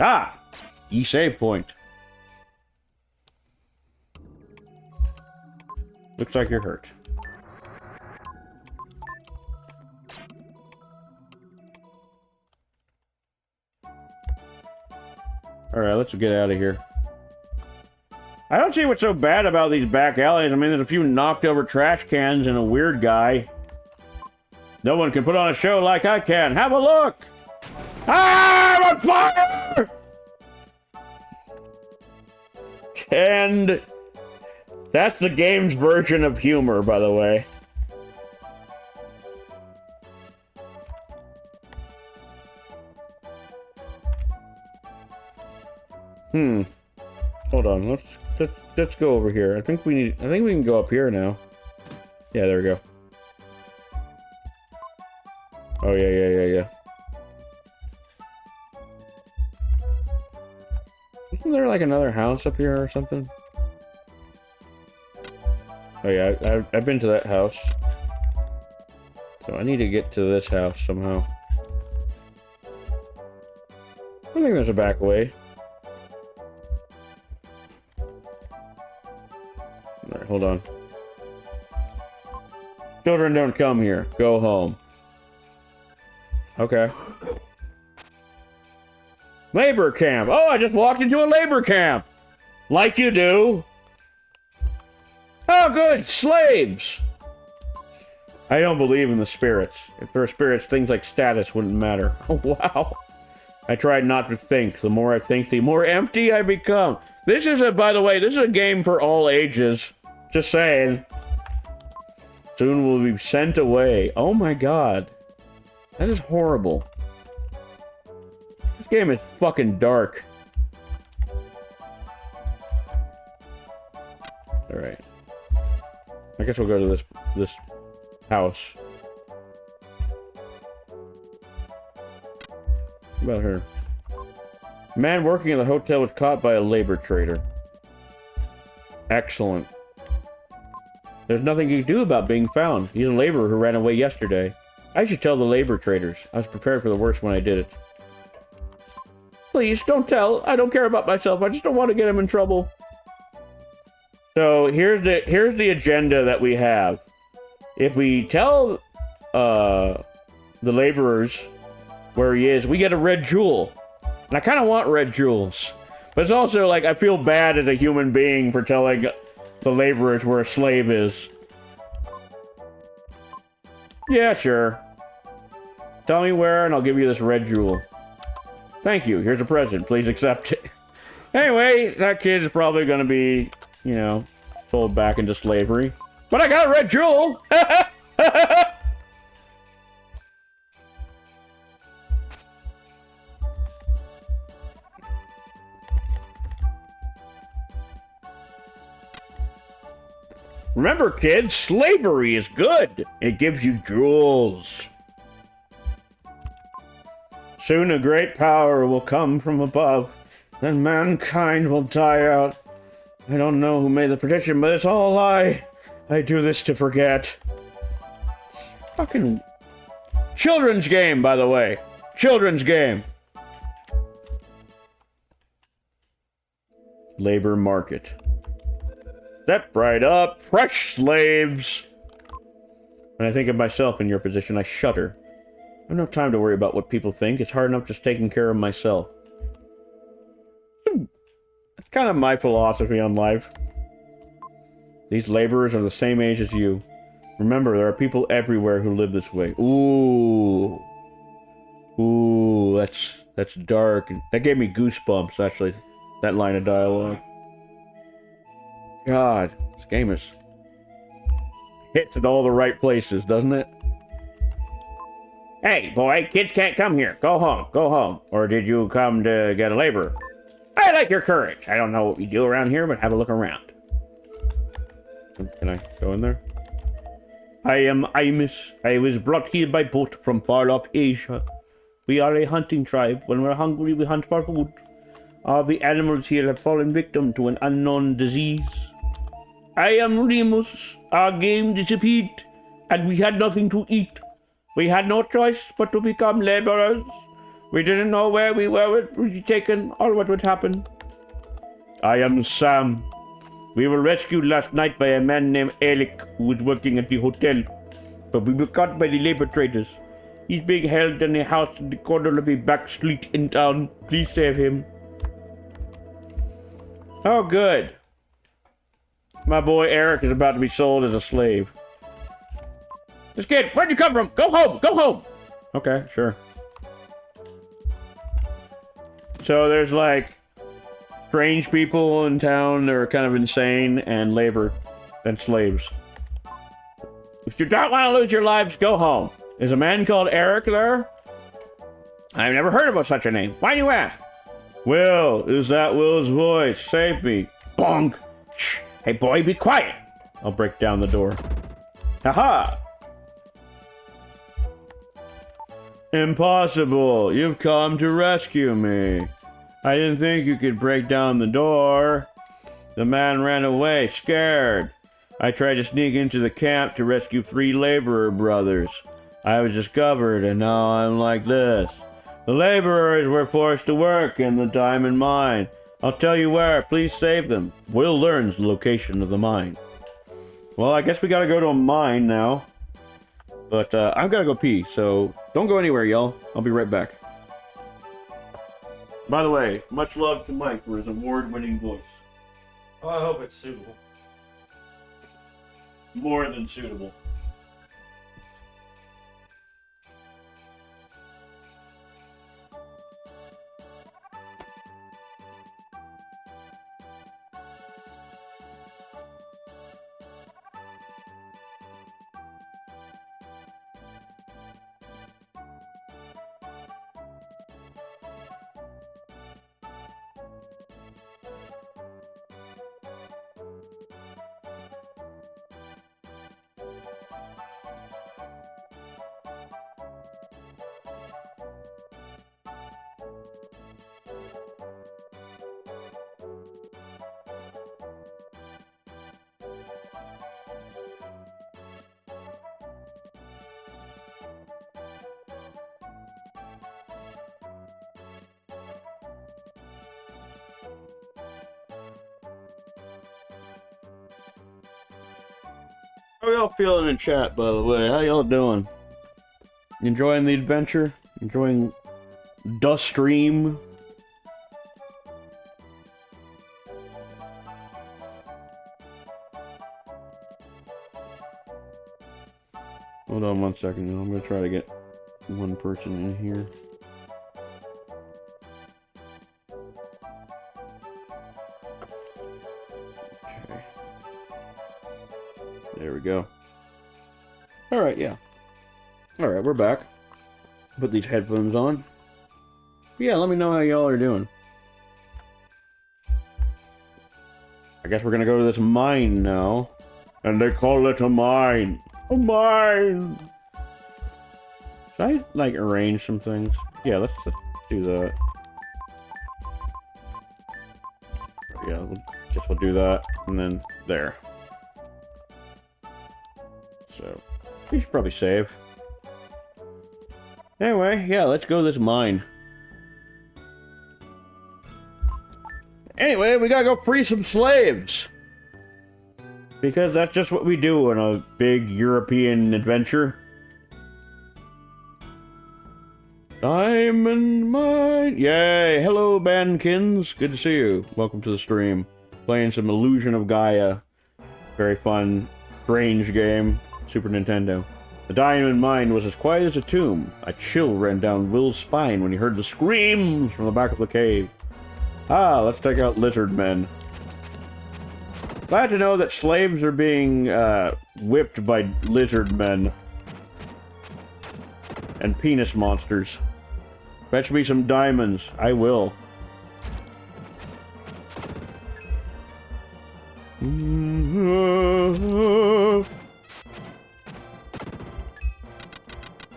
Speaker 3: Ah! E-save point. Looks like you're hurt. Alright, let's get out of here. I don't see what's so bad about these back alleys. I mean, there's a few knocked over trash cans and a weird guy. No one can put on a show like I can. Have a look! Ah, I'm on fire! And that's the game's version of humor, by the way. Hold on. Let's go over here. I think we can go up here now. Yeah, there we go. Oh yeah. Isn't there like another house up here or something? Oh yeah, I've been to that house. So I need to get to this house somehow. I think there's a back way. Alright, hold on. Children don't come here. Go home. Okay. Labor camp. Oh, I just walked into a labor camp. Like you do. Oh, good. Slaves. I don't believe in the spirits. If there are spirits, things like status wouldn't matter. Oh, wow. I tried not to think. The more I think, the more empty I become. This is by the way, this is a game for all ages. Just saying. Soon we'll be sent away. Oh my god. That is horrible. This game is fucking dark. Alright. I guess we'll go to this house. What about her? A man working in the hotel was caught by a labor trader. Excellent. There's nothing you can do about being found. He's a laborer who ran away yesterday. I should tell the labor traders. I was prepared for the worst when I did it. Please, don't tell. I don't care about myself. I just don't want to get him in trouble. So, here's the agenda that we have. If we tell the laborers where he is, we get a red jewel. And I kind of want red jewels. But it's also like, I feel bad as a human being for telling the laborers where a slave is. Yeah, sure. Tell me where and I'll give you this red jewel. Thank you. Here's a present. Please accept it. Anyway, that kid is probably going to be, you know, sold back into slavery. But I got a red jewel! Remember, kids, slavery is good. It gives you jewels. Soon a great power will come from above, then mankind will die out. I don't know who made the prediction, but it's all a lie. I do this to forget. Fucking children's game, by the way. Children's game. Labor market. Step right up, fresh slaves. When I think of myself in your position, I shudder. I have no time to worry about what people think. It's hard enough just taking care of myself. That's kind of my philosophy on life. These laborers are the same age as you. Remember, there are people everywhere who live this way. Ooh. Ooh, that's dark. That gave me goosebumps, actually, that line of dialogue. God, this game hits at all the right places, doesn't it?
Speaker 4: Hey, boy, kids can't come here. Go home, go home. Or did you come to get a laborer? I like your courage. I don't know what we do around here, but have a look around. Can I go in there? I am Imus. I was brought here by boat from far-off Asia. We are a hunting tribe. When we're hungry, we hunt for food. All the animals here have fallen victim to an unknown disease. I am Remus. Our game disappeared, and we had nothing to eat. We had no choice but to become laborers. We didn't know where we were taken or what would happen. I am Sam. We were rescued last night by a man named Alec who was working at the hotel, but we were caught by the labor traders. He's being held in a house in the corner of a back street in town. Please save him. Oh, good. My boy Eric is about to be sold as a slave. This kid, where'd you come from? Go home! Go home! Okay, sure. So there's like strange people in town that are kind of insane and labor and slaves. If you don't want to lose your lives, go home. Is a man called Eric there? I've never heard of such a name. Why do you ask? Will, is that Will's voice? Save me. Bonk. Shh. Hey boy, be quiet. I'll break down the door. Haha. Impossible. You've come to rescue me. I didn't think you could break down the door. The man ran away, scared. I tried to sneak into the camp to rescue 3 laborer brothers. I was discovered, and now I'm like this. The laborers were forced to work in the diamond mine. I'll tell you where. Please save them. Will learns the location of the mine. Well, I guess we gotta go to a mine now. But I've gotta go pee, so don't go anywhere, y'all. I'll be right back. By the way, much love to Mike for his award-winning voice.
Speaker 8: Well, I hope it's suitable.
Speaker 4: More than suitable. How y'all feeling in chat, by the way? How y'all doing? Enjoying the adventure? Enjoying the stream? Hold on one second. I'm gonna try to get one person in here. There we go. Alright, yeah. Alright, we're back. Put these headphones on. Yeah, let me know how y'all are doing. I guess we're gonna go to this mine now. And they call it a mine. A mine! Should I, like, arrange some things? Yeah, let's do that. Yeah, guess we'll do that. And then there. So, we should probably save. Anyway, yeah, let's go to this mine. Anyway, we gotta go free some slaves. Because that's just what we do in a big European adventure. Diamond mine! Yay! Hello, Bankins. Good to see you. Welcome to the stream. Playing some Illusion of Gaia. Very fun, strange game. Super Nintendo. The diamond mine was as quiet as a tomb. A chill ran down Will's spine when he heard the screams from the back of the cave. Ah, let's take out lizard men. Glad to know that slaves are being whipped by lizard men.
Speaker 3: and penis monsters. Fetch me some diamonds. I will.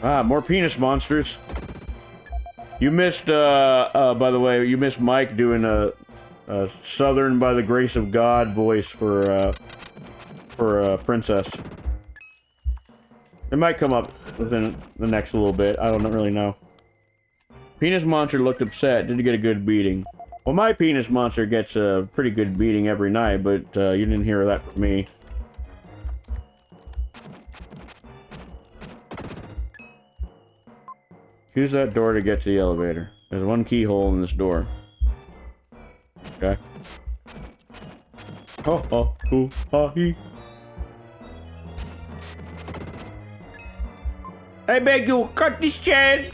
Speaker 3: Ah, more penis monsters. You missed, by the way, you missed Mike doing a Southern by the Grace of God voice for Princess. It might come up within the next little bit. I don't really know. Penis monster looked upset. Did he get a good beating? Well, my penis monster gets a pretty good beating every night, but you didn't hear that from me. Use that door to get to the elevator. There's one keyhole in this door. Okay. Oh, oh, ooh, ah, hee. I beg you, cut this chain!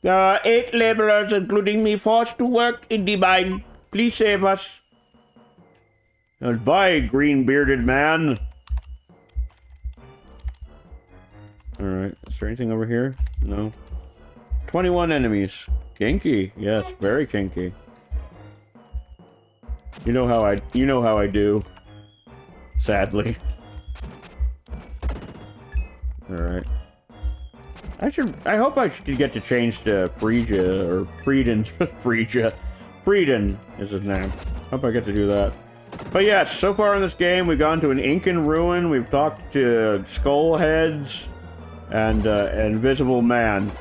Speaker 3: There are 8 laborers, including me, forced to work in the mine. Please save us. Goodbye, green-bearded man. Alright, is there anything over here? No. 21 enemies. Kinky. Yes, very kinky. You know how I do. Sadly. Alright. I hope I could get to change to Frisia, or Frieden. Frisia. Frieden is his name. Hope I get to do that. But yes, so far in this game, we've gone to an Incan ruin, we've talked to skull heads, and Invisible Man.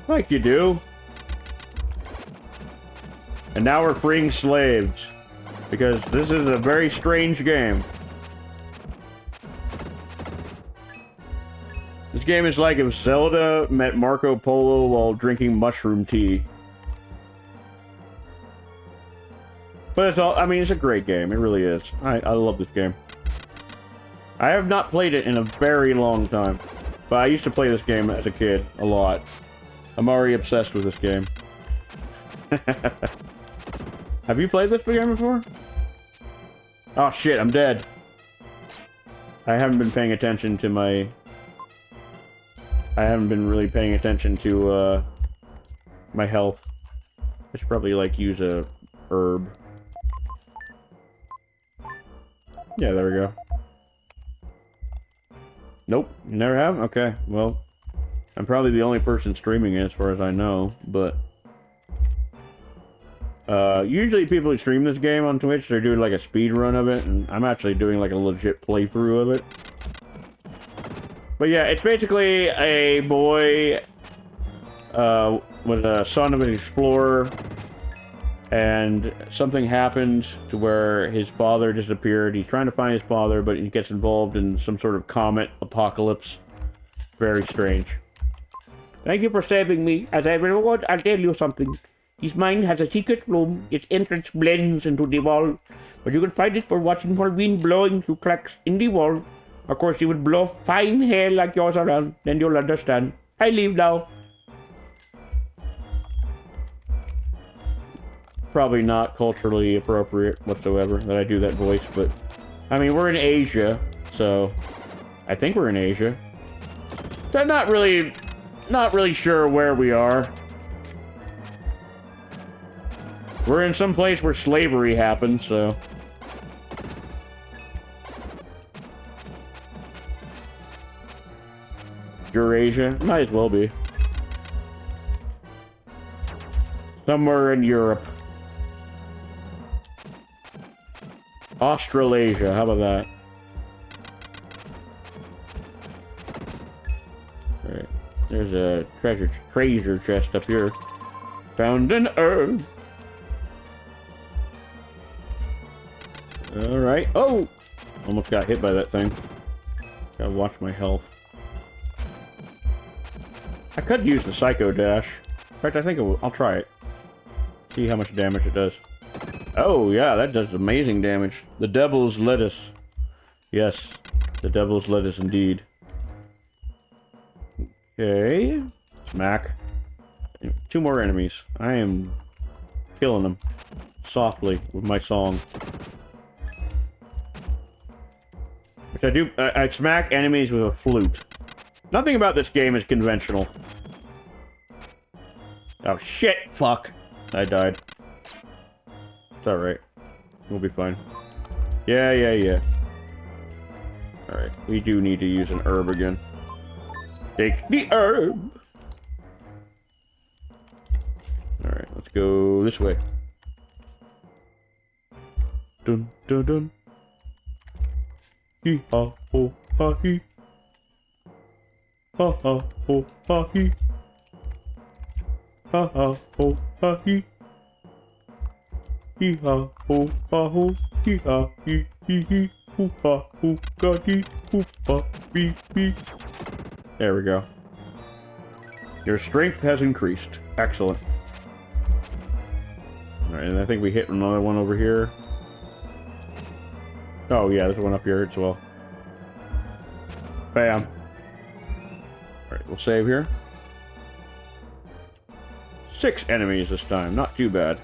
Speaker 3: Like you do. And now we're freeing slaves. Because this is a very strange game. This game is like if Zelda met Marco Polo while drinking mushroom tea. But it's all, I mean, it's a great game. It really is. I love this game. I have not played it in a very long time. But I used to play this game as a kid a lot. I'm already obsessed with this game. Have you played this game before? Oh shit, I'm dead. I haven't been paying attention to my... I haven't been really paying attention to, my health. I should probably, like, use a herb. Yeah, there we go. Nope, you never have? Okay, well... I'm probably the only person streaming it as far as I know, but... usually people who stream this game on Twitch, they're doing like a speed run of it, and I'm actually doing like a legit playthrough of it. But yeah, it's basically a boy, was a son of an explorer, and something happened to where his father disappeared. He's trying to find his father, but he gets involved in some sort of comet apocalypse. Very strange. Thank you for saving me. As I reward, I'll tell you something. This mine has a secret room. Its entrance blends into the wall, but you can find it for watching for wind blowing through cracks in the wall. Of course, you would blow fine hair like yours around, then you'll understand. I leave now. Probably not culturally appropriate whatsoever that I do that voice, but... I mean, we're in Asia, so... I think we're in Asia. So I'm not really sure where we are. We're in some place where slavery happened, so... Eurasia? Might as well be. Somewhere in Europe. Australasia, how about that? Alright, there's a treasure chest up here. Found an herb. Alright. Oh! Almost got hit by that thing. Gotta watch my health. I could use the Psycho Dash. In fact, I think I'll try it. See how much damage it does. Oh, yeah, that does amazing damage. The Devil's Lettuce. Yes, the Devil's Lettuce indeed. Okay. Smack. 2 more enemies. I am killing them. Softly with my song. Which I do, I smack enemies with a flute. Nothing about this game is conventional. Oh, shit! Fuck. I died. It's alright. We'll be fine. Yeah. Alright, we do need to use an herb again. Take the herb! Alright, let's go this way. Dun dun dun. Hee ha ho ha hee. Ha ha ho ha hee. Ha ha ho ha hee. Hee ha ho ha ho. Hee ha hee hee hee. Hoo ha hoo ga dee. Hoo ha bee bee. There we go. Your strength has increased. Excellent. Alright, and I think we hit another one over here. Oh yeah, there's one up here as well. Bam. Alright, we'll save here. 6 enemies this time, not too bad.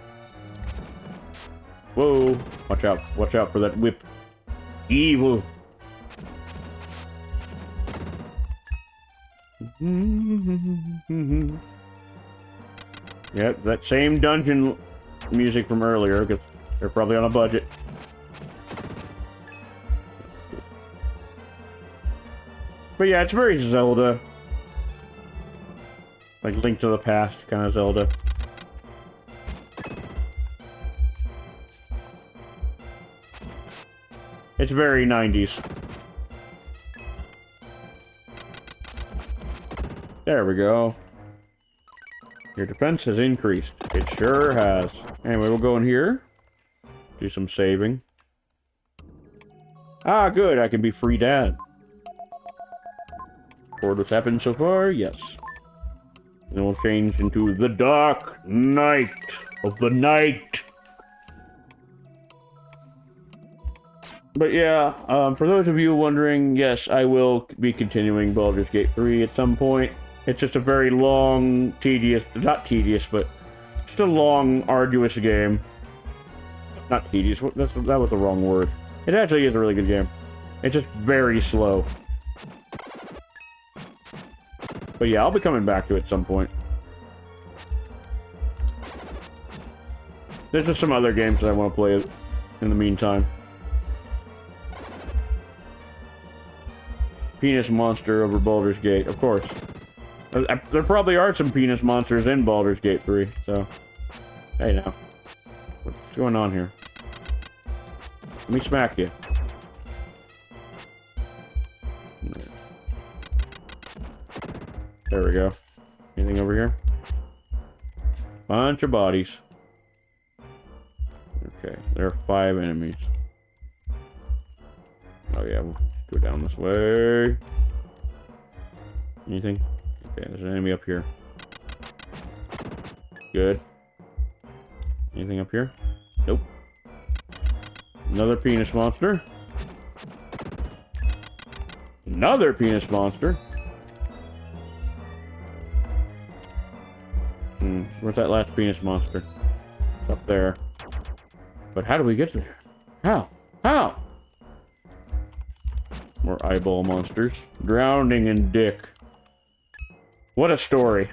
Speaker 3: Whoa, watch out for that whip. Evil. Yep, that same dungeon music from earlier, because they're probably on a budget. But yeah, it's very Zelda. Like Link to the Past kind of Zelda. It's very 90s. There we go. Your defense has increased. It sure has. Anyway, we'll go in here. Do some saving. Ah, good. I can be free dad. Record what's happened so far? Yes. Then we'll change into the Dark Night of the Night. But yeah, for those of you wondering, yes, I will be continuing Baldur's Gate 3 at some point. It's just a very long, tedious, not tedious, but just a long, arduous game. Not tedious, that was the wrong word. It actually is a really good game. It's just very slow. But yeah, I'll be coming back to it at some point. There's just some other games that I want to play in the meantime. Penis monster over Baldur's Gate, of course. There probably are some penis monsters in Baldur's Gate 3, so... Hey now. What's going on here? Let me smack you. There we go. Anything over here? Bunch of bodies. Okay, there are 5 enemies. Oh yeah, we'll go down this way. Anything? Okay, there's an enemy up here. Good. Anything up here? Nope. Another penis monster. Another penis monster. Where's that last penis monster? It's up there. But how do we get there? How? How? More eyeball monsters. Drowning in dick. What a story.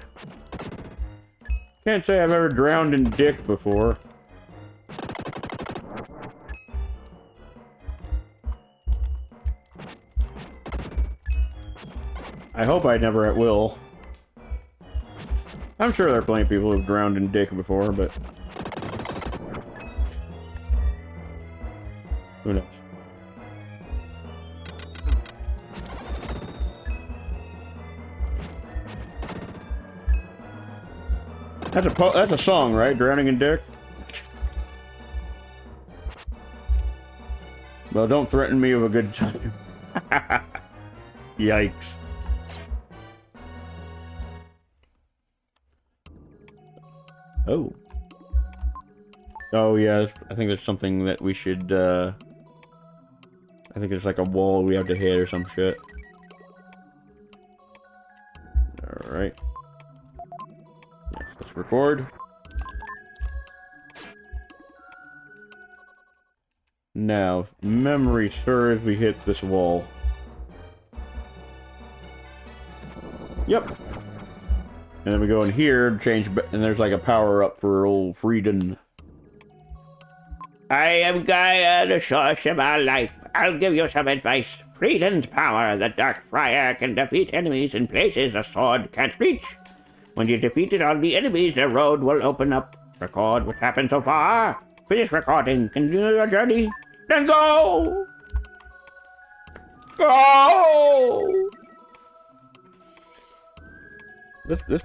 Speaker 3: Can't say I've ever drowned in dick before. I hope I never will. I'm sure there are plenty of people who've drowned in dick before, but... who knows? That's a song, right? Drowning in Dick? Well, don't threaten me with a good time. Yikes. Oh. Oh, yeah, I think there's something that we should, I think there's like a wall we have to hit or some shit. Alright. Yes, let's record. Now, if memory serves, we hit this wall. Yep. And then we go in here, change, and there's like a power-up for old Frieden.
Speaker 4: I am Gaia, the source of our life. I'll give you some advice. Frieden's power, the Dark Friar, can defeat enemies in places a sword can't reach. When you defeated all the enemies, the road will open up. Record what happened so far. Finish recording. Continue your journey. Then go! Go!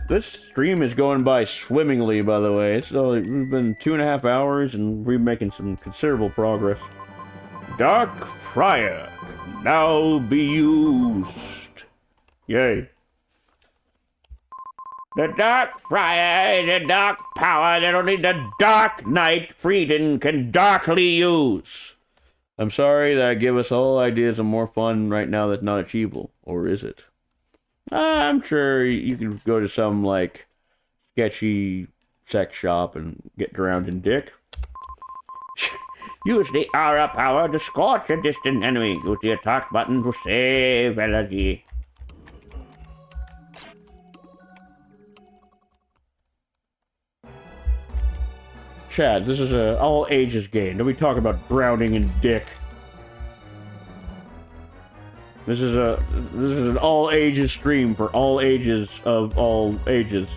Speaker 3: This stream is going by swimmingly, by the way. It's only, we've been 2.5 hours, and we're making some considerable progress. Dark Friar can now be used. Yay.
Speaker 4: The Dark Friar is a dark power that only the Dark Knight Frieden can darkly use.
Speaker 3: I'm sorry that I give us all ideas of more fun right now that's not achievable. Or is it? I'm sure you can go to some, like, sketchy sex shop and get drowned in dick.
Speaker 4: Use the aura power to scorch a distant enemy. Use the attack button to save energy.
Speaker 3: Chad, this is a all ages game. Don't we talk about drowning in dick? This is an all ages stream for all ages of all ages.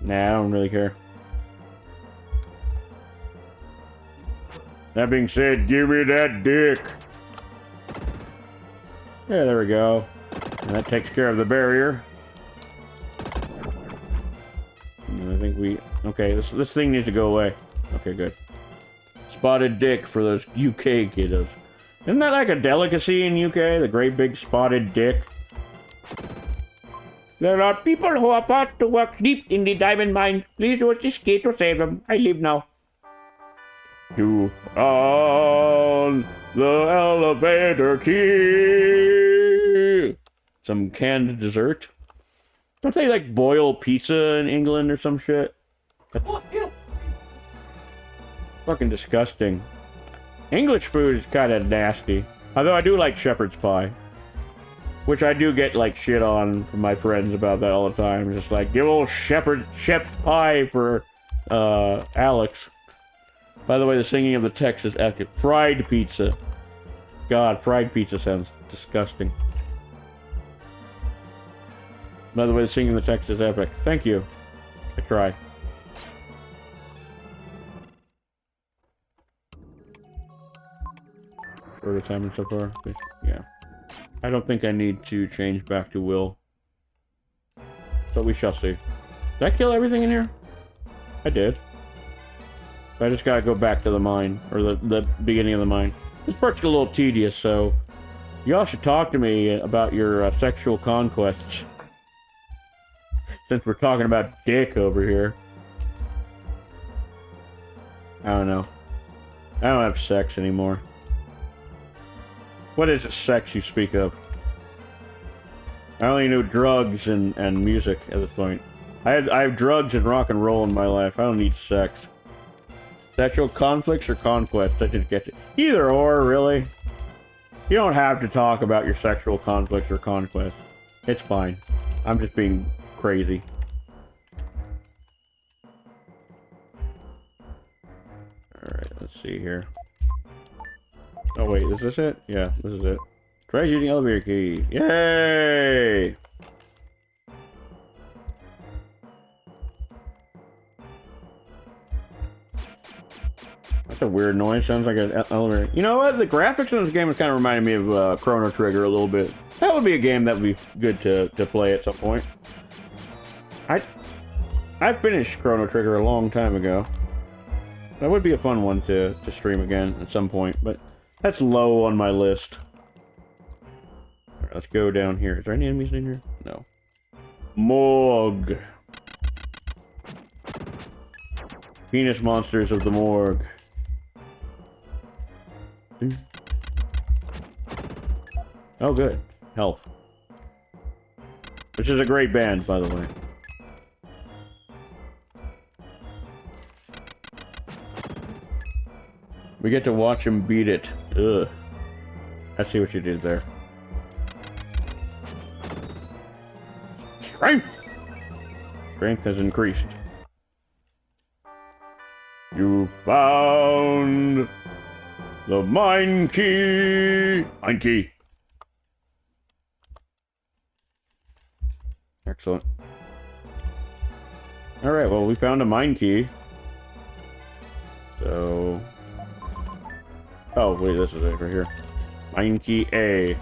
Speaker 3: Nah, I don't really care. That being said, give me that dick. Yeah, there we go. And that takes care of the barrier. And I think we... Okay, this thing needs to go away. Okay, good. Spotted dick for those UK kiddos. Isn't that like a delicacy in UK? The great big spotted dick?
Speaker 4: There are people who are about to work deep in the diamond mine. Please use this key to save them. I leave now.
Speaker 3: You on the elevator key. Some canned dessert. Don't they like boil pizza in England or some shit? Fucking disgusting. English food is kind of nasty. Although I do like shepherd's pie. Which I do get like shit on from my friends about that all the time. Just like, give old shepherd's pie for Alex. By the way, the singing of the text is epic. Fried pizza. God, fried pizza sounds disgusting. By the way, the singing of the text is epic. Thank you. I try. What time so far? Yeah. I don't think I need to change back to Will. But we shall see. Did I kill everything in here? I did. I just gotta go back to the mine, or the beginning of the mine. This part's a little tedious, so y'all should talk to me about your sexual conquests. Since we're talking about dick over here. I don't know. I don't have sex anymore. What is it sex you speak of? I only knew drugs and music at this point. I have drugs and rock and roll in my life. I don't need sex. Sexual conflicts or conquest? I didn't get it. Either or, really. You don't have to talk about your sexual conflicts or conquest. It's fine. I'm just being crazy. Alright, let's see here. Oh wait, is this it? Yeah, this is it. Try using elevator key. Yay! That's a weird noise. Sounds like an elevator. You know what? The graphics in this game is kind of reminding me of Chrono Trigger a little bit. That would be a game that would be good to play at some point. I finished Chrono Trigger a long time ago. That would be a fun one to stream again at some point, but that's low on my list. Alright, let's go down here. Is there any enemies in here? No. Morgue. Penis monsters of the morgue. Oh, good. Health. Which is a great band, by the way. We get to watch him beat it. Ugh. I see what you did there.
Speaker 5: Strength!
Speaker 3: Strength has increased. You found the mine key. Mine key. Excellent. Alright, well, we found a mine key. So... Oh, wait, this is it right here. Mine key A.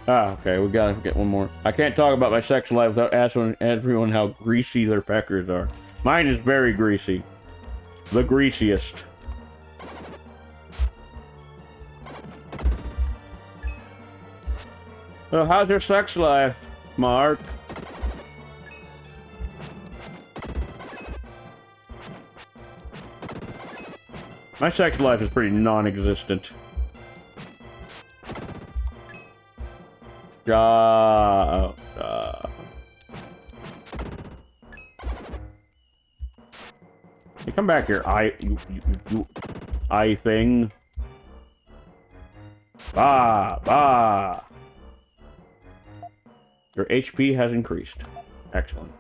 Speaker 3: Ah, okay, we gotta get one more. I can't talk about my sex life without asking everyone how greasy their peckers are. Mine is very greasy. The greasiest. So how's your sex life, Mark? My sex life is pretty non-existent. You come back here, you eye thing. Bah. Your HP has increased. Excellent.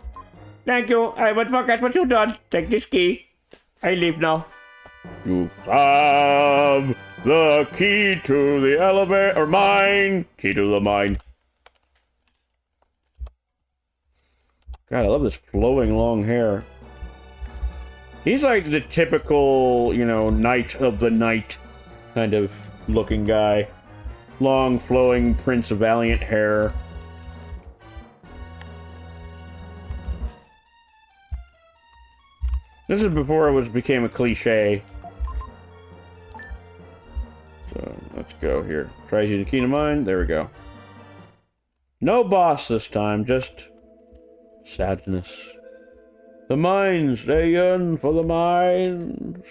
Speaker 3: Thank you. I would forget what you done. Take this key. I leave now. You have the key to the elevator, or mine. Key to the mine. God, I love this flowing long hair. He's like the typical, you know, knight of the night kind of looking guy. Long, flowing Prince Valiant hair. This is before it became a cliche. So, let's go here. Tries using key to mine. There we go. No boss this time, just sadness. The mines, they yearn for the mines.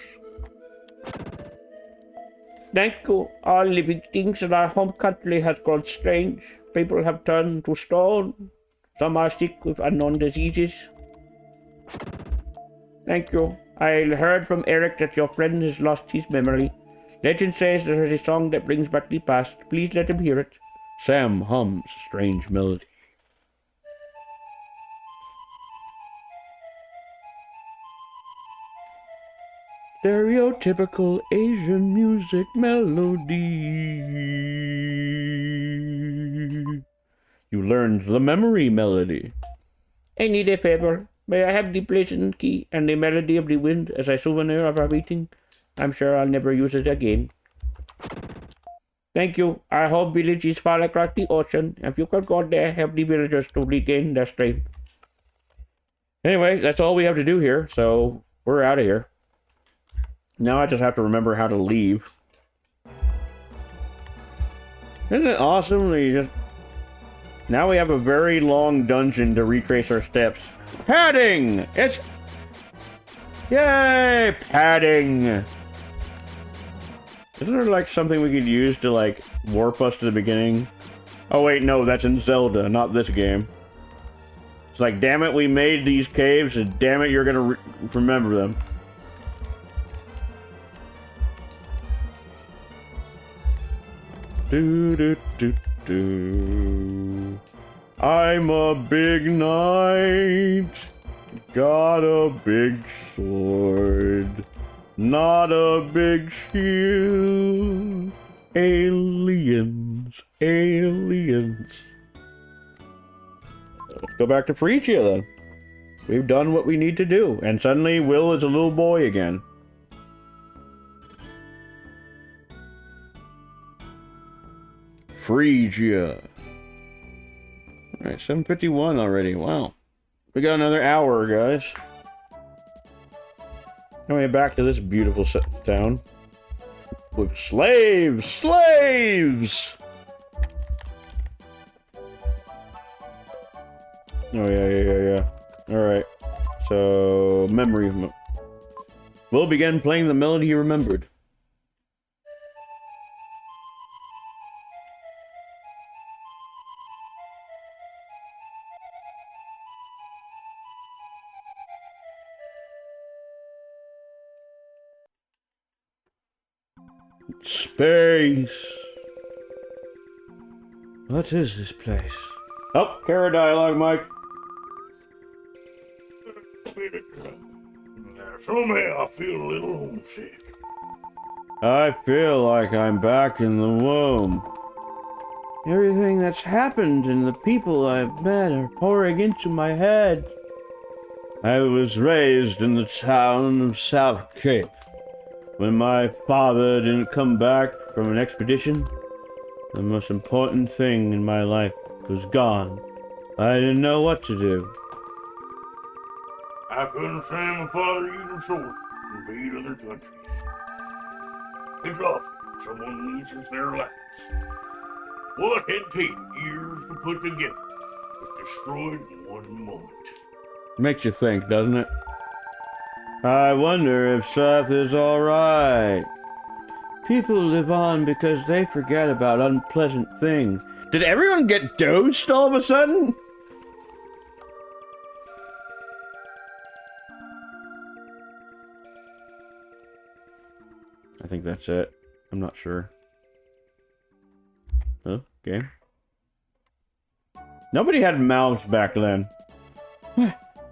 Speaker 3: Thank you. All living things in our home country has gone strange. People have turned to stone. Some are sick with unknown diseases. Thank you. I heard from Eric that your friend has lost his memory. Legend says there is a song that brings back the past. Please let him hear it. Sam hums a strange melody. Stereotypical Asian music melody. You learned the memory melody. I need a favor. May I have the blazing key and the melody of the wind as a souvenir of our meeting? I'm sure I'll never use it again. Thank you. Our whole village is far across the ocean. If you could go there, help the villagers to regain their strength. Anyway, that's all we have to do here, so we're out of here. Now I just have to remember how to leave. Isn't it awesome? Now we have a very long dungeon to retrace our steps. Padding! It's... Yay! Padding! Isn't there like something we could use to like warp us to the beginning? Oh wait, no, that's in Zelda, not this game. It's like, damn it, we made these caves, and damn it, you're gonna remember them. Do. I'm a big knight, got a big sword, not a big shield. Aliens. Let's go back to Phrygia then. We've done what we need to do, and suddenly Will is a little boy again. Phrygia. Alright, 7:51 already. Wow. We got another hour, guys. And we're back to this beautiful town. With slaves! Slaves! Oh, yeah. Alright. So, memory. Will began playing the melody he remembered. Space. What is this place? Oh, Kara dialogue, Mike.
Speaker 6: Somehow I feel a little homesick.
Speaker 3: I feel like I'm back in the womb. Everything that's happened and the people I've met are pouring into my head. I was raised in the town of South Cape. When my father didn't come back from an expedition, the most important thing in my life was gone. I didn't know what to do.
Speaker 6: I couldn't understand my father using swords to invade other countries. It's awful when someone loses their lives. What had taken years to put together was destroyed in one moment.
Speaker 3: Makes you think, doesn't it? I wonder if Seth is alright. People live on because they forget about unpleasant things. Did everyone get dosed all of a sudden? I think that's it. I'm not sure. Oh, game. Nobody had mouths back then.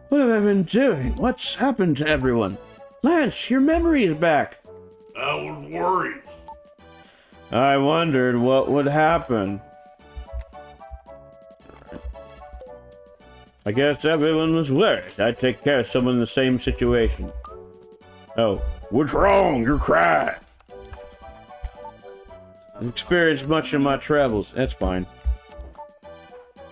Speaker 3: What have I been doing? What's happened to everyone? Lance, your memory is back.
Speaker 6: I was worried.
Speaker 3: I wondered what would happen. I guess everyone was worried I'd take care of someone in the same situation. Oh,
Speaker 5: What's wrong? You're crying.
Speaker 3: I've experienced much in my travels. That's fine.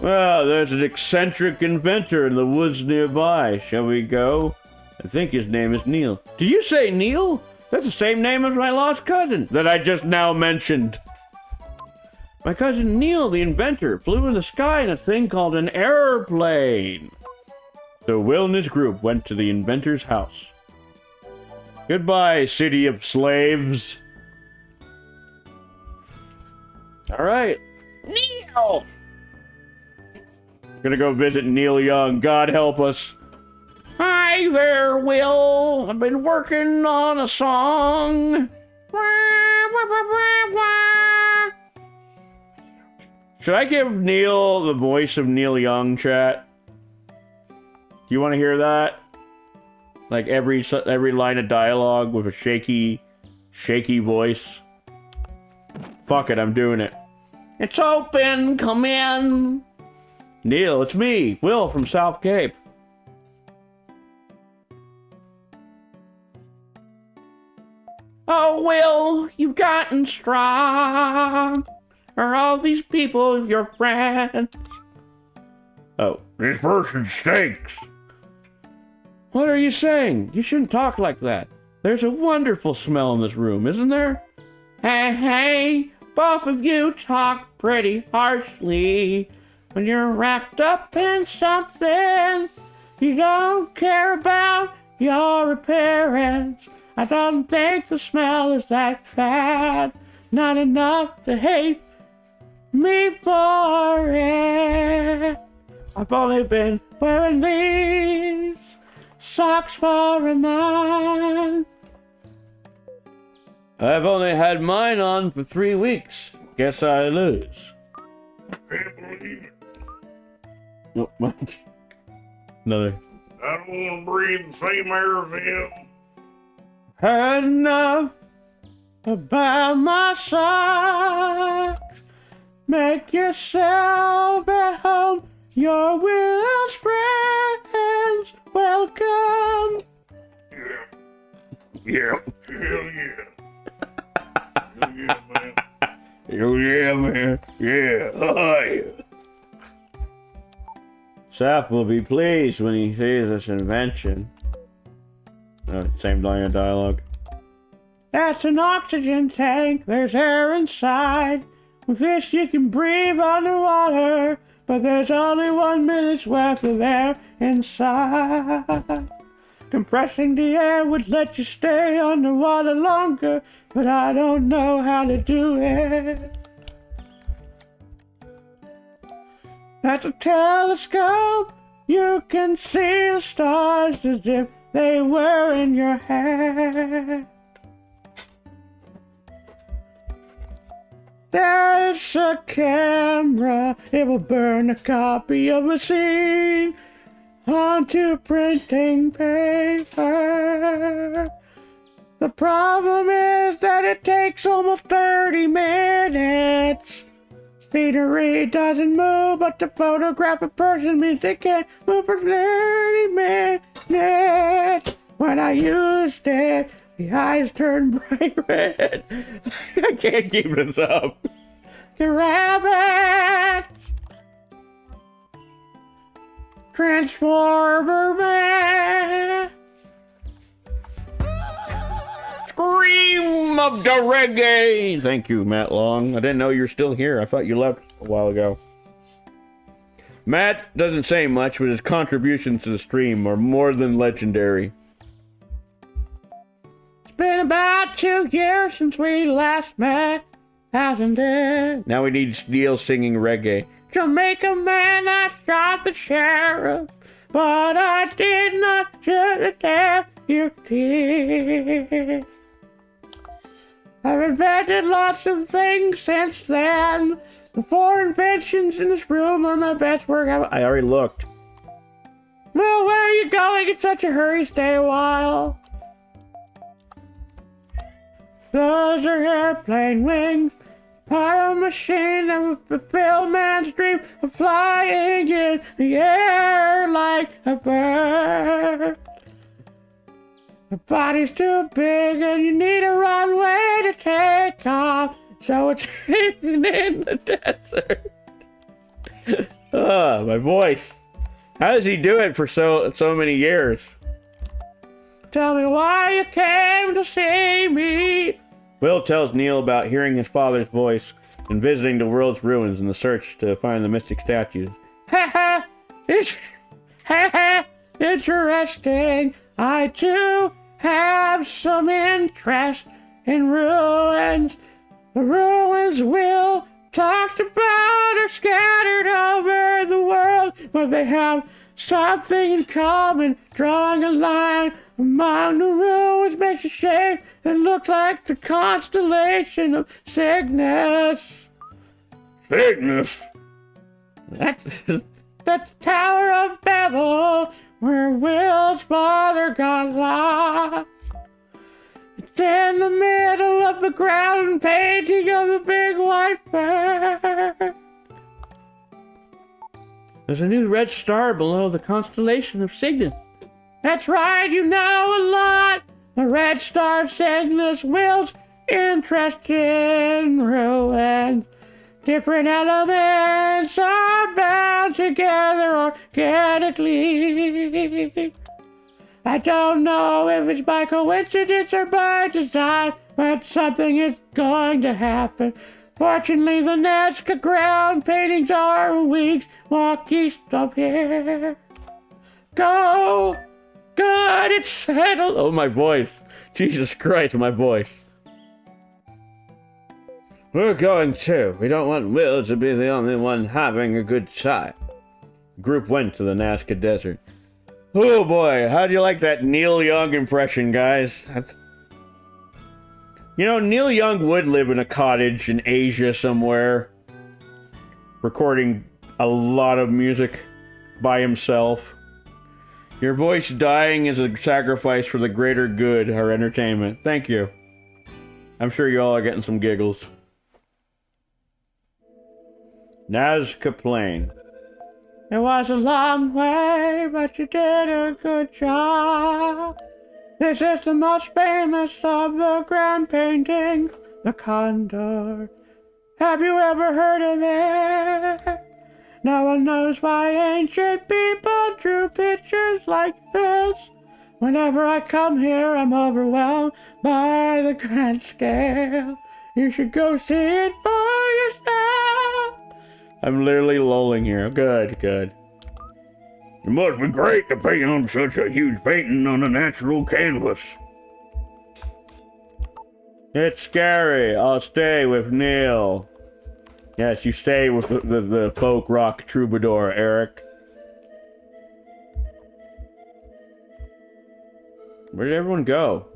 Speaker 3: Well, there's an eccentric inventor in the woods nearby. Shall we go? I think his name is Neil. Did you say Neil? That's the same name as my lost cousin that I just now mentioned. My cousin Neil, the inventor, flew in the sky in a thing called an airplane. So Will and his group went to the inventor's house. Goodbye, city of slaves. All right. Neil! Gonna go visit Neil Young. God help us. Hi there, Will. I've been working on a song. Should I give Neil the voice of Neil Young, chat? Do you want to hear that? Like every line of dialogue with a shaky voice. Fuck it, I'm doing it. It's open, come in. Neil, it's me, Will from South Cape. Oh, Will, you've gotten strong. Are all these people your friends? Oh,
Speaker 5: This person stinks.
Speaker 3: what are you saying? You shouldn't talk like that. There's a wonderful smell in this room, isn't there? Hey, both of you talk pretty harshly. When you're wrapped up in something you don't care about your appearance, I don't think the smell is that bad. Not enough to hate me for it. I've only been wearing these socks for a month. I've only had mine on for 3 weeks. Guess I lose.
Speaker 6: Can't believe it.
Speaker 3: Oh, what? Another.
Speaker 6: I don't want to breathe the same air as him.
Speaker 3: Had enough about my socks. Make yourself at home. Your Will's friends welcome.
Speaker 5: Yeah.
Speaker 6: Hell yeah. Hell yeah, man.
Speaker 5: Oh, yeah, man. Yeah. Hi.
Speaker 3: Seth will be pleased when he sees this invention. Same line of dialogue. That's an oxygen tank. There's air inside. With this you can breathe underwater, but there's only 1 minute's worth of air inside. Compressing the air would let you stay underwater longer, but I don't know how to do it. That's a telescope. You can see the stars as if they were in your hand. There's a camera. It will burn a copy of a scene.
Speaker 4: onto printing paper. The problem is that it takes almost 30 minutes. Scenery doesn't move, but to photograph a person means they can't move for 30 minutes. When I used it, the eyes turned bright red. I can't keep this up. Rabbits! Transformer Man! Scream of the reggae! Thank you, Matt Long. I didn't know you were still here. I thought you left a while ago. Matt doesn't say much, but his contributions to the stream are more than legendary. It's been about 2 years since we last met, hasn't it? Now we need Steele singing reggae. Jamaica man, I shot the sheriff, but I did not shoot the death you did. I've invented lots of things since then. The 4 inventions in this room are my best work. I already looked. Well, where are you going in such a hurry? Stay a while. Those are airplane wings. Power machine that will fulfill man's dream of flying in the air like a bird. The body's too big and you need a runway to take off, so it's hidden in the desert. My voice. How does he do it for so many years? Tell me why you came to see me. Will tells Neil about hearing his father's voice and visiting the world's ruins in the search to find the mystic statues. Ha ha! Interesting. I too have some interest in ruins. The ruins Will talked about are scattered over the world, but they have something in common. Drawing a line among the ruins makes a shape that looks like the constellation of Cygnus.
Speaker 5: Cygnus?
Speaker 4: That's the Tower of Babel, where Will's father got lost. It's in the middle of the ground painting of a big white bird. There's a new red star below the constellation of Cygnus. That's right, you know a lot. The red star Cygnus, Will's interest in ruins. Different elements are bound together organically. I don't know if it's by coincidence or by design, but something is going to happen. Fortunately, the Nazca ground paintings are weeks walk east of here. Go! Good, it's settled! Oh, my voice. Jesus Christ, my voice. We're going too. We don't want Will to be the only one having a good time. The group went to the Nazca Desert. Oh boy, how do you like that Neil Young impression, guys? You know, Neil Young would live in a cottage in Asia somewhere, recording a lot of music by himself. Your voice dying is a sacrifice for the greater good, our entertainment. Thank you. I'm sure you all are getting some giggles. Nazca Plain. It was a long way, but you did a good job. This is the most famous of the grand paintings, the Condor. Have you ever heard of it? No one knows why ancient people drew pictures like this. Whenever I come here, I'm overwhelmed by the grand scale. You should go see it for yourself. I'm literally lolling here. Good, good.
Speaker 5: It must be great to paint on such a huge painting on a natural canvas.
Speaker 3: It's scary. I'll stay with Neil. Yes, you stay with the folk rock troubadour, Eric. Where did everyone go?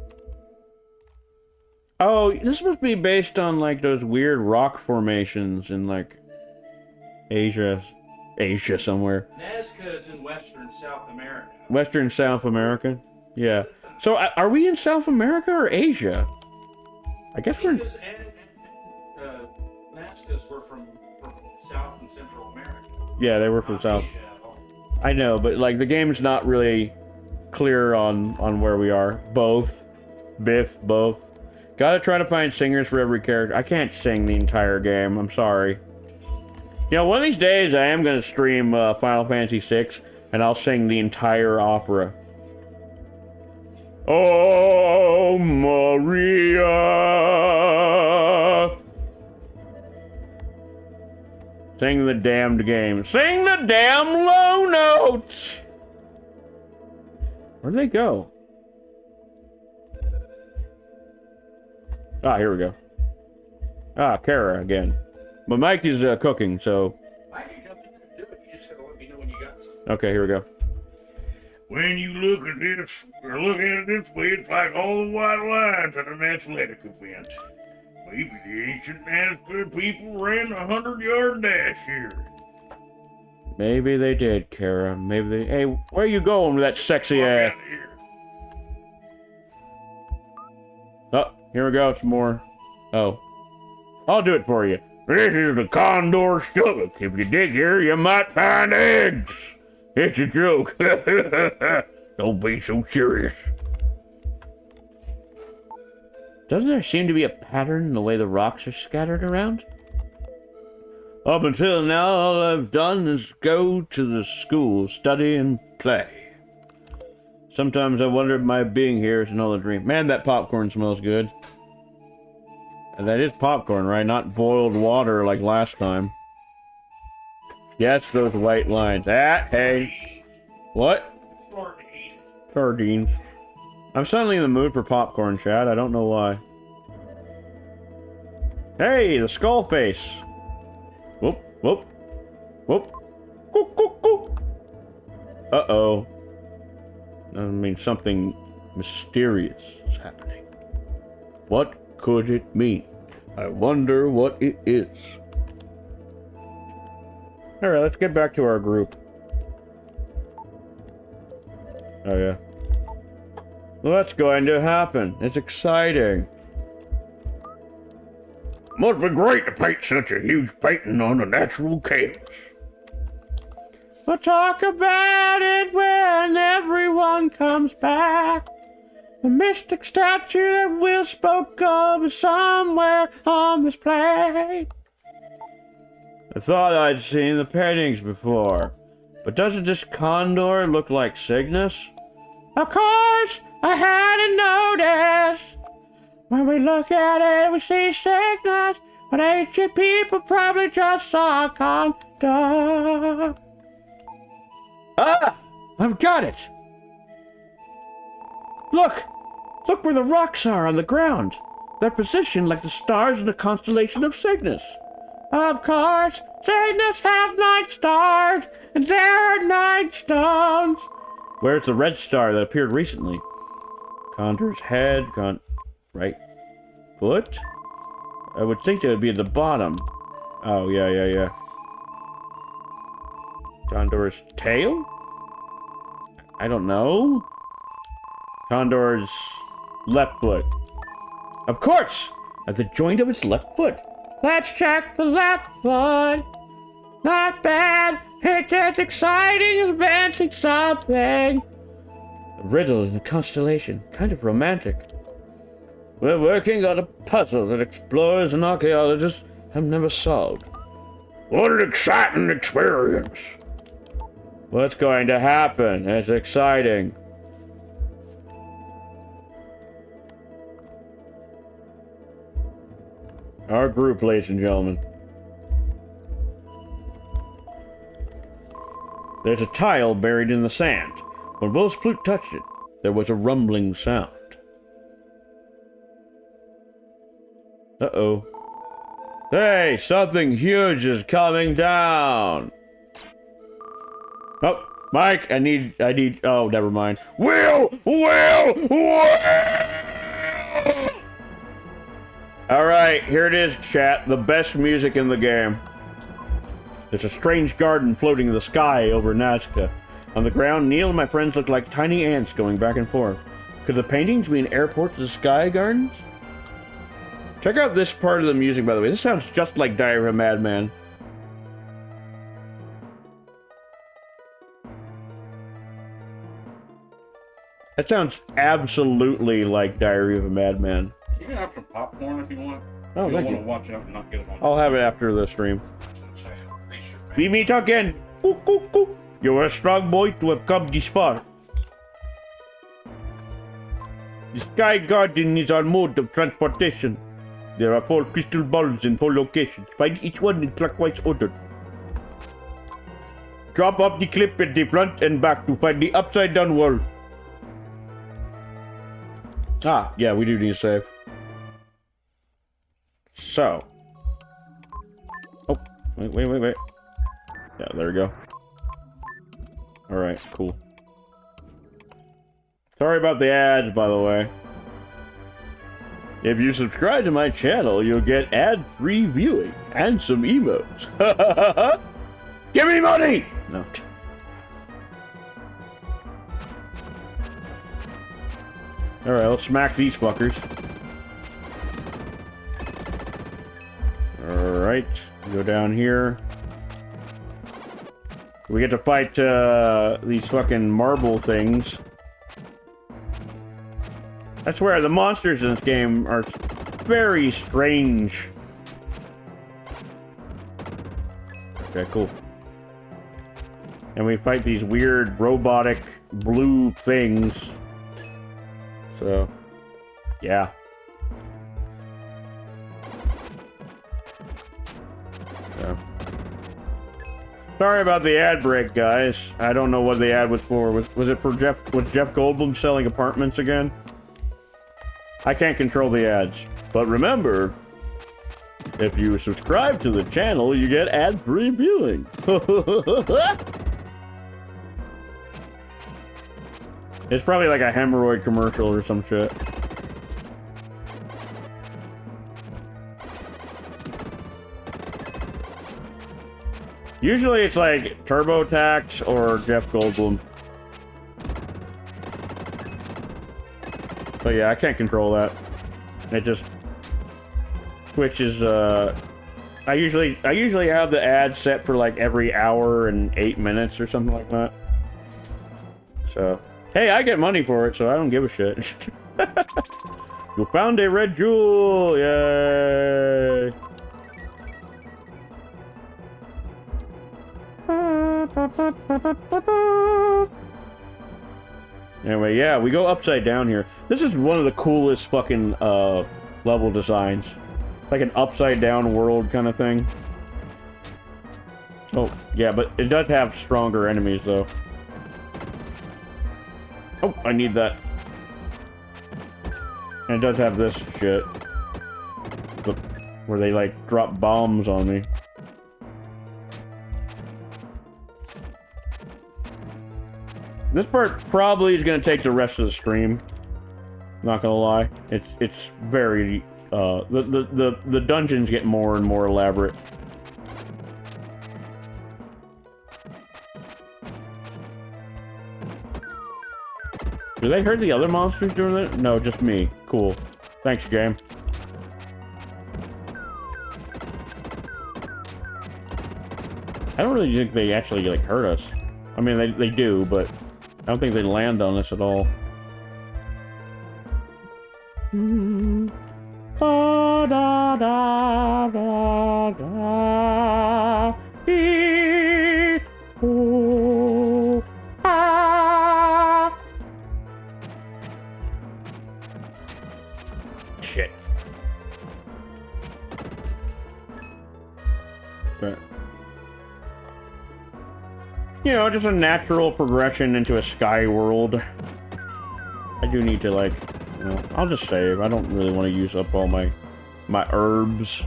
Speaker 3: Oh, this must be based on like those weird rock formations in like Asia. Asia somewhere.
Speaker 8: Nazca is in Western South America.
Speaker 3: Western South America? Yeah. So are we in South America or Asia? I guess we're...
Speaker 8: Because Nazcas were from South and Central America.
Speaker 3: Yeah, they were from South.
Speaker 8: Asia at all.
Speaker 3: I know, but like the game's not really clear on where we are. Both. Biff, both. Gotta try to find singers for every character. I can't sing the entire game. I'm sorry. You know, one of these days I am gonna stream Final Fantasy VI, and I'll sing the entire opera. Oh, Maria. Sing the damned game. Sing the damn low notes! Where'd they go? Ah, here we go. Ah, Kara again. But Mike is cooking, so...
Speaker 8: I can come in and do it. You just gotta let me know when you got some.
Speaker 3: Okay, here we go.
Speaker 6: When you look at this, or look at it this way, it's like all the white lines at an athletic event. Maybe the ancient Nazca people ran a 100-yard dash here.
Speaker 3: Maybe they did, Kara. Maybe they... Hey, where you going with that sexy ass?
Speaker 6: Out here.
Speaker 3: Oh, here we go, some more. Oh. I'll do it for you.
Speaker 6: This is the condor stomach. If you dig here, you might find eggs. It's a joke. Don't be so serious.
Speaker 3: Doesn't there seem to be a pattern in the way the rocks are scattered around? Up until now, all I've done is go to the school, study, and play. Sometimes I wonder if my being here is another dream. Man, that popcorn smells good. And that is popcorn, right? Not boiled water like last time. Yes, those white lines. Ah, hey. What? Sardines. I'm suddenly in the mood for popcorn, Chad. I don't know why. Hey, the skull face. Whoop, whoop, whoop. Cook, cook, cook. Uh-oh. I mean, something mysterious is happening. What could it mean? I wonder what it is. Alright, let's get back to our group. Oh, yeah. What's going to happen? It's exciting.
Speaker 6: Must be great to paint such a huge painting on a natural canvas.
Speaker 3: We'll talk about it when everyone comes back. The mystic statue that Will spoke of is somewhere on this plate. I thought I'd seen the paintings before, but doesn't this condor look like Cygnus? Of course, I hadn't noticed. When we look at it, we see Cygnus, but ancient people probably just saw a condor. Ah! I've got it! Look! Look where the rocks are on the ground. They're positioned like the stars in the constellation of Cygnus. Of course, Cygnus has 9 stars, and there are 9 stones. Where's the red star that appeared recently? Condor's head, right foot? I would think that would be at the bottom. Oh, yeah. Condor's tail? I don't know. Condor's left foot. Of course! At the joint of its left foot. Let's check the left foot. Not bad. It's as exciting as inventing something. A riddle in the constellation. Kind of romantic. We're working on a puzzle that explorers and archaeologists have never solved.
Speaker 6: What an exciting experience.
Speaker 3: What's going to happen? It's exciting. Our group, ladies and gentlemen. There's a tile buried in the sand. When Will's flute touched it, there was a rumbling sound. Uh-oh. Hey, something huge is coming down. Oh, Mike, I need, oh, never mind.
Speaker 6: Will!
Speaker 3: Alright, here it is, chat. The best music in the game. There's a strange garden floating in the sky over Nazca. On the ground, Neil and my friends look like tiny ants going back and forth. Could the paintings be an airport to the sky gardens? Check out this part of the music, by the way. This sounds just like Diary of a Madman. That sounds absolutely like Diary of a Madman.
Speaker 6: You can have some popcorn if you want.
Speaker 3: Oh,
Speaker 6: you don't
Speaker 3: thank
Speaker 6: want
Speaker 3: you.
Speaker 6: to watch out and not get it on.
Speaker 3: I'll have it after the stream.
Speaker 6: Reach your
Speaker 3: We meet again. Coo, coo, coo. You're a strong boy to have come this far. The Sky Garden is our mode of transportation. There are 4 crystal balls in 4 locations. Find each one in clockwise order. Drop off the clip at the front and back to find the upside down world. Ah, yeah, we do need to save. So. Oh, wait. Yeah, there we go. Alright, cool. Sorry about the ads, by the way. If you subscribe to my channel, you'll get ad-free viewing and some emotes. Give me money! No. Alright, let's smack these fuckers. Alright, go down here. We get to fight these fucking marble things. I swear, the monsters in this game are very strange. Okay, cool. And we fight these weird robotic blue things. So, yeah. So. Sorry about the ad break, guys. I don't know what the ad was for. Was it for Jeff? Was Jeff Goldblum selling apartments again? I can't control the ads. But remember, if you subscribe to the channel, you get ad-free viewing. It's probably like a hemorrhoid commercial or some shit. Usually it's like TurboTax or Jeff Goldblum. But yeah, I can't control that. It just switches. I usually have the ad set for like every hour and 8 minutes or something like that. So hey, I get money for it, so I don't give a shit. You found a red jewel! Yay! Anyway, yeah, we go upside down here. This is one of the coolest fucking level designs. Like an upside down world kind of thing. Oh, yeah, but it does have stronger enemies though. Oh, I need that. And it does have this shit. Where they like drop bombs on me. This part probably is gonna take the rest of the stream. Not gonna lie. It's very the dungeons get more and more elaborate. Do they hurt the other monsters doing that? No, just me. Cool. Thanks, game. I don't really think they actually like hurt us. I mean, they do, but I don't think they land on us at all. Da, da, da, da, da, ee, ooh, ah. Shit. But, you know, just a natural progression into a sky world. I do need to, like, you know, I'll just save. I don't really want to use up all my herbs.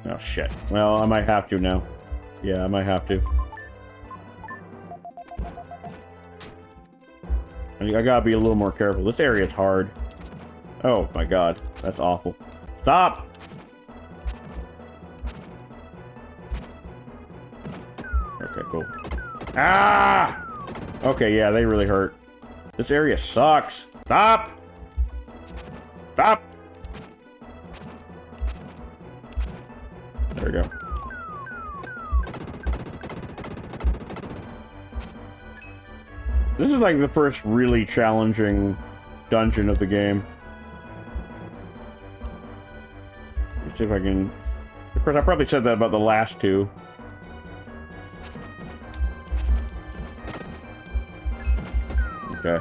Speaker 3: Oh, shit. Well, I might have to now. Yeah, I might have to. I gotta be a little more careful. This area is hard. Oh, my God. That's awful. Stop! Okay, cool. Ah! Okay, yeah, they really hurt. This area sucks. Stop! Stop! There we go. This is like the first really challenging dungeon of the game. Let's see if I can... Of course, I probably said that about the last two. Okay.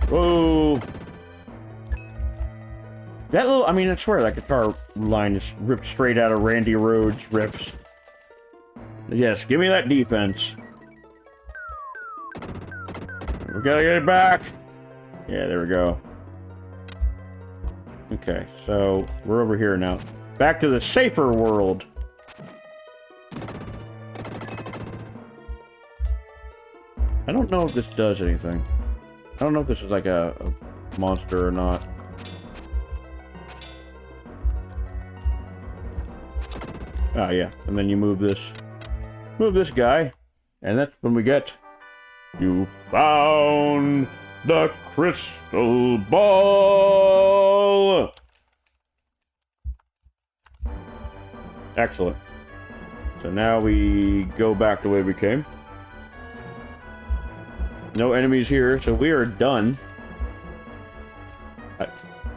Speaker 3: Whoa! That little... I mean, I swear that guitar line is ripped straight out of Randy Rhoads' riffs. Yes, give me that defense. We gotta get it back! Yeah, there we go. Okay, so we're over here now. Back to the safer world. I don't know if this does anything. I don't know if this is like a monster or not. Ah, yeah. And then you move this guy. And that's when we get... You found the crystal ball! Excellent. So now we go back the way we came. No enemies here, so we are done.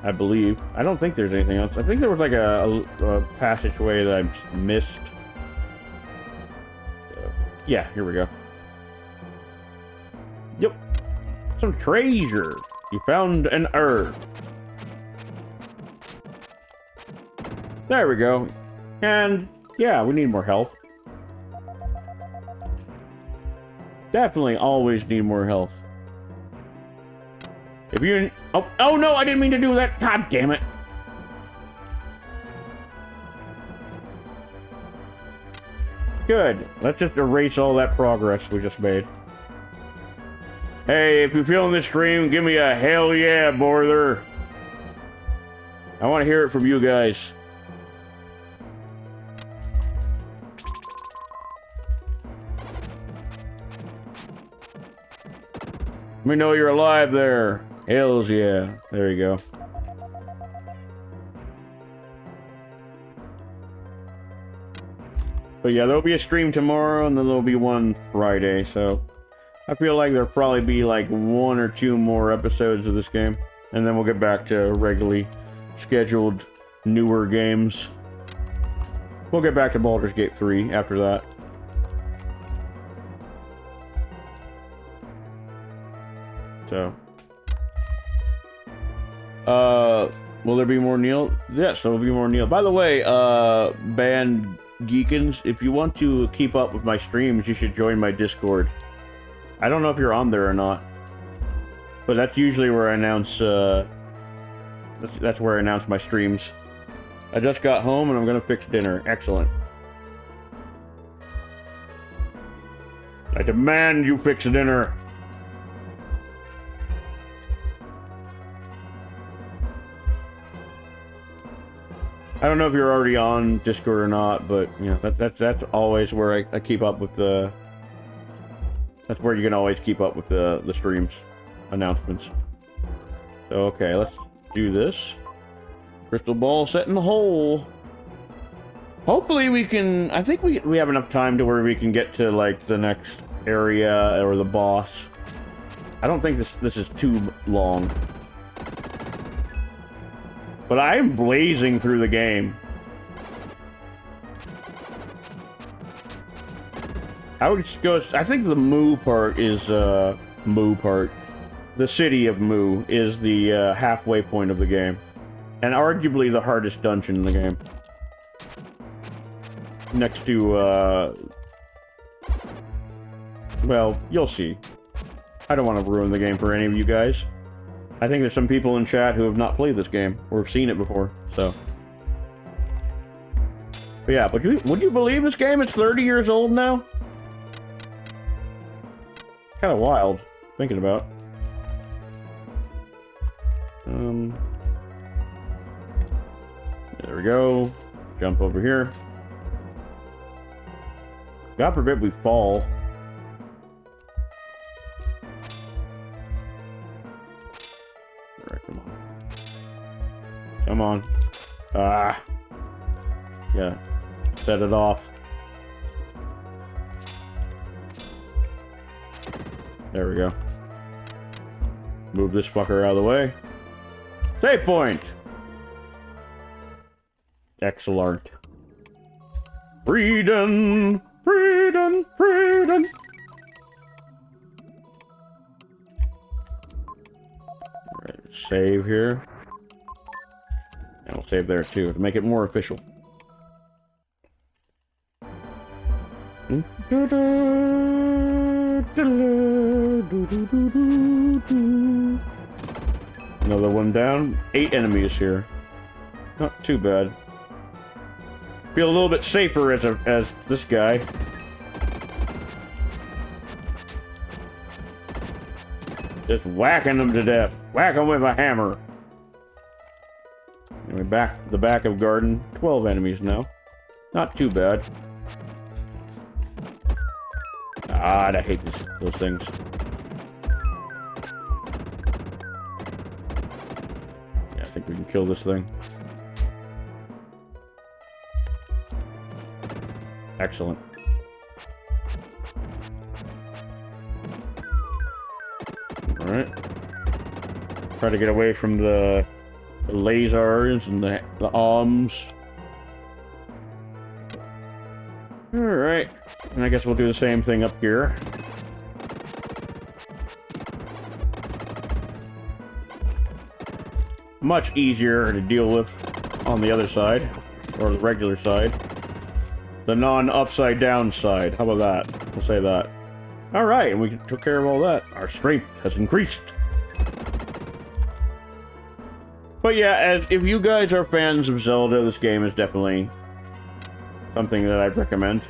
Speaker 3: I believe. I don't think there's anything else. I think there was like a passageway that I missed. Yeah, here we go. Yep. Some treasure. You found an herb. There we go. And, yeah, we need more health. Definitely always need more health. If you... Oh no, I didn't mean to do that. God damn it. Good. Let's just erase all that progress we just made. Hey, if you're feeling this stream, give me a hell yeah, brother. I want to hear it from you guys. Let me know you're alive there. Hells yeah. There you go. But yeah, there'll be a stream tomorrow, and then there'll be one Friday, so... I feel like there'll probably be like 1 or 2 more episodes of this game. And then we'll get back to regularly scheduled newer games. We'll get back to Baldur's Gate 3 after that. So... will there be more Neil? Yes, there will be more Neil. By the way, Band Geekins, if you want to keep up with my streams, you should join my Discord. I don't know if you're on there or not, but that's usually where I announce, that's where I announce my streams. I just got home and I'm gonna fix dinner. Excellent. I demand you fix dinner. I don't know if you're already on Discord or not, but you know that's always where I keep up with the. That's where you can always keep up with the streams announcements. So okay, let's do this. Crystal ball set in the hole. Hopefully we can. I think we have enough time to where we can get to like the next area or the boss. I don't think this is too long. But I am blazing through the game. I would just go... I think the Moo part is... Moo part. The city of Moo is the halfway point of the game. And arguably the hardest dungeon in the game. Next to... Well, you'll see. I don't want to ruin the game for any of you guys. I think there's some people in chat who have not played this game, or have seen it before, so... But yeah, but would you believe this game is 30 years old now? Kind of wild, thinking about. There we go. Jump over here. God forbid we fall. Alright, come on. Come on. Ah. Yeah. Set it off. There we go. Move this fucker out of the way. Save point! Excellent. Freedom! Freedom! Freedom! Alright, save here. And we'll save there too to make it more official. Another one down. 8 enemies here. Not too bad. Feel a little bit safer as this guy. Just whacking them to death. Whack them with a hammer. Anyway, the back of garden. 12 enemies now. Not too bad. God, I hate those things. Yeah, I think we can kill this thing. Excellent. Alright. Try to get away from the lasers and the arms. Alright. And I guess we'll do the same thing up here. Much easier to deal with on the other side, or the regular side. The non-upside down side. How about that? We'll say that. Alright, and we took care of all that. Our strength has increased. But yeah, if you guys are fans of Zelda, this game is definitely something that I'd recommend.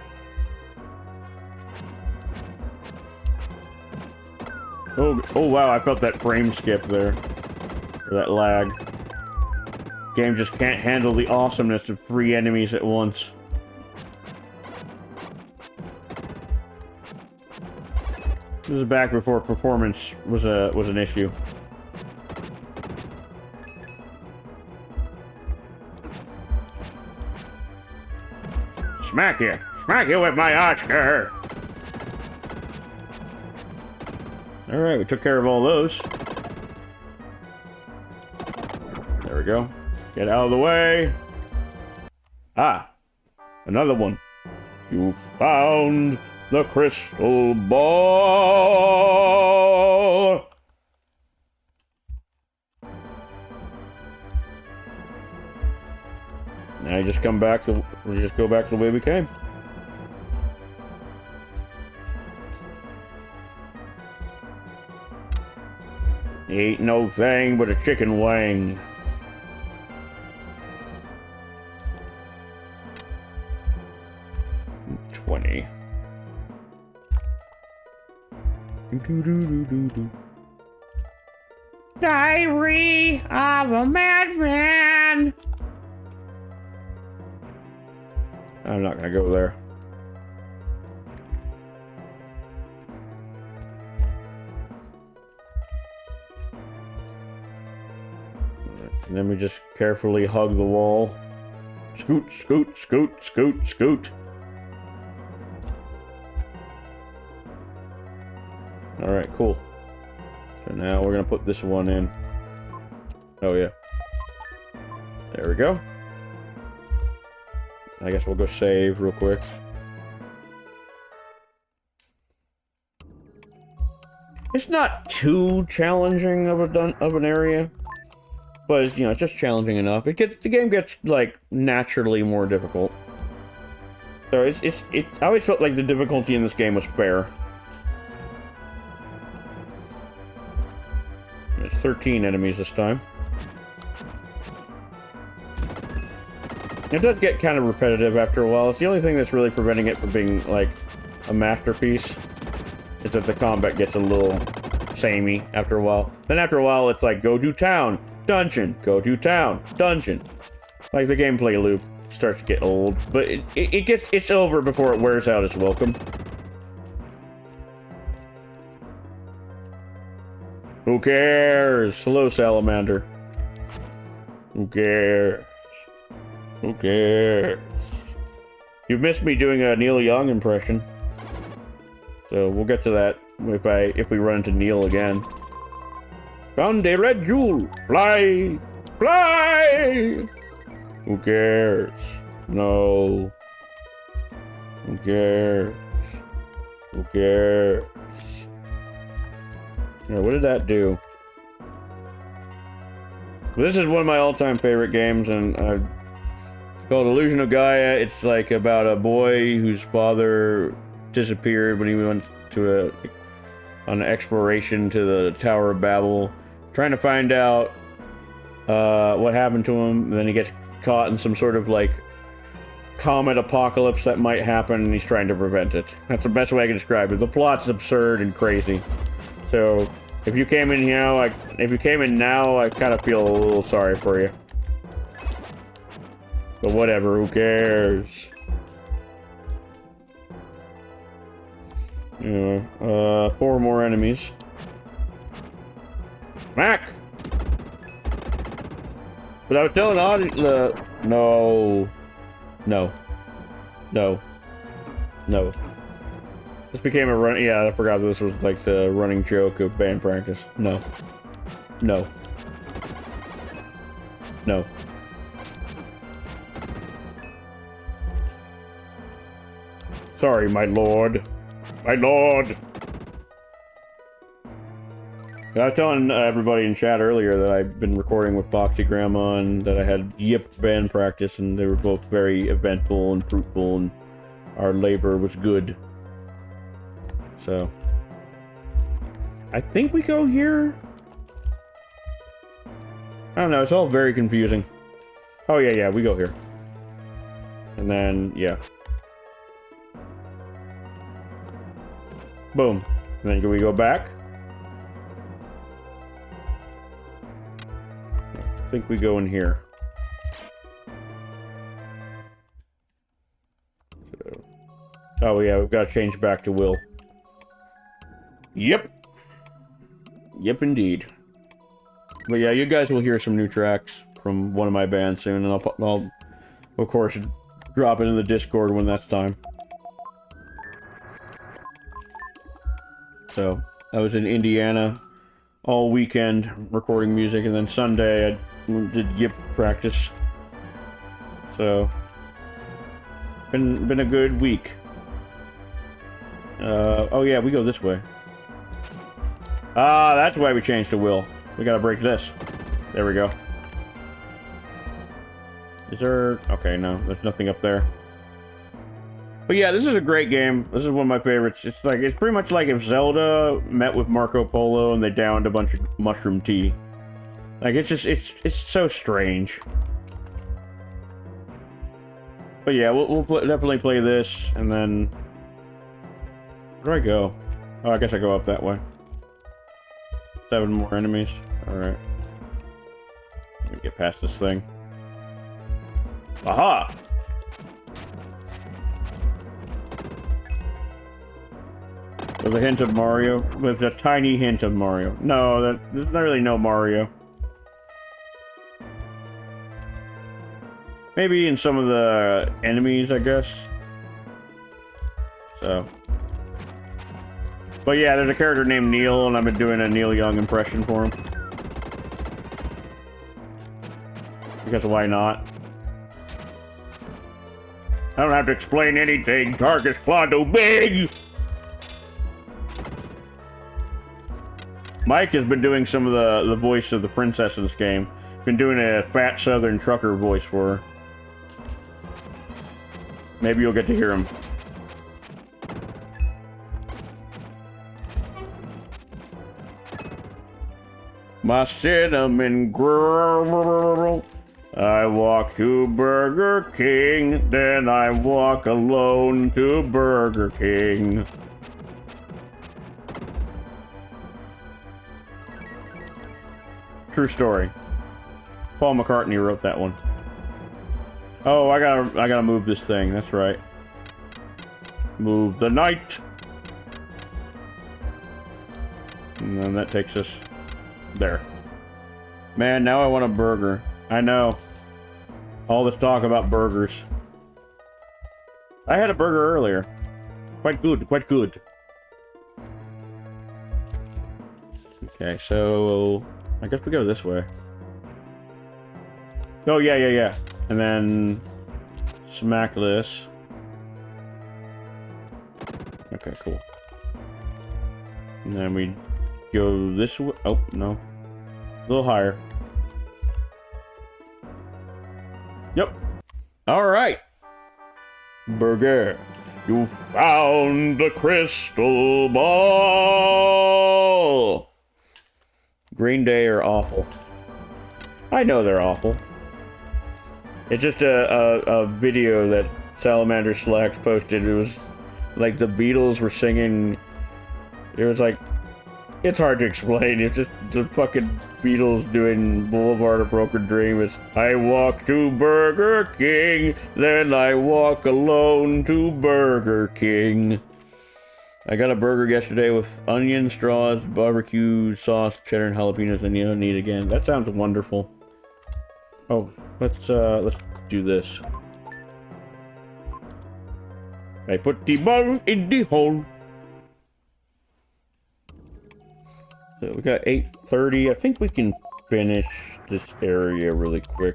Speaker 3: Oh wow, I felt that frame skip there. Or that lag. Game just can't handle the awesomeness of 3 enemies at once. This is back before performance was an issue. Smack you! Smack you with my Oscar! Alright, we took care of all those. There we go. Get out of the way. Ah! Another one. You found the crystal ball! Now you just come back we just go back the way we came. He ain't no thing but a chicken wing. $20. Diary of a Madman. I'm not gonna go there. And then we just carefully hug the wall. Scoot, scoot, scoot, scoot, scoot. Alright, cool. So now we're gonna put this one in. Oh yeah. There we go. I guess we'll go save real quick. It's not too challenging of an area, but you know, it's just challenging enough. The game gets like naturally more difficult. So I always felt like the difficulty in this game was fair. There's 13 enemies this time. It does get kind of repetitive after a while. It's the only thing that's really preventing it from being, like, a masterpiece. Is that the combat gets a little samey after a while. Then after a while, it's like, go to town, dungeon, go to town, dungeon. Like the gameplay loop starts to get old, but it's over before it wears out its welcome. Who cares? Hello, salamander. Who cares? Who cares? You've missed me doing a Neil Young impression, so we'll get to that if we run into Neil again. Found a red jewel. Fly, fly. Who cares? No. Who cares? Who cares? What did that do? This is one of my all-time favorite games, and it's called Illusion of Gaia. It's like about a boy whose father disappeared when he went to on an exploration to the Tower of Babel, trying to find out what happened to him. And then he gets caught in some sort of like comet apocalypse that might happen, and he's trying to prevent it. That's the best way I can describe it. The plot's absurd and crazy. So if you came in now, I kind of feel a little sorry for you. But whatever, who cares? Yeah, 4 more enemies. Smack! But I was telling Audie, no. This became a run. Yeah, I forgot this was like the running joke of band practice. No. Sorry, my lord. My lord! I was telling everybody in chat earlier that I've been recording with Boxy Grandma and that I had Yip band practice, and they were both very eventful and fruitful, and our labor was good. So, I think we go here? I don't know, it's all very confusing. Oh yeah, we go here. And then, yeah. Boom. And then can we go back? I think we go in here. So, oh yeah, we've got to change back to Will. Yep. Yep, indeed. But yeah, you guys will hear some new tracks from one of my bands soon, and I'll of course drop it in the Discord when that's time. So, I was in Indiana all weekend recording music, and then Sunday I did Yip practice. So, been a good week. Oh yeah, we go this way. Ah, that's why we changed to Will. We gotta break this. There we go. Is there... Okay, no, there's nothing up there. But yeah, this is a great game. This is one of my favorites. It's pretty much like if Zelda met with Marco Polo and they downed a bunch of mushroom tea. Like, it's so strange. But yeah, we'll definitely play this, and then... Where do I go? Oh, I guess I go up that way. 7 more enemies. Alright. Let me get past this thing. Aha! With a hint of Mario. With a tiny hint of Mario. No, there's not really no Mario. Maybe in some of the enemies, I guess. So. But yeah, there's a character named Neil, and I've been doing a Neil Young impression for him. Because why not? I don't have to explain anything. Targus Clawdo Big! Mike has been doing some of the voice of the princess in this game. Been doing a fat southern trucker voice for her. Maybe you'll get to hear him. My cinnamon girl. I walk to Burger King, then I walk alone to Burger King. True story. Paul McCartney wrote that one. Oh, I gotta move this thing. That's right. Move the knight. And then that takes us there. Man, now I want a burger. I know. All this talk about burgers. I had a burger earlier. Quite good, quite good. Okay, so I guess we go this way. Oh, yeah. And then smack this. Okay, cool. And then we go this way. Oh, no. A little higher. Yep. All right. Burger. You found the crystal ball. Green Day are awful. I know they're awful. It's just a video that Salamander Slacks posted. It was like the Beatles were singing. It was like, it's hard to explain. It's just the fucking Beatles doing Boulevard of Broken Dreams. I walk to Burger King, then I walk alone to Burger King. I got a burger yesterday with onion, straws, barbecue sauce, cheddar, and jalapenos, and you don't need it again. That sounds wonderful. Oh, let's do this. I put the ball in the hole. So we got 8:30. I think we can finish this area really quick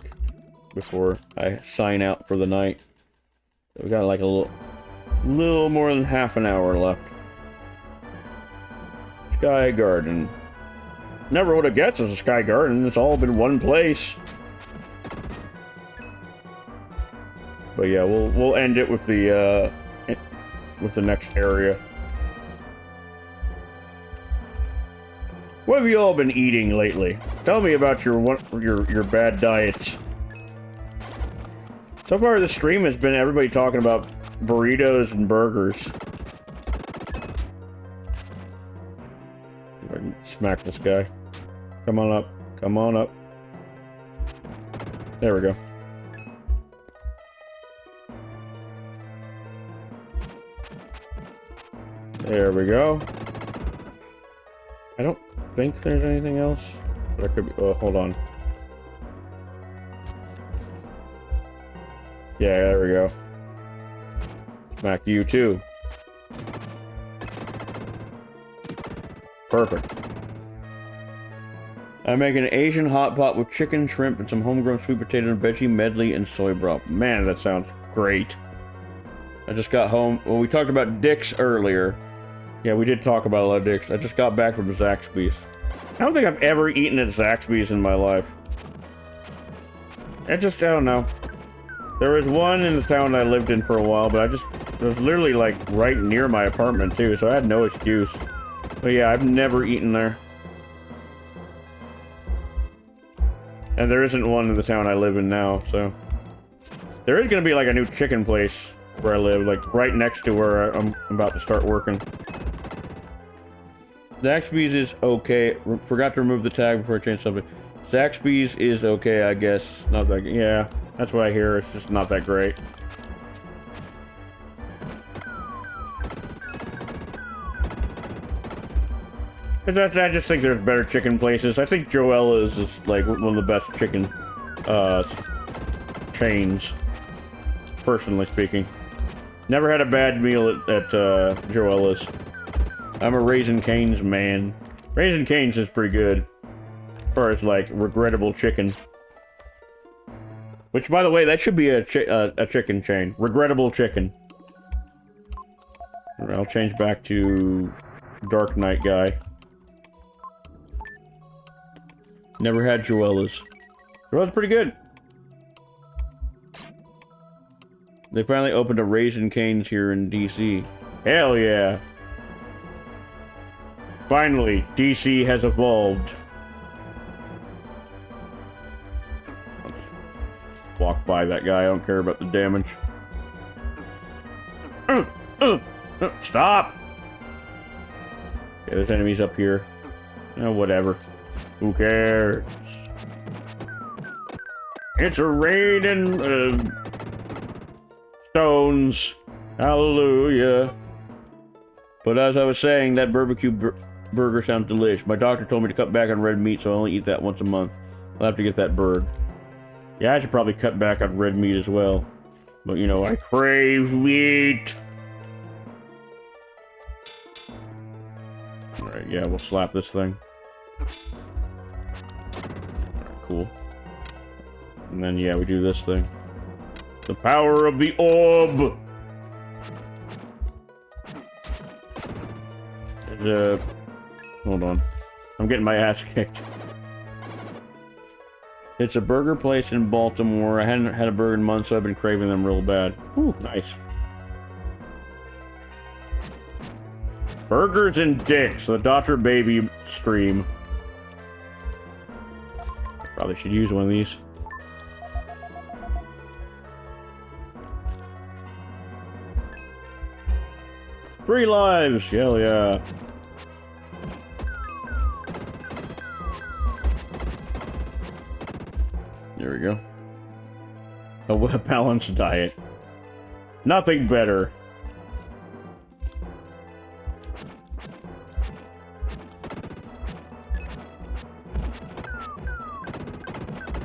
Speaker 3: before I sign out for the night. So we got like a little more than half an hour left. Sky Garden. Never would have guessed it's a Sky Garden. It's all been one place. But yeah, we'll end it with the next area. What have you all been eating lately? Tell me about your bad diets. So far, the stream has been everybody talking about burritos and burgers. If I can smack this guy. Come on up. Come on up. There we go. There we go. I don't think there's anything else. But I could be. Oh, hold on. Yeah, there we go. Smack you too. Perfect. I make an Asian hot pot with chicken, shrimp, and some homegrown sweet potato and veggie medley and soy broth. Man, that sounds great. I just got home. Well, we talked about Dick's earlier. Yeah, we did talk about a lot of Dick's. I just got back from Zaxby's. I don't think I've ever eaten at Zaxby's in my life. I don't know. There was one in the town I lived in for a while, but it was literally like right near my apartment too, so I had no excuse. But yeah, I've never eaten there. And there isn't one in the town I live in now, so. There is gonna be like a new chicken place where I live, like right next to where I'm about to start working. Zaxby's is okay. Forgot to remove the tag before I changed something. Zaxby's is okay, I guess. Not that. Yeah, that's what I hear. It's just not that great. I just think there's better chicken places. I think Joella's is like one of the best chicken chains, personally speaking. Never had a bad meal at Joella's. I'm a Raising Cane's man. Raising Cane's is pretty good. As far as like regrettable chicken. Which, by the way, that should be a chicken chain. Regrettable chicken. I'll change back to Dark Knight guy. Never had Joella's. Joella's pretty good. They finally opened a Raising Cane's here in DC. Hell yeah. Finally, DC has evolved. I'll just walk by that guy. I don't care about the damage. Stop! Okay, there's enemies up here. Oh, whatever. Who cares? It's a raiding stones. Hallelujah. But as I was saying, that barbecue burger sounds delicious. My doctor told me to cut back on red meat, so I only eat that once a month. I'll have to get that bird. Yeah, I should probably cut back on red meat as well. But, you know, I crave meat. Alright, yeah, we'll slap this thing. Alright, cool. And then, yeah, we do this thing. The power of the orb! Hold on. I'm getting my ass kicked. It's a burger place in Baltimore. I hadn't had a burger in months, so I've been craving them real bad. Ooh, nice. Burgers and dicks, the Docktor baby stream. Probably should use one of these. Three lives, hell yeah. There we go. A balanced diet. Nothing better.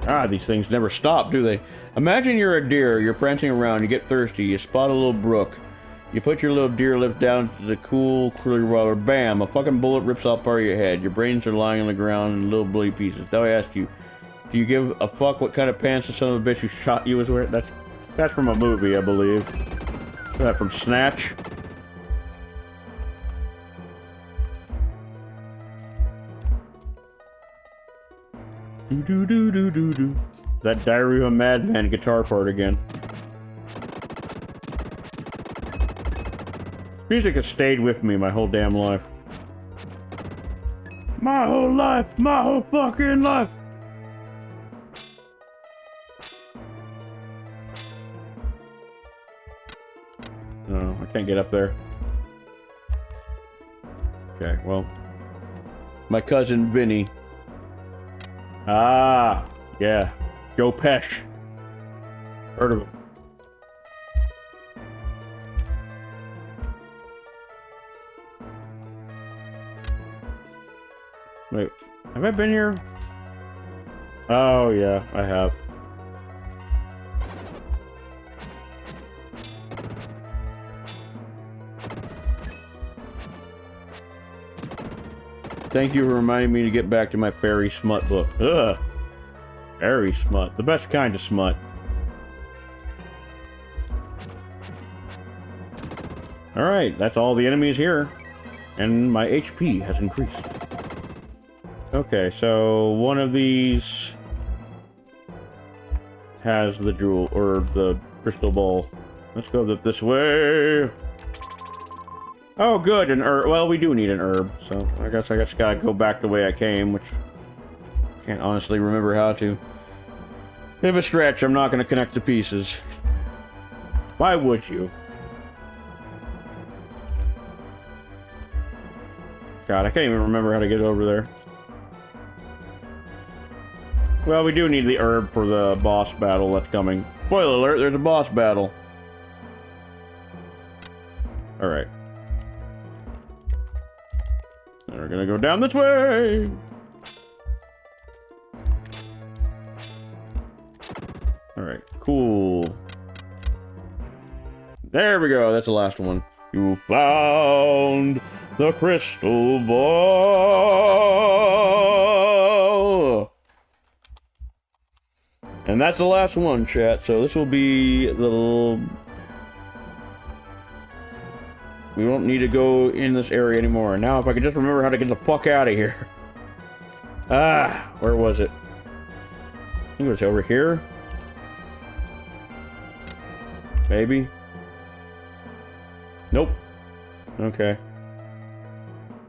Speaker 3: Ah, these things never stop, do they? Imagine you're a deer, you're prancing around, you get thirsty, you spot a little brook. You put your little deer lips down to the cool, clear water, bam, a fucking bullet rips off part of your head. Your brains are lying on the ground in little bloody pieces. Now I ask you, do you give a fuck what kind of pants the son of a bitch who shot you was wearing? That's from a movie, I believe. Is that from Snatch? Do do do do do do. That Diary of a Madman guitar part again. Music has stayed with me my whole damn life. My whole life, my whole fucking life. No, I can't get up there. Okay, well. My cousin Vinny. Ah, yeah. Joe Pesci. Heard of him. Wait, have I been here? Oh, yeah, I have. Thank you for reminding me to get back to my fairy smut book. Ugh. Fairy smut. The best kind of smut. Alright, that's all the enemies here. And my HP has increased. Okay, so one of these has the jewel, or the crystal ball. Let's go this way. Oh, good, an herb. Well, we do need an herb, so I guess gotta go back the way I came, which can't honestly remember how to. Bit of a stretch, I'm not gonna connect the pieces. Why would you? God, I can't even remember how to get over there. Well, we do need the herb for the boss battle that's coming. Spoiler alert, there's a boss battle. Alright. We're gonna go down this way! Alright, cool. There we go, that's the last one. You found the crystal ball! And that's the last one, chat, so this will be the little... We won't need to go in this area anymore. Now, if I could just remember how to get the fuck out of here. Ah, where was it? I think it was over here. Maybe. Nope. Okay.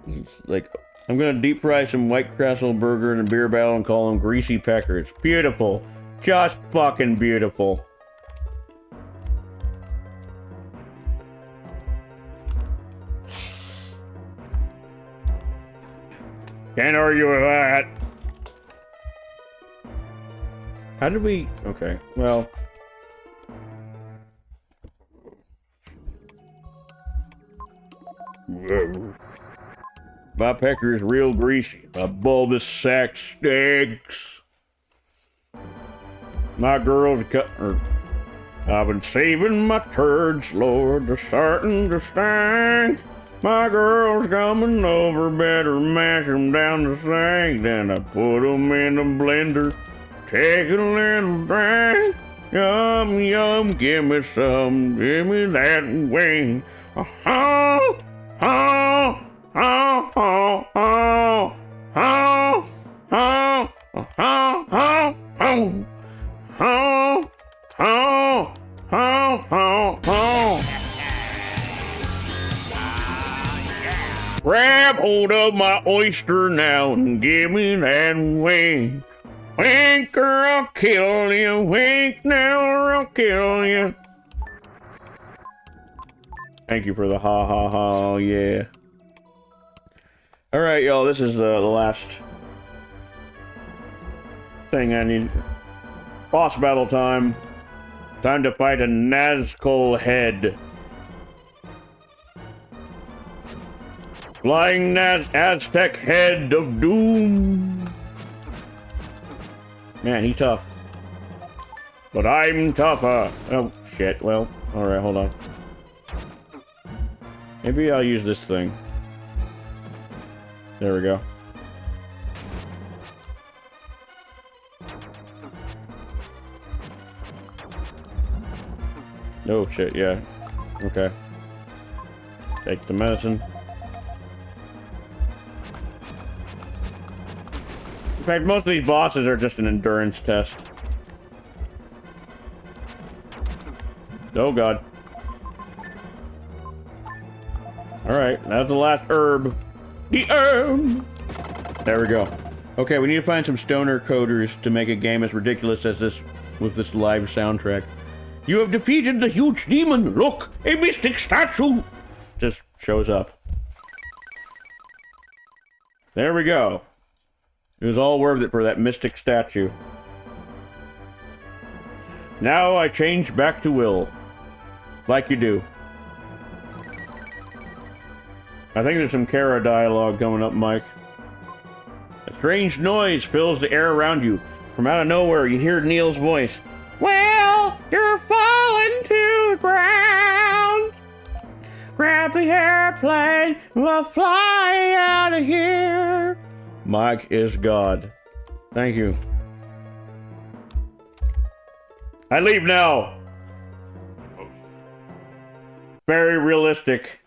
Speaker 3: It's like, I'm gonna deep fry some White Castle burger in a beer barrel and call them greasy peckers. Beautiful. Just fucking beautiful. Can't argue with that. How did we... Okay, well... My pecker's real greasy. My bulbous sack stinks. My girl's I've been saving my turds, Lord, they're starting to stink. My girl's coming over, better mash 'em down the sink. Then I put 'em in the blender, take a little drink. Yum, yum, give me some, give me that wing. Oh, oh, oh, oh, oh, oh, oh, oh, oh, oh, oh. Oh, oh, oh, oh, oh. Grab hold of my oyster now and give me that wink. Wink or I'll kill you. Wink now or I'll kill you. Thank you for the ha ha ha, yeah. Alright, y'all, this is the last thing I need. Boss battle time. Time to fight a Nazgul head. Flying Aztec head of doom. Man, he's tough. But I'm tougher. Oh, shit. Well, alright, hold on. Maybe I'll use this thing. There we go. Oh shit, yeah. Okay. Take the medicine. In fact, most of these bosses are just an endurance test. Oh god. Alright, that's the last herb. The herb! There we go. Okay, we need to find some stoner coders to make a game as ridiculous as this with this live soundtrack. You have defeated the huge demon! Look! A mystic statue! Just shows up. There we go. It was all worth it for that mystic statue. Now I change back to Will. Like you do. I think there's some Kara dialogue coming up, Mike. A strange noise fills the air around you. From out of nowhere, you hear Neil's voice. Well, you're falling to the ground. Grab the airplane, we'll fly out of here. Mike is God. Thank you. I leave now. Very realistic.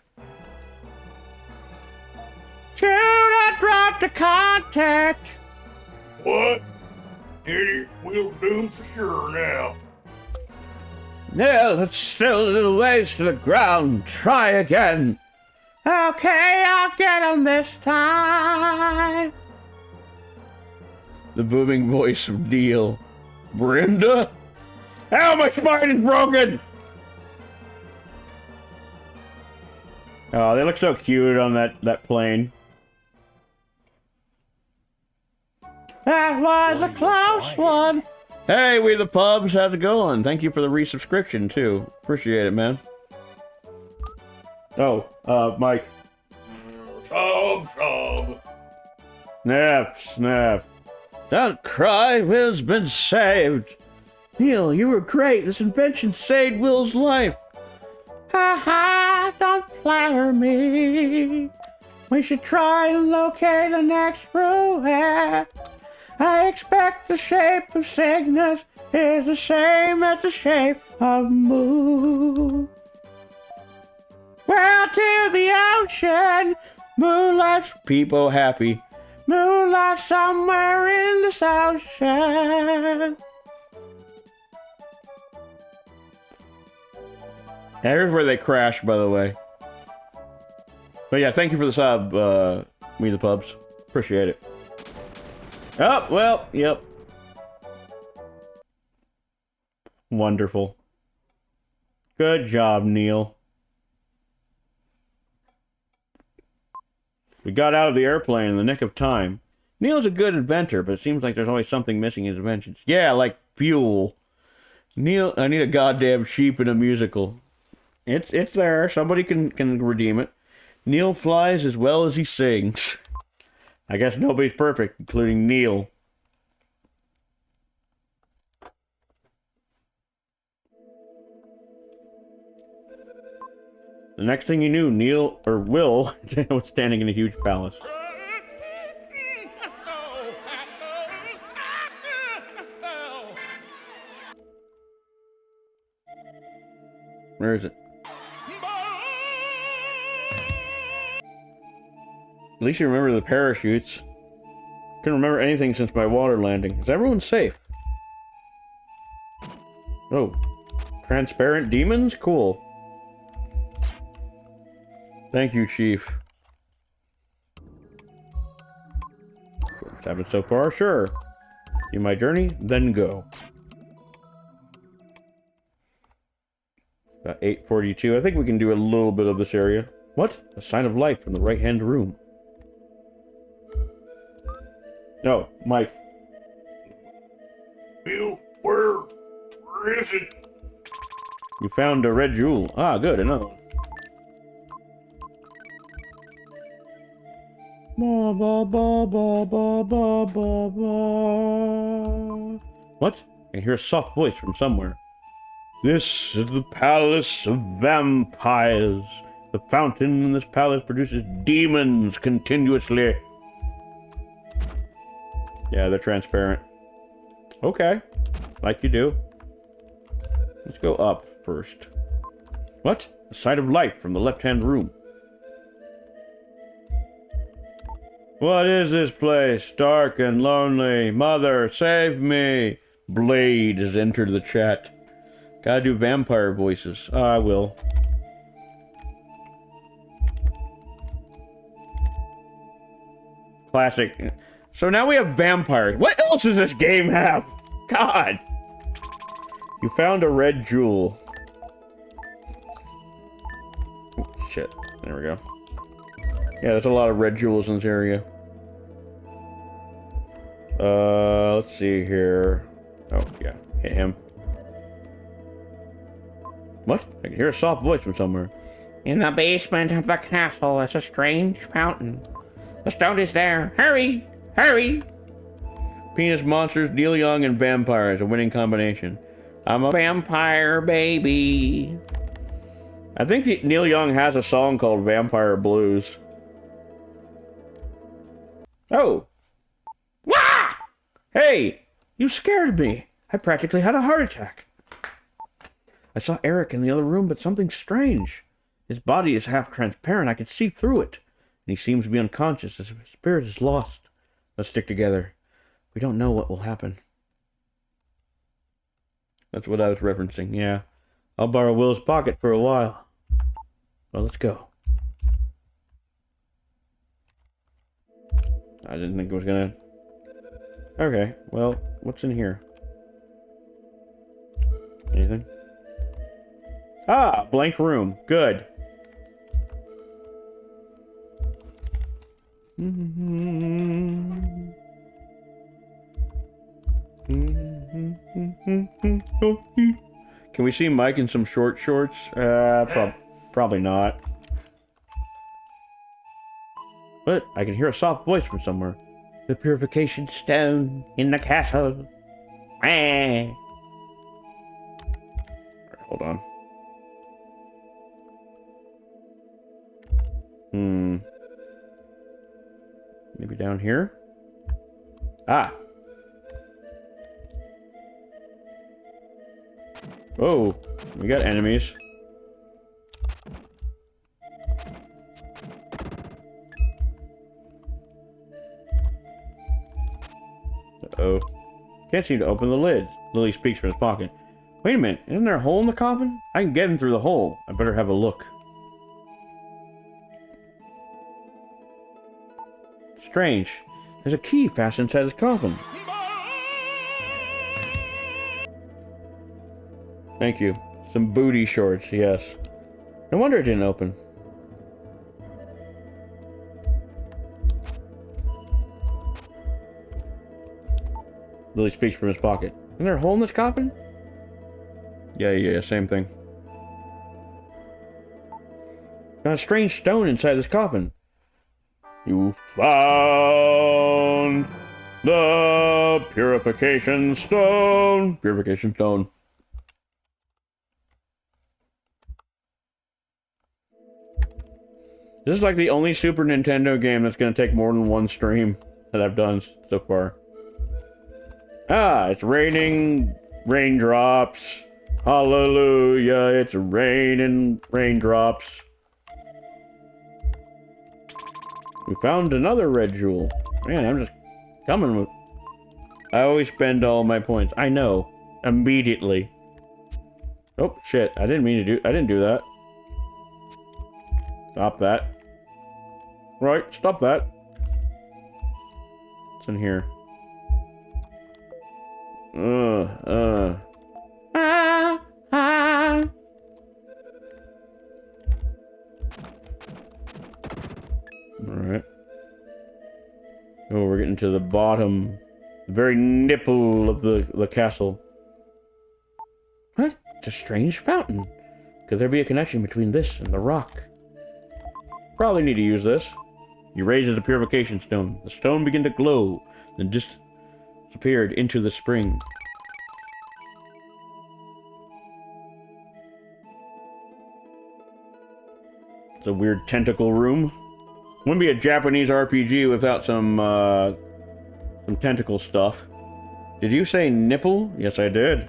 Speaker 3: Should I drop the contact?
Speaker 6: What? Idiot, we'll do for sure now.
Speaker 3: No, it's still a little ways to the ground. Try again. Okay, I'll get him this time. The booming voice of Neil. Brenda? Ow, my spine is broken! Oh, they look so cute on that plane. That was a close one. Hey, we the pubs, how's it going? Thank you for the resubscription too. Appreciate it, man. Oh, Mike.
Speaker 6: Sob.
Speaker 3: Snap, snap. Don't cry, Will's been saved. Neil, you were great. This invention saved Will's life. Ha ha, don't flatter me. We should try and locate the next ruin. I expect the shape of Cygnus is the same as the shape of moon. Well, to the ocean, moonlight, people happy. Moonlight somewhere in this ocean. Here's where they crash, by the way. But yeah, thank you for the sub, me the pubs. Appreciate it. Oh, well, yep. Wonderful. Good job, Neil. We got out of the airplane in the nick of time. Neil's a good inventor, but it seems like there's always something missing in his inventions. Yeah, like fuel. Neil, I need a goddamn sheep in a musical. It's there. Somebody can redeem it. Neil flies as well as he sings. I guess nobody's perfect, including Neil. The next thing you knew, Neil, or Will, was standing in a huge palace. Where is it? At least you remember the parachutes. Couldn't remember anything since my water landing. Is everyone safe? Oh. Transparent demons? Cool. Thank you, Chief. What's happened so far? Sure. In my journey, then go. About 8:42. I think we can do a little bit of this area. What? A sign of life from the right-hand room. No, Mike.
Speaker 6: Bill, where is it?
Speaker 3: You found a red jewel. Ah, good, another one. Ba, ba, ba, ba, ba, ba, ba, ba. What? I hear a soft voice from somewhere. This is the palace of vampires. The fountain in this palace produces demons continuously. Yeah, they're transparent. Okay. Like you do. Let's go up first. What? A sight of light from the left-hand room. What is this place? Dark and lonely. Mother, save me. Blade has entered the chat. Gotta do vampire voices. I will. Classic. So now we have vampires. What else does this game have? God. You found a red jewel. Oh, shit. There we go. Yeah, there's a lot of red jewels in this area. Let's see here. Oh, yeah. Hit him. What? I can hear a soft voice from somewhere.
Speaker 4: In the basement of the castle is a strange fountain. The stone is there. Hurry! Hurry!
Speaker 3: Penis monsters, Neil Young, and vampires. A winning combination. I'm a vampire baby. I think Neil Young has a song called Vampire Blues. Oh. Wah! Hey! You scared me. I practically had a heart attack. I saw Eric in the other room, but something strange. His body is half transparent. I can see through it. And he seems to be unconscious, as if his spirit is lost. Let's stick together. We don't know what will happen. That's what I was referencing, yeah. I'll borrow Will's pocket for a while. Well, let's go. I didn't think it was gonna... Okay, well, what's in here? Anything? Ah, blank room. Good. Can we see Mike in some short shorts? Probably not. But I can hear a soft voice from somewhere. The purification stone in the castle. Ah. Hold on. Maybe down here? Ah! Oh, we got enemies. Uh-oh. Can't seem to open the lid. Lily speaks from his pocket. Wait a minute, isn't there a hole in the coffin? I can get in through the hole. I better have a look. Strange. There's a key fastened inside his coffin. Thank you. Some booty shorts, yes. No wonder it didn't open. Lily speaks from his pocket. Isn't there a hole in this coffin? Yeah, same thing. Got a strange stone inside this coffin. You found the purification stone. Purification stone. This is like the only Super Nintendo game that's going to take more than one stream that I've done so far. Ah, it's raining raindrops. Hallelujah, it's raining raindrops. We found another red jewel. Man, I'm just coming with... I always spend all my points. I know. Immediately. Oh, shit. I didn't do that. Stop that. Right, stop that. What's in here? Alright. Oh, we're getting to the bottom. The very nipple of the castle. What? It's a strange fountain. Could there be a connection between this and the rock? Probably need to use this. You raise the purification stone. The stone began to glow, then disappeared into the spring. It's a weird tentacle room. Wouldn't be a Japanese RPG without some tentacle stuff. Did you say nipple? Yes, I did.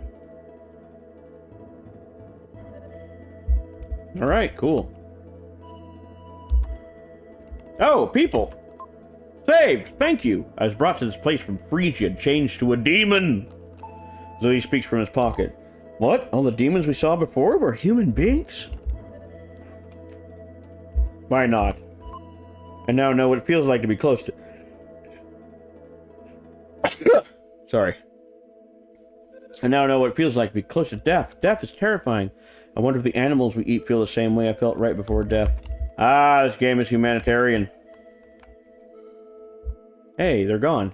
Speaker 3: Alright, cool. Oh, people! Saved! Thank you! I was brought to this place from Phrygia, changed to a demon! Zoe speaks from his pocket. What? All the demons we saw before were human beings? Why not? I now know what it feels like to be close to... Sorry. I now know what it feels like to be close to death. Death is terrifying. I wonder if the animals we eat feel the same way I felt right before death. Ah, this game is humanitarian. Hey, they're gone.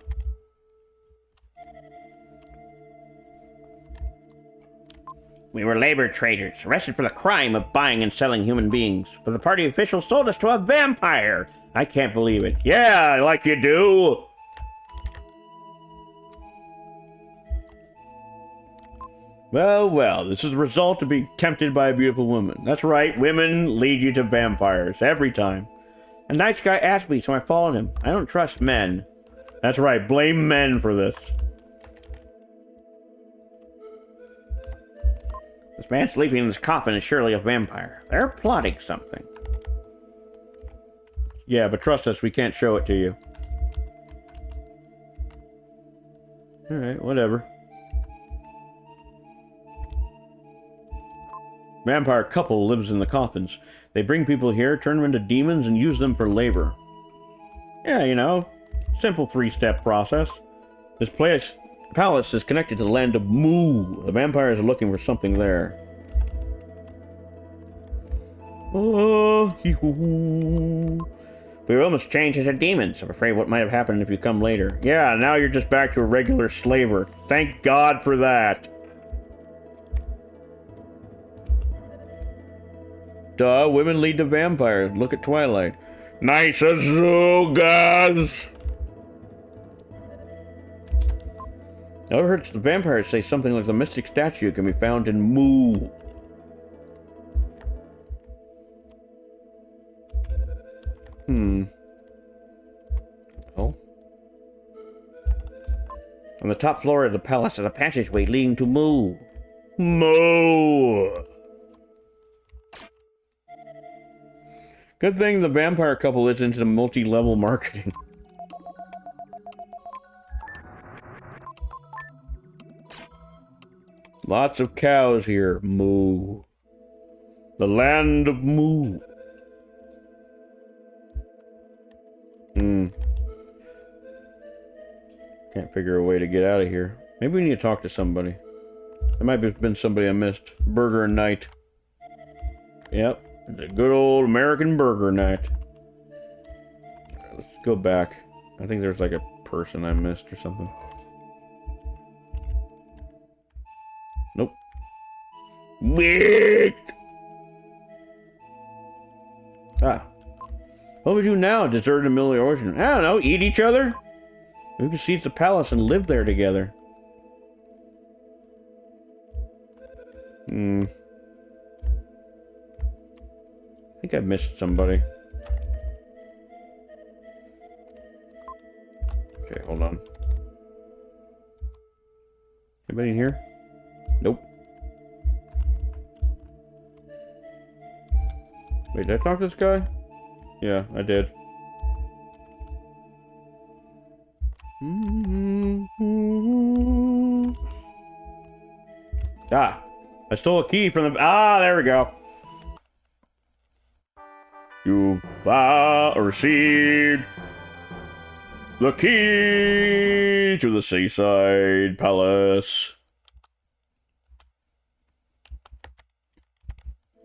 Speaker 3: We were labor traders, arrested for the crime of buying and selling human beings. But the party officials sold us to a vampire. I can't believe it. Yeah, like you do. Well, well, this is the result of being tempted by a beautiful woman. That's right, women lead you to vampires, every time. A nice guy asked me, so I followed him. I don't trust men. That's right, blame men for this. This man sleeping in this coffin is surely a vampire. They're plotting something. Yeah, but trust us, we can't show it to you. Alright, whatever. Vampire couple lives in the coffins. They bring people here, turn them into demons, and use them for labor. Yeah, you know, simple 3-step process. This palace is connected to the land of Mu. The vampires are looking for something there. Oh, hee-hoo-hoo. We were almost changed into demons. I'm afraid what might have happened if you come later. Yeah, now you're just back to a regular slaver. Thank God for that. Duh, women lead to vampires. Look at Twilight. Nice as you guys. I overheard the vampires say something like the mystic statue can be found in Mu. Oh. On the top floor of the palace is a passageway leading to Mu. Mu! Good thing the vampire couple is into multi-level marketing. Lots of cows here. Mu. The land of Mu. Can't figure a way to get out of here. Maybe we need to talk to somebody. There might have been somebody I missed. Burger night. Yep. It's a good old American burger night. Right, let's go back. I think there's like a person I missed or something. Nope. Wait! Ah. What do we do now, deserted in the middle of the ocean? I don't know, eat each other? We can seize the palace and live there together. I think I missed somebody. Okay, hold on. Anybody in here? Nope. Wait, did I talk to this guy? Yeah, I did. Ah! I stole a key from the... Ah, there we go. You received the key to the seaside palace.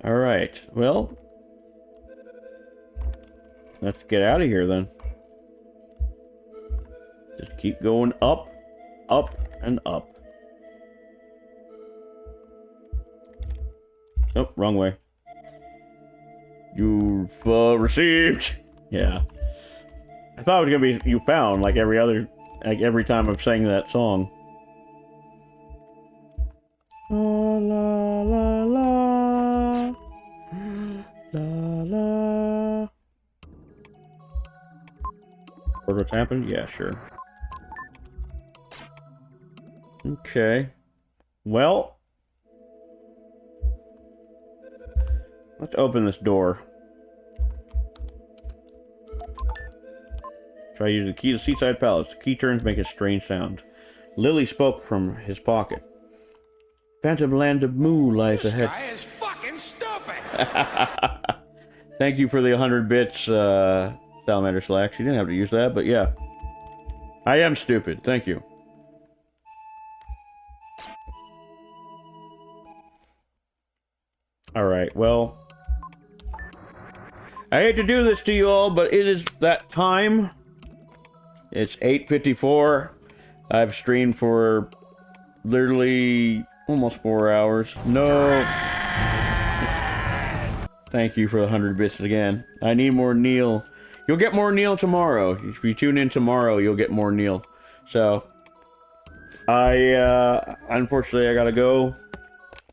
Speaker 3: Alright, well... let's get out of here then. Just keep going up, up, and up. Oh, wrong way. You've received. Yeah. I thought it was gonna be you found like every time I'm saying that song. La la la la. La la. Heard what's happened? Yeah, sure. Okay. Well, let's open this door. Try using the key to Seaside Palace. The key turns make a strange sound. Lily spoke from his pocket. Phantom land of Moo lies ahead.
Speaker 9: This guy is fucking stupid!
Speaker 3: Thank you for the 100 bits, Salamander Slacks. You didn't have to use that, but yeah. I am stupid. Thank you. Alright, well... I hate to do this to you all, but it is that time. It's 8:54. I've streamed for literally almost 4 hours. No. Thank you for the 100 bits again. I need more Neil. You'll get more Neil tomorrow. If you tune in tomorrow, you'll get more Neil. So, unfortunately, I gotta go.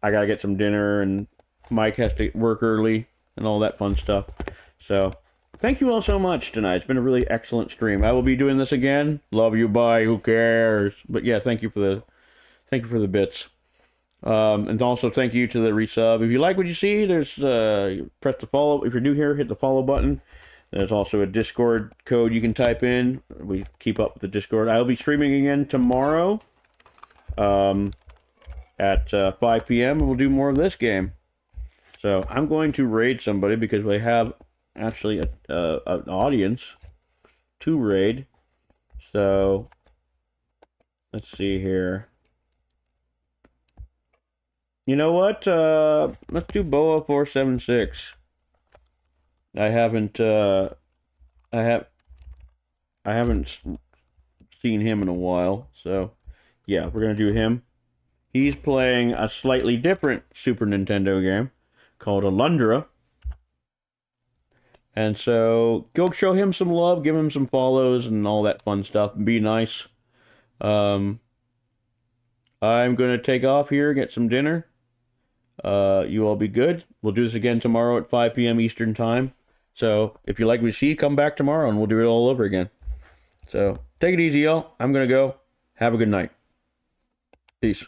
Speaker 3: I gotta get some dinner, and Mike has to work early, and all that fun stuff. So, thank you all so much tonight. It's been a really excellent stream. I will be doing this again. Love you, bye. Who cares? But yeah, thank you for the bits. And also thank you to the resub. If you like what you see, there's press the follow. If you're new here, hit the follow button. There's also a Discord code you can type in. We keep up with the Discord. I'll be streaming again tomorrow at 5 p.m. and we'll do more of this game. So I'm going to raid somebody because we have actually an audience to raid. So let's see here. You know what? Let's do Boa 476. I haven't seen him in a while, so yeah, we're gonna do him. He's playing a slightly different Super Nintendo game called Alundra. And so go show him some love, give him some follows and all that fun stuff, and be nice. I'm gonna take off here, get some dinner. You all be good. We'll do this again tomorrow at 5 p.m. Eastern Time. So, if you like what you see, come back tomorrow and we'll do it all over again. So, take it easy, y'all. I'm gonna go. Have a good night. Peace.